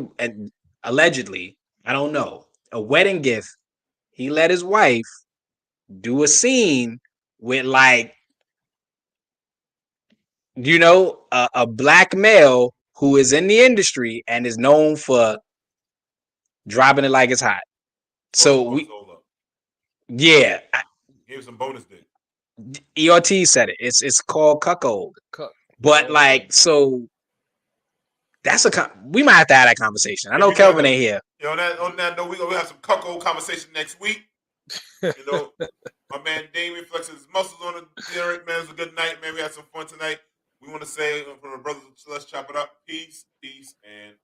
allegedly, I don't know, a wedding gift. He let his wife do a scene with like, you know, a black male who is in the industry and is known for dropping it like it's hot. So yeah, give some bonus dick. ERT said it. It's called cuckold. But like, so that's we might have to have that conversation. I know Kelvin ain't here. You know, on that note, we're gonna have some cuckold conversation next week. You know, my man Damien flexing his muscles on the Derek, man. It was a good night, man. We had some fun tonight. We want to say from the brothers, let's chop it up. Peace, and